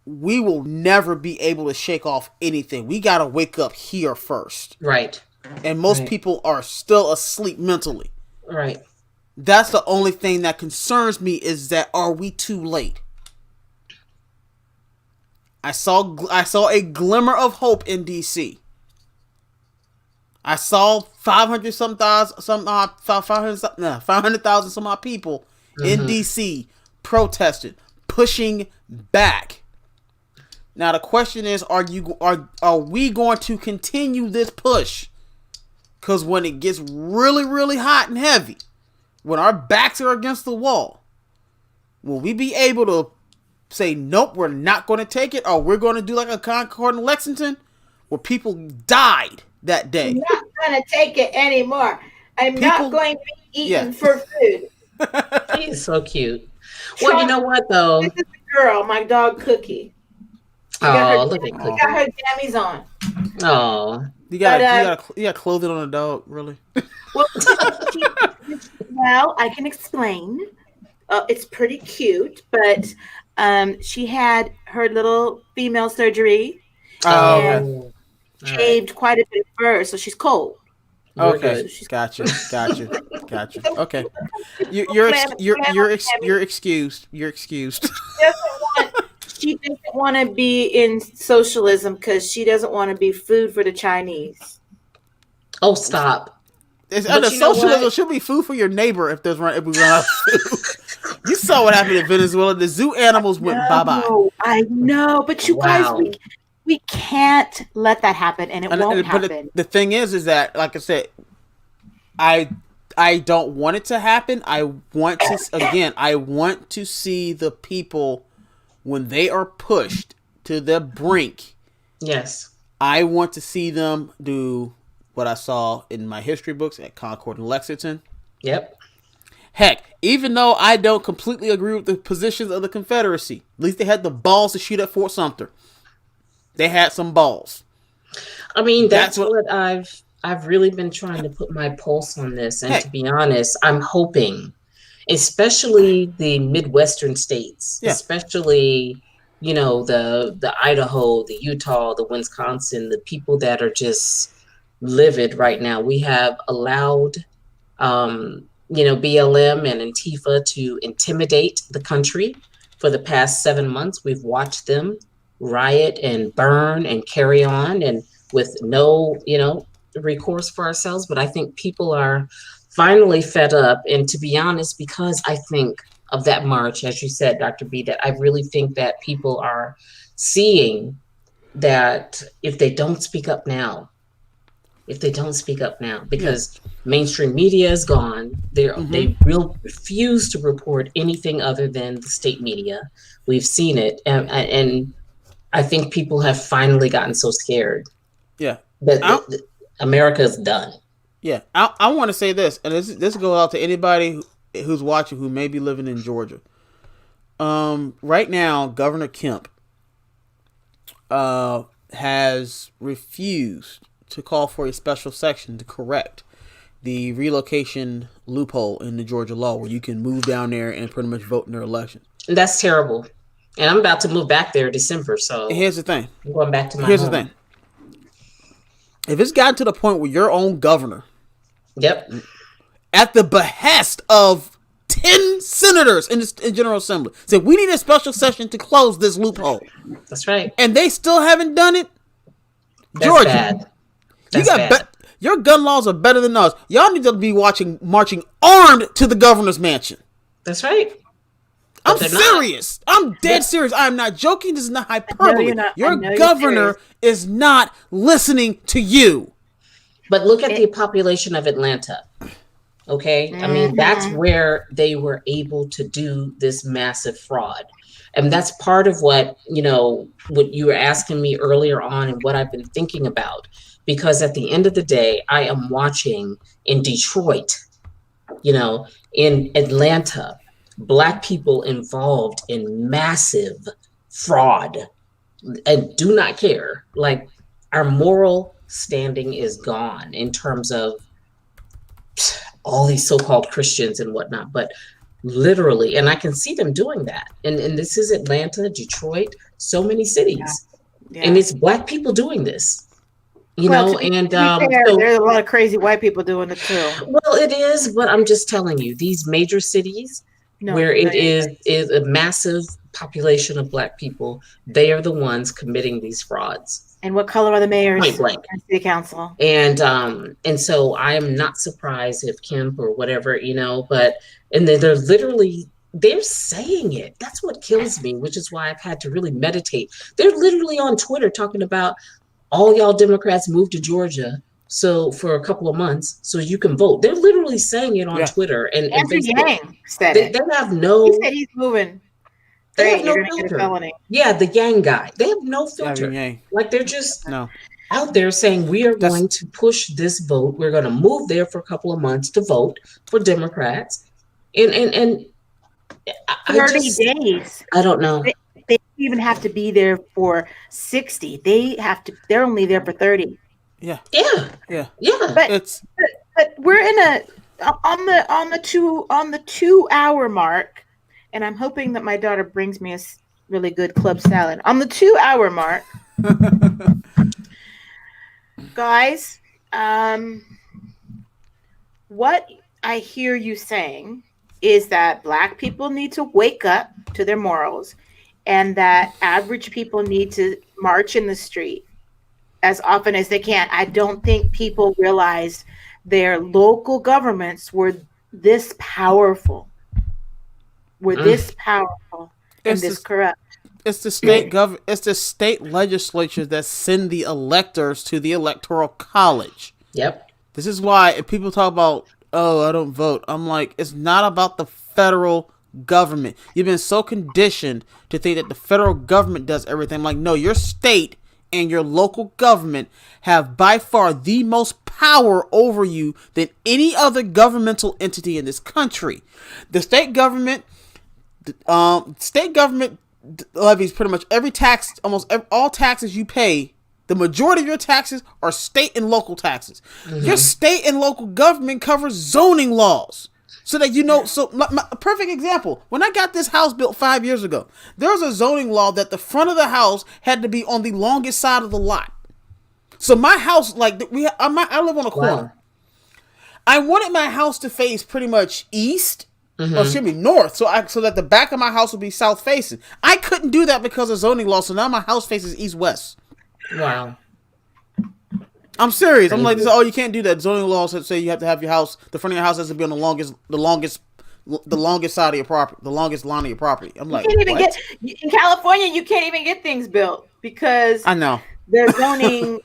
we will never be able to shake off anything. We got to wake up here first. Right. And most people are still asleep mentally. Right. That's the only thing that concerns me, is that, are we too late? I saw a glimmer of hope in DC. I saw 500,000 some odd people in DC protesting, pushing back. Now the question is, are we going to continue this push? Because when it gets really, really hot and heavy, when our backs are against the wall, will we be able to say, nope, we're not going to take it, or we're going to do like a Concord and Lexington where people died that day? I'm not going to take it anymore. I'm not going to be eaten for food. He's so cute. Well, you know what, though? This is a girl, my dog Cookie. Oh, look at Cookie. She got her jammies on. Oh. You got clothing on a dog, really? Well, I can explain. It's pretty cute, but she had her little female surgery. Oh, shaved quite a bit of fur, so she's cold. Okay, gotcha. Okay, you're excused. You're excused. She doesn't want to be in socialism because she doesn't want to be food for the Chinese. Oh, stop! Under socialism should be food for your neighbor if we run out of food. You saw what happened in Venezuela. The zoo animals went bye-bye. I know, but you guys, we can't let that happen, and it won't happen. But the thing is that, like I said, I don't want it to happen. I want to see the people when they are pushed to the brink. Yes. I want to see them do what I saw in my history books at Concord and Lexington. Yep. Heck, even though I don't completely agree with the positions of the Confederacy, at least they had the balls to shoot at Fort Sumter. They had some balls. I mean, that's what I've really been trying to put my pulse on this. And to be honest, I'm hoping, especially the Midwestern states, especially, the Idaho, the Utah, the Wisconsin, the people that are just livid right now. We have allowed, BLM and Antifa to intimidate the country for the past 7 months. We've watched them riot and burn and carry on, and with no, recourse for ourselves. But I think people are finally fed up. And to be honest, because I think of that march, as you said, Dr. B, that I really think that people are seeing that if they don't speak up now, because mainstream media is gone, they will refuse to report anything other than the state media. We've seen it. And I think people have finally gotten so scared. Yeah. That America's done. Yeah. I want to say this, and this goes out to anybody who's watching who may be living in Georgia. Right now, Governor Kemp has refused to call for a special section to correct the relocation loophole in the Georgia law where you can move down there and pretty much vote in their election. That's terrible. And I'm about to move back there December, so here's the thing. I'm going back to my Here's home. the thing. If it's gotten to the point where your own governor, at the behest of 10 senators in the General Assembly, said we need a special session to close this loophole. That's right. And they still haven't done it. That's Georgia, bad. Your gun laws are better than ours. Y'all need to be marching armed to the governor's mansion. That's right. I'm serious. I'm dead serious. I'm not joking. This is not hyperbole. Your governor is not listening to you. But look at the population of Atlanta. Okay? I mean, that's where they were able to do this massive fraud. And that's part of what you were asking me earlier on and what I've been thinking about. Because at the end of the day, I am watching in Detroit, in Atlanta, Black people involved in massive fraud and do not care. Like, our moral standing is gone in terms of all these so-called Christians and whatnot, but literally, and I can see them doing that. And this is Atlanta, Detroit, so many cities. Yeah. And it's Black people doing this, you Well, know, to be and fair, so, there's a lot of crazy white people doing it too. well, it is, but I'm just telling you, these major cities where it is a massive population of Black people, they are the ones committing these frauds. And what color are the mayors? Point blank. And city council. And so I am not surprised if Kemp or whatever, you know, and they're literally, they're saying it. That's what kills me, which is why I've had to really meditate. They're literally on Twitter talking about all y'all Democrats move to Georgia so for a couple of months so you can vote. They're literally saying it on Twitter and Andrew Facebook. Yang said They have no. He said he's moving. They have You're no gonna get a filter. felony. Yeah, the Yang guy. They have no filter. Like they're just out there saying we are going to push this vote. We're going to move there for a couple of months to vote for Democrats, and 30 days. I don't know. They don't even have to be there for 60. They're only there for 30. Yeah. But we're in on the 2 hour mark, and I'm hoping that my daughter brings me a really good club salad on the 2 hour mark. Guys, what I hear you saying is that Black people need to wake up to their morals, and that average people need to march in the street as often as they can. I don't think people realize their local governments were this powerful. And this corrupt. It's the state it's the state legislatures that send the electors to the electoral college. Yep. This is why if people talk about, oh, I don't vote, I'm like, it's not about the federal government. You've been so conditioned to think that the federal government does everything. I'm like, no, your state and your local government have by far the most power over you than any other governmental entity in this country. The state government levies pretty much every tax, all taxes you pay. The majority of your taxes are state and local taxes. Mm-hmm. Your state and local government covers zoning laws. So that, you know, a perfect example, when I got this house built 5 years ago, there was a zoning law that the front of the house had to be on the longest side of the lot. So my house, I live on a corner. Wow. I wanted my house to face pretty much east, or excuse me, north, so that the back of my house would be south facing. I couldn't do that because of zoning law, so now my house faces east west. Wow. I'm serious. I'm like, oh, you can't do that. Zoning laws say you have to have your house, the front of your house has to be on the longest side of your property, the longest line of your property. I'm like, you can't even in California, you can't even get things built because I know their zoning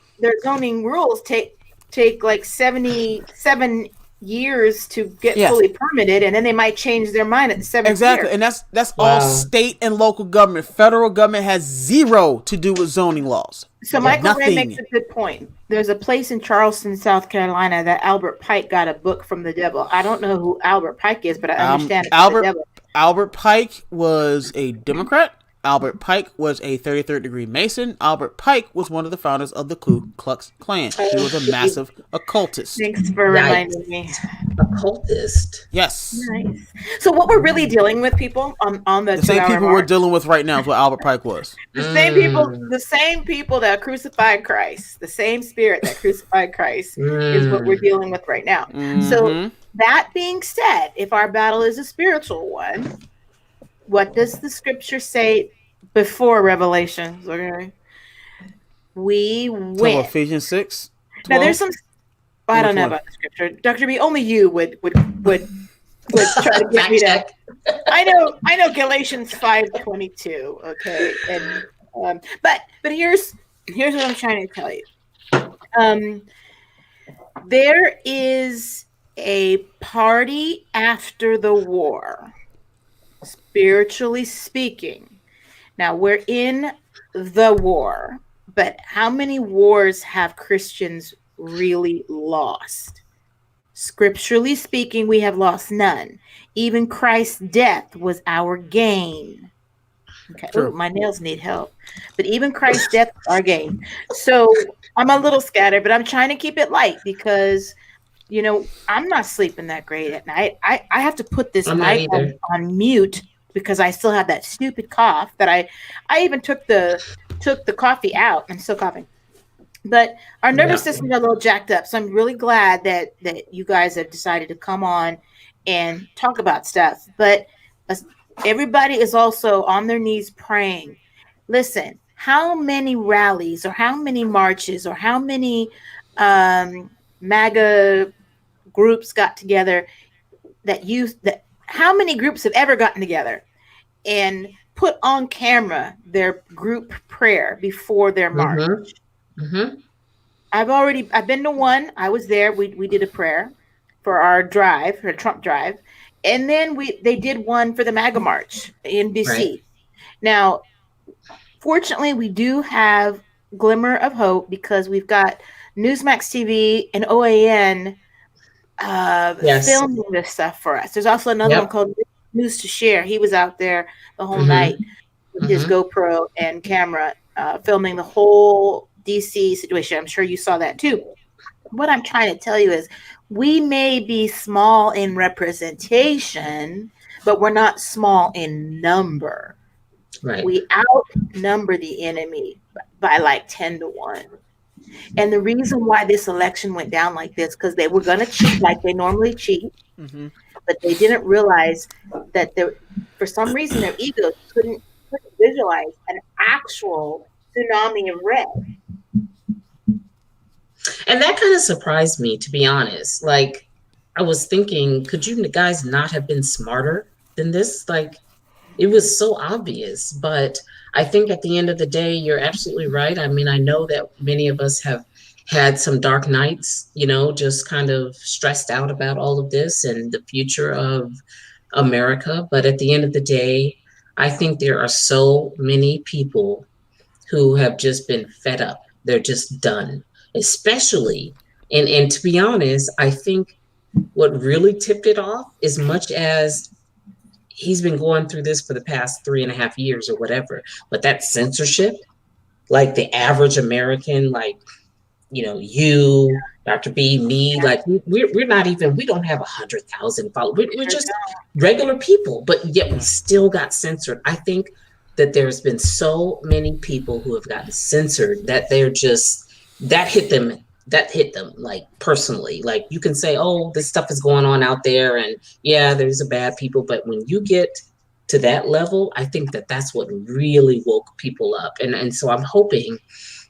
rules take like 77 years to get fully permitted, and then they might change their mind at the 7th Exactly, year. And that's all state and local government. Federal government has zero to do with zoning laws. So Michael Ray makes a good point. There's a place in Charleston, South Carolina that Albert Pike got a book from the devil. I don't know who Albert Pike is, but I understand the devil. Albert Pike was a Democrat. Albert Pike was a 33rd degree Mason. Albert Pike was one of the founders of the Ku Klux Klan. He was a massive occultist. Thanks for reminding me. Occultist. Yes. Nice. So what we're really dealing with, people, on the same people we're dealing with right now is what Albert Pike was. The same people that crucified Christ, the same spirit that crucified Christ is what we're dealing with right now. So that being said, if our battle is a spiritual one, what does the scripture say before Revelations? Okay, we win. Ephesians 6. Now there's some. I don't know about the scripture, Dr. B. Only you would try to get me to. I know Galatians 5:22. Okay, and but here's what I'm trying to tell you. There is a party after the war. Spiritually speaking. Now we're in the war, but how many wars have Christians really lost? Scripturally speaking, we have lost none. Even Christ's death was our gain. Okay. True. Ooh, my nails need help. But even Christ's death is our gain. So I'm a little scattered, but I'm trying to keep it light because, I'm not sleeping that great at night. I have to put this I'm not mic either. on mute because I still have that stupid cough that I even took the coffee out. I'm still coughing. But our nervous Yeah. system is a little jacked up. So I'm really glad that you guys have decided to come on and talk about stuff. But everybody is also on their knees praying. Listen, how many rallies or how many marches or how many MAGA groups got together how many groups have ever gotten together and put on camera their group prayer before their march? Mm-hmm. I've been to one. I was there. We did a prayer for our Trump drive. And then they did one for the MAGA march in DC. Right. Now, fortunately, we do have glimmer of hope because we've got Newsmax TV and OAN Yes. filming this stuff for us. There's also another one called News to Share. He was out there the whole night with his GoPro and camera filming the whole DC situation. I'm sure you saw that too. What I'm trying to tell you is we may be small in representation, but we're not small in number. Right. We outnumber the enemy by like 10-1. And the reason why this election went down like this, because they were going to cheat like they normally cheat, but they didn't realize that for some reason their egos couldn't visualize an actual tsunami of red. And that kind of surprised me, to be honest. Like, I was thinking, could you guys not have been smarter than this? Like, it was so obvious. But I think at the end of the day, you're absolutely right. I mean, I know that many of us have had some dark nights, just kind of stressed out about all of this and the future of America. But at the end of the day, I think there are so many people who have just been fed up. They're just done. Especially, and to be honest, I think what really tipped it off, as much as he's been going through this for the past 3.5 years or whatever, but that censorship, like the average American, like, you, Dr. B, me, like we're not even, we don't have 100,000 followers. We're just regular people, but yet we still got censored. I think that there's been so many people who have gotten censored that they're just, that hit them like personally. Like, you can say, oh, this stuff is going on out there and yeah, there's a bad people, but when you get to that level, I think that that's what really woke people up. And so I'm hoping,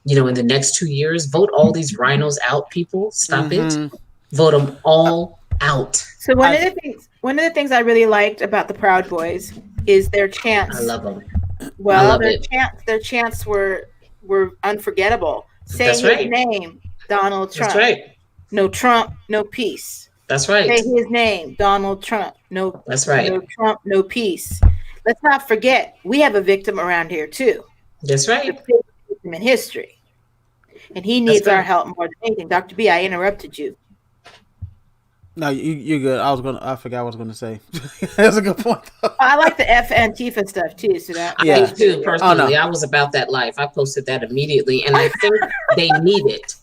in the next 2 years, vote all these rhinos out, people. Stop it. Vote them all out. So one of the things I really liked about the Proud Boys is their chants. I love them. Well, their chants were unforgettable. Say That's his right. name, Donald Trump. That's right. No Trump, no peace. That's right. Say his name, Donald Trump. No. That's right. No Trump, no peace. Let's not forget, we have a victim around here too. That's right. The biggest victim in history, and he needs our help more than anything. Dr. B, I interrupted you. No, you're good. I forgot what I was gonna say. That's a good point, though. I like the F Antifa stuff too. So that I do too, personally. I was about that life. I posted that immediately, and I think they need it.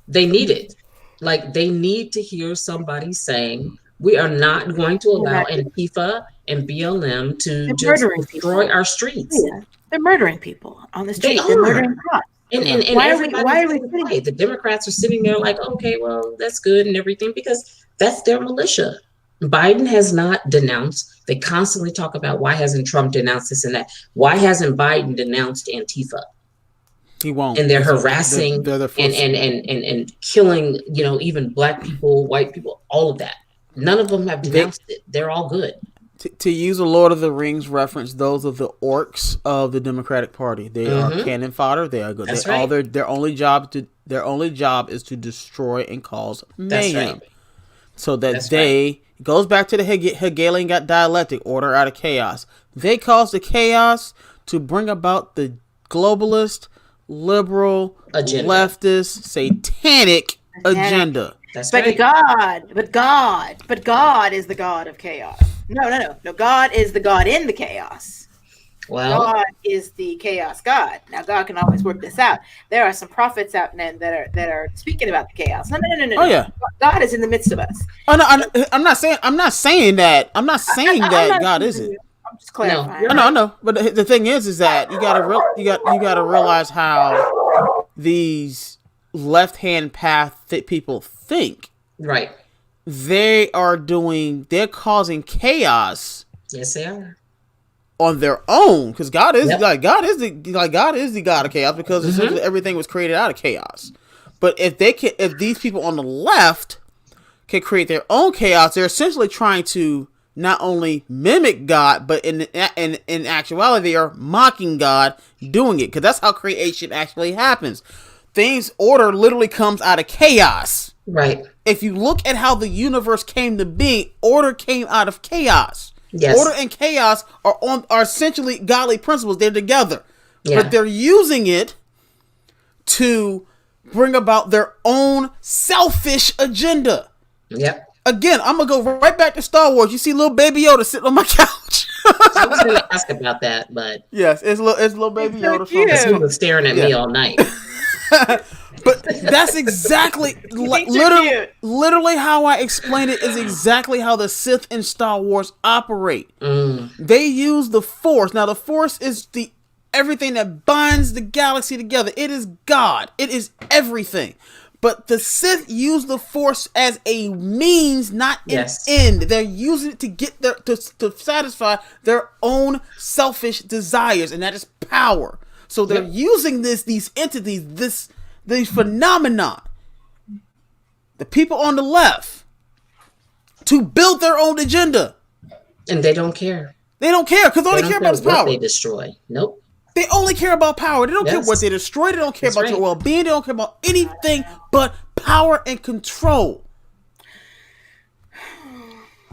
They need it. Like, they need to hear somebody saying, we are not going to allow Antifa and BLM to just destroy our streets. Yeah. They're murdering people on the street. They're murdering cops. And why are we sitting? The Democrats are sitting there like, okay, well, that's good and everything, because that's their militia. Biden has not denounced. They constantly talk about, why hasn't Trump denounced this and that? Why hasn't Biden denounced Antifa? He won't. And they're harassing and killing, even black people, white people, all of that. None of them have denounced it. They're all good. To use a Lord of the Rings reference, those are the orcs of the Democratic Party. They are cannon fodder. They are good. That's right. Their only job is to destroy and cause mayhem. That's right. So that it goes back to the Hegelian dialectic, order out of chaos. They cause the chaos to bring about the globalist, liberal, leftist, satanic agenda. But God is the God of chaos. No. God is the God in the chaos. Well, God is the chaos God. Now God can always work this out. There are some prophets out there that are speaking about the chaos. No. Oh yeah. God is in the midst of us. Oh no, I'm not saying that. I'm not saying I'm that not God accusing isn't. you. I'm just no, clarifying. you're I right. know. But the thing is that you gotta realize how these left-hand path people think. Right. They're causing chaos Yes, they are. on their own, because God is Yep. God is the God of chaos, because essentially everything was created out of chaos. But if these people on the left can create their own chaos, they're essentially trying to not only mimic God, but in actuality, they are mocking God doing it, because that's how creation actually happens. Order literally comes out of chaos. Right. If you look at how the universe came to be, order came out of chaos. Yes. Order and chaos are essentially godly principles. They're together. Yeah. But they're using it to bring about their own selfish agenda. Yep. Again, I'm going to go right back to Star Wars. You see little baby Yoda sitting on my couch. I was going to ask about that, but yes, it's little baby Yoda. he was staring at me all night. But that's exactly literally how I explained it is exactly how the Sith in Star Wars operate. They use the Force. Now the Force is everything that binds the galaxy together. It is God. It is everything. But the Sith use the Force as a means, not an end. They're using it to get to satisfy their own selfish desires, and that is power. So they're using these entities, these phenomenon, the people on the left, to build their own agenda. And they don't care. They don't care, because all they care about is power. They destroy. Nope. They only care about power. They don't care what they destroy. They don't care about your well-being. They don't care about anything but power and control.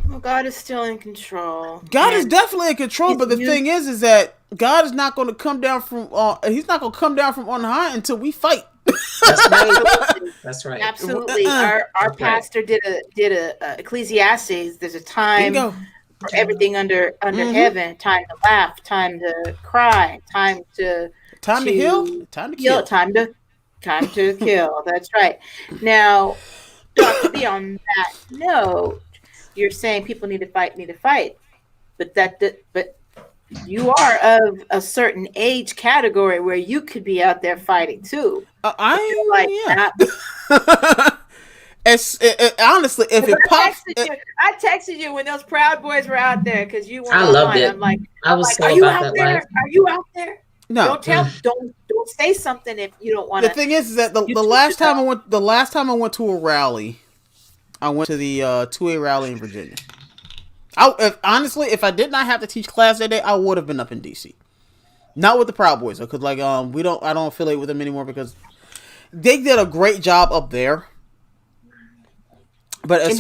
Well, God is still in control. God is definitely in control, but the thing is that God is not going to come down from. He's not going to come down from on high until we fight. That's right. That's right. Absolutely. Our pastor did a Ecclesiastes. There's a time for everything under heaven. Time to laugh. Time to cry. Time to heal. Time to kill. Time to kill. That's right. Now, Dr. B, on that note, you're saying people need to fight, but you are of a certain age category where you could be out there fighting too. Honestly, if I texted you when those Proud Boys were out there because you were. I loved it. I'm like, so are you about out that there? life. Are you out there? No. Don't say something if you don't want to. The thing is that the last time I went to a rally, I went to the 2A rally in Virginia. If I did not have to teach class that day, I would have been up in DC. Not with the Proud Boys, because I don't affiliate with them anymore because they did a great job up there. But in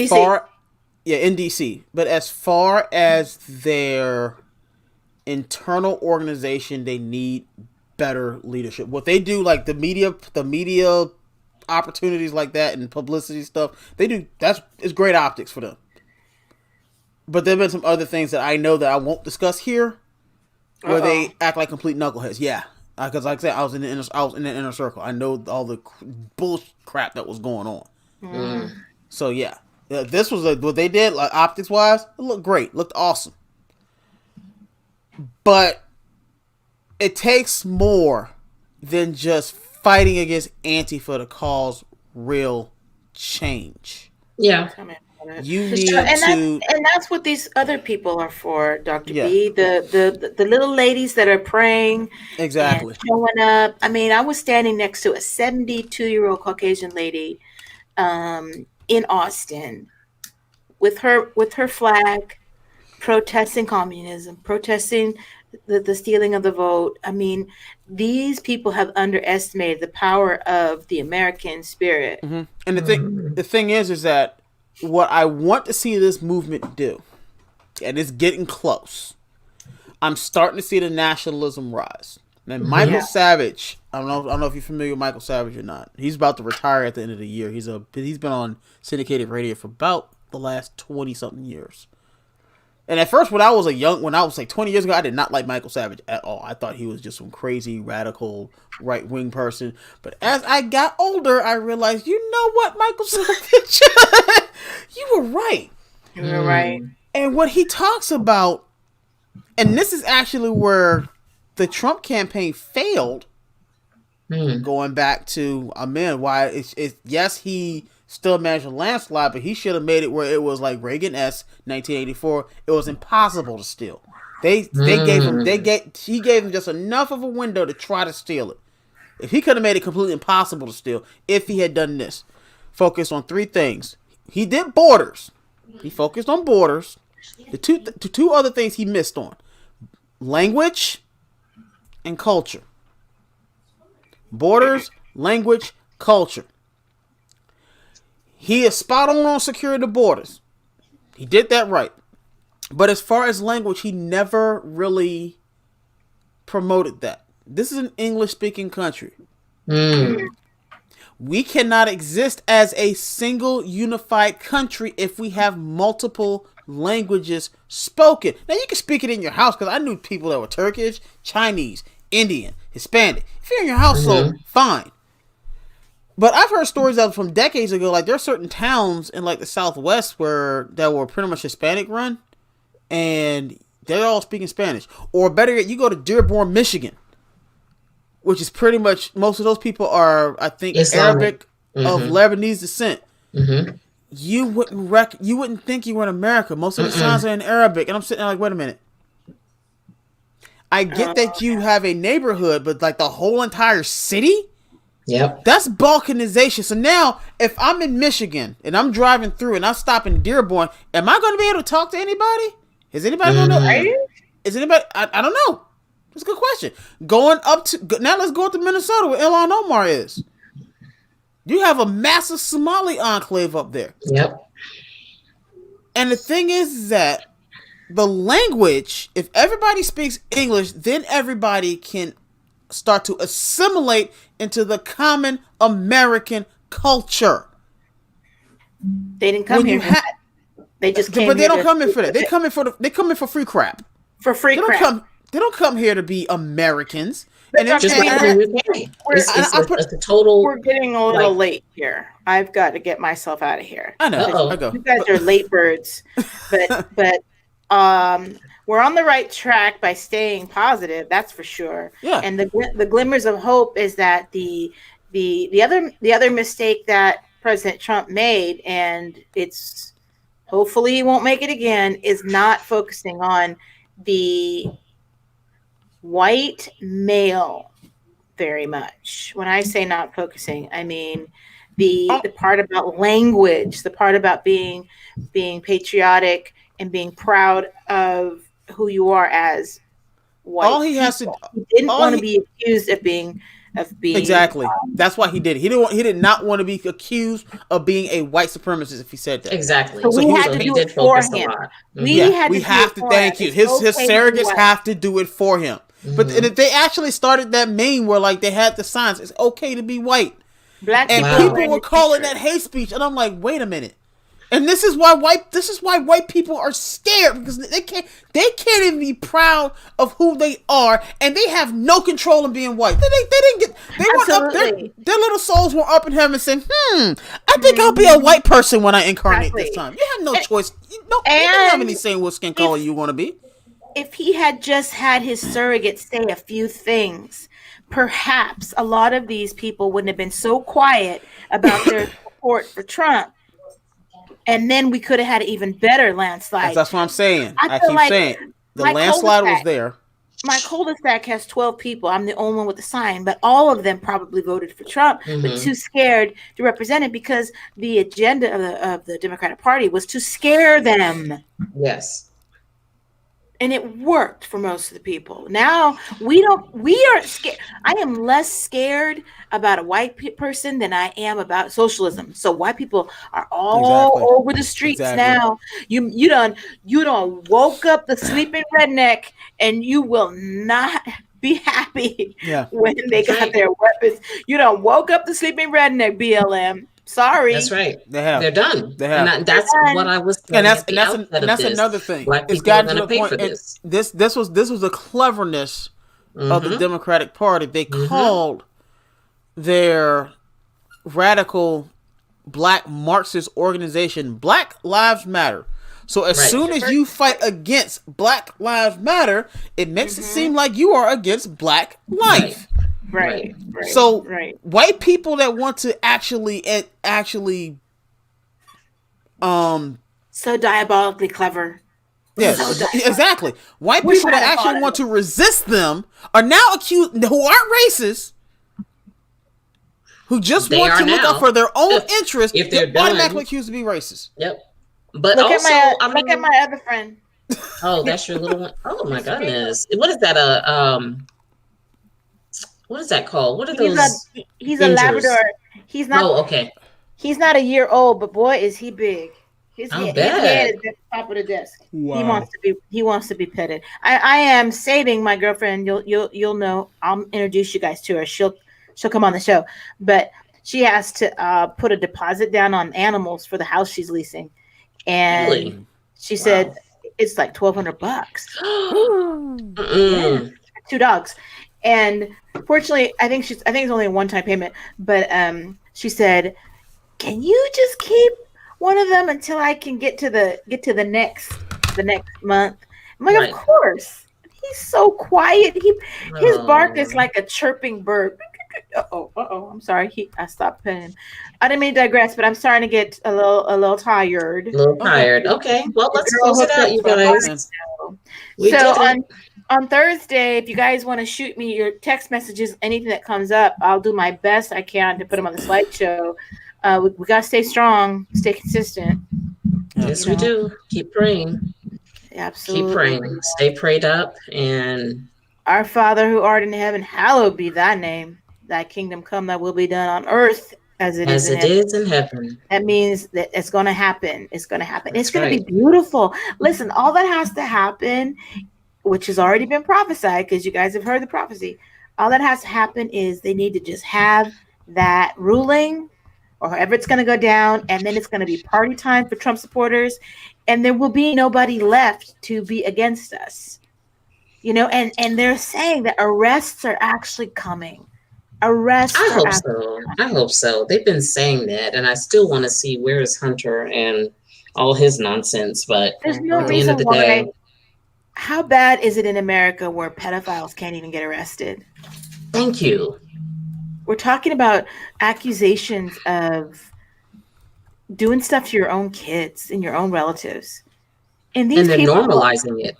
DC. But as far as their internal organization, they need better leadership. What they do, like the media opportunities like that and publicity stuff, they do. It's great optics for them. But there have been some other things that I know that I won't discuss here, where they act like complete knuckleheads. Yeah, because like I said, I was in the inner circle. I know all the bullshit crap that was going on. So yeah, this was what they did, like optics wise. It looked great, looked awesome. But it takes more than just fighting against Antifa to cause real change. Yeah. You need to, and that's what these other people are for, Dr. B. The little ladies that are praying, exactly, and showing up. I mean, I was standing next to a 72-year-old Caucasian lady, in Austin, with her flag, protesting communism, protesting the stealing of the vote. I mean, these people have underestimated the power of the American spirit. Mm-hmm. And the thing is that what I want to see this movement do, and it's getting close, I'm starting to see the nationalism rise. And Michael Savage, I don't know if you're familiar with Michael Savage or not. He's about to retire at the end of the year. He's been on syndicated radio for about the last 20-something years. And at first, when I was like 20 years ago, I did not like Michael Savage at all. I thought he was just some crazy, radical, right-wing person. But as I got older, I realized, you know what, Michael Savage? You were right. You were right. And what he talks about, and this is actually where the Trump campaign failed, going back to, why it's yes, he still managed a landslide, but he should have made it where it was like Reagan-esque, 1984. It was impossible to steal. He gave him just enough of a window to try to steal it. If he could have made it completely impossible to steal, if he had done this, focused on three things. He did borders. He focused on borders. The two other things he missed on: language and culture. Borders, language, culture. He is spot on securing the borders. He did that right. But as far as language, he never really promoted that. This is an English-speaking country. We cannot exist as a single unified country if we have multiple languages spoken. Now, you can speak it in your house, because I knew people that were Turkish, Chinese, Indian, Hispanic. If you're in your household, fine. But I've heard stories of from decades ago, like there are certain towns in like the Southwest that were pretty much Hispanic run, and they're all speaking Spanish. Or better yet, you go to Dearborn, Michigan, which is pretty much, most of those people are, I think, Islamic. Arabic of Lebanese descent. You wouldn't think you were in America. Most of the signs are in Arabic, and I'm sitting there like, wait a minute. I get that you have a neighborhood, but like the whole entire city? Yep. That's balkanization. So now, if I'm in Michigan and I'm driving through and I stop in Dearborn, am I going to be able to talk to anybody? Is anybody going to know? Is anybody? I don't know. That's a good question. Now let's go up to Minnesota where Ilhan Omar is. You have a massive Somali enclave up there. Yep. And the thing is that the language, if everybody speaks English, then everybody can start to assimilate into the common American culture. They didn't come here. They just came. But they don't come in for that. They come in for free crap. For free crap. They don't come here to be Americans. And just like it's a total. We're getting a little late here. I've got to get myself out of here. I know. You guys are late birds, but we're on the right track by staying positive. That's for sure. Yeah. And the glimmers of hope is that the other mistake that President Trump made, and it's hopefully he won't make it again, is not focusing on the white male very much. When I say not focusing, I mean the part about language, the part about being patriotic and being proud of who you are as white. All he has to, he didn't want to be accused of being exactly. That's why he did it. He did not want to be accused of being a white supremacist if he said that. Exactly. So we had to do it for him. We have to. Thank you. His surrogates have to do it for him. But they actually started that meme where like they had the signs. It's okay to be white. People were calling that hate speech, and I'm like, wait a minute. And this is why white people are scared, because they can't even be proud of who they are, and they have no control in being white. They weren't up there. Their little souls were up in heaven saying, I think I'll be a white person when I incarnate this time. You have no choice. You don't have any say what skin color you want to be. If he had just had his surrogate say a few things, perhaps a lot of these people wouldn't have been so quiet about their support for Trump. And then we could have had an even better landslide. That's what I'm saying. I keep saying the landslide was there. My cul-de-sac has 12 people. I'm the only one with a sign, but all of them probably voted for Trump, but too scared to represent it because the agenda of the Democratic Party was to scare them. Yes. And it worked for most of the people. Now we aren't scared. I am less scared about a white person than I am about socialism. So white people are all over the streets now. You done woke up the sleeping redneck, and you will not be happy when they got their weapons. You done woke up the sleeping redneck, BLM. Sorry. That's right. They have. They're done. They have. And that's They're done. what I was saying And at the outset of that's this. another thing. Black It's people are gotten going to to the pay for point. this. This was the cleverness of the Democratic Party. They called their radical black Marxist organization Black Lives Matter. So as soon as you fight against Black Lives Matter, it makes it seem like you are against black life. Right. So white people that want to actually so diabolically clever. Yes, exactly. White people that actually want to resist them are now accused, who aren't racist, who just want to look out for their own interests. If they're automatically accused to be racist. Yep. But look also, look at my other friend. Oh, that's your little one. Oh my goodness. What is that? What is that called? What are those? He's a Labrador. He's not. Oh, okay. He's not a year old, but boy, is he big. His head is at the top of the desk. Wow. He wants to be petted. I am saving my girlfriend. You'll know. I'll introduce you guys to her. She'll come on the show, but she has to put a deposit down on animals for the house she's leasing. And she said it's like $1,200. 2 dogs. And fortunately, I think it's only a one-time payment. But she said, "Can you just keep one of them until I can get to the next month?" I'm like, "Of course." He's so quiet. His bark is like a chirping bird. I'm sorry. I stopped petting him. I didn't mean to digress, but I'm starting to get a little tired. Okay. Well, let's close it out, you guys. So on Thursday, if you guys want to shoot me your text messages, anything that comes up, I'll do my best I can to put them on the slideshow. We gotta stay strong, stay consistent. Yes, we do. Keep praying. Absolutely. Keep praying. Stay prayed up. And our Father who art in heaven, hallowed be thy name. Thy kingdom come, thy will be done on earth as it is in heaven. That means that it's going to happen. It's going to happen. It's going to be beautiful. Listen, all that has to happen, which has already been prophesied, because you guys have heard the prophecy. All that has to happen is they need to just have that ruling, or however it's going to go down, and then it's going to be party time for Trump supporters, and there will be nobody left to be against us. You know, and they're saying that arrests are actually coming. I hope so. They've been saying that, and I still want to see where is Hunter and all his nonsense. But there's no reason why. How bad is it in America where pedophiles can't even get arrested? Thank you. We're talking about accusations of doing stuff to your own kids and your own relatives, and they're normalizing it.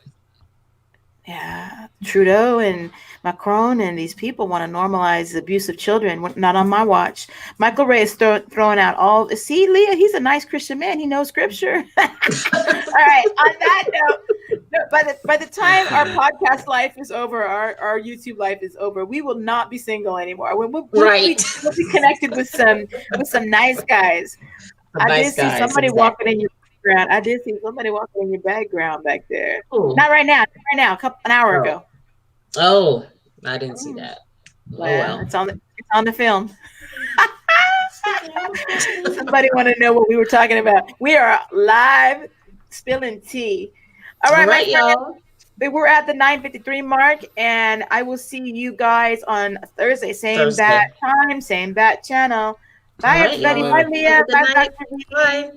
Yeah, Trudeau and Macron and these people want to normalize the abuse of children. Not on my watch. Michael Ray is throwing out all. See, Leah, he's a nice Christian man. He knows scripture. All right. On that note, by the time our podcast life is over, our YouTube life is over, we will not be single anymore. We'll be connected with some nice guys. I did see somebody walking in your background. I did see somebody walking in your background back there. Ooh. Not right now. An hour ago. Oh, I didn't see that. Well, it's on the film. Somebody want to know what we were talking about. We are live spilling tea. All right, y'all. We're at the 9:53 mark, and I will see you guys on Thursday. Same bat time, same bat channel. Bye, everybody. Bye, Leah. Bye, Dr. Bye.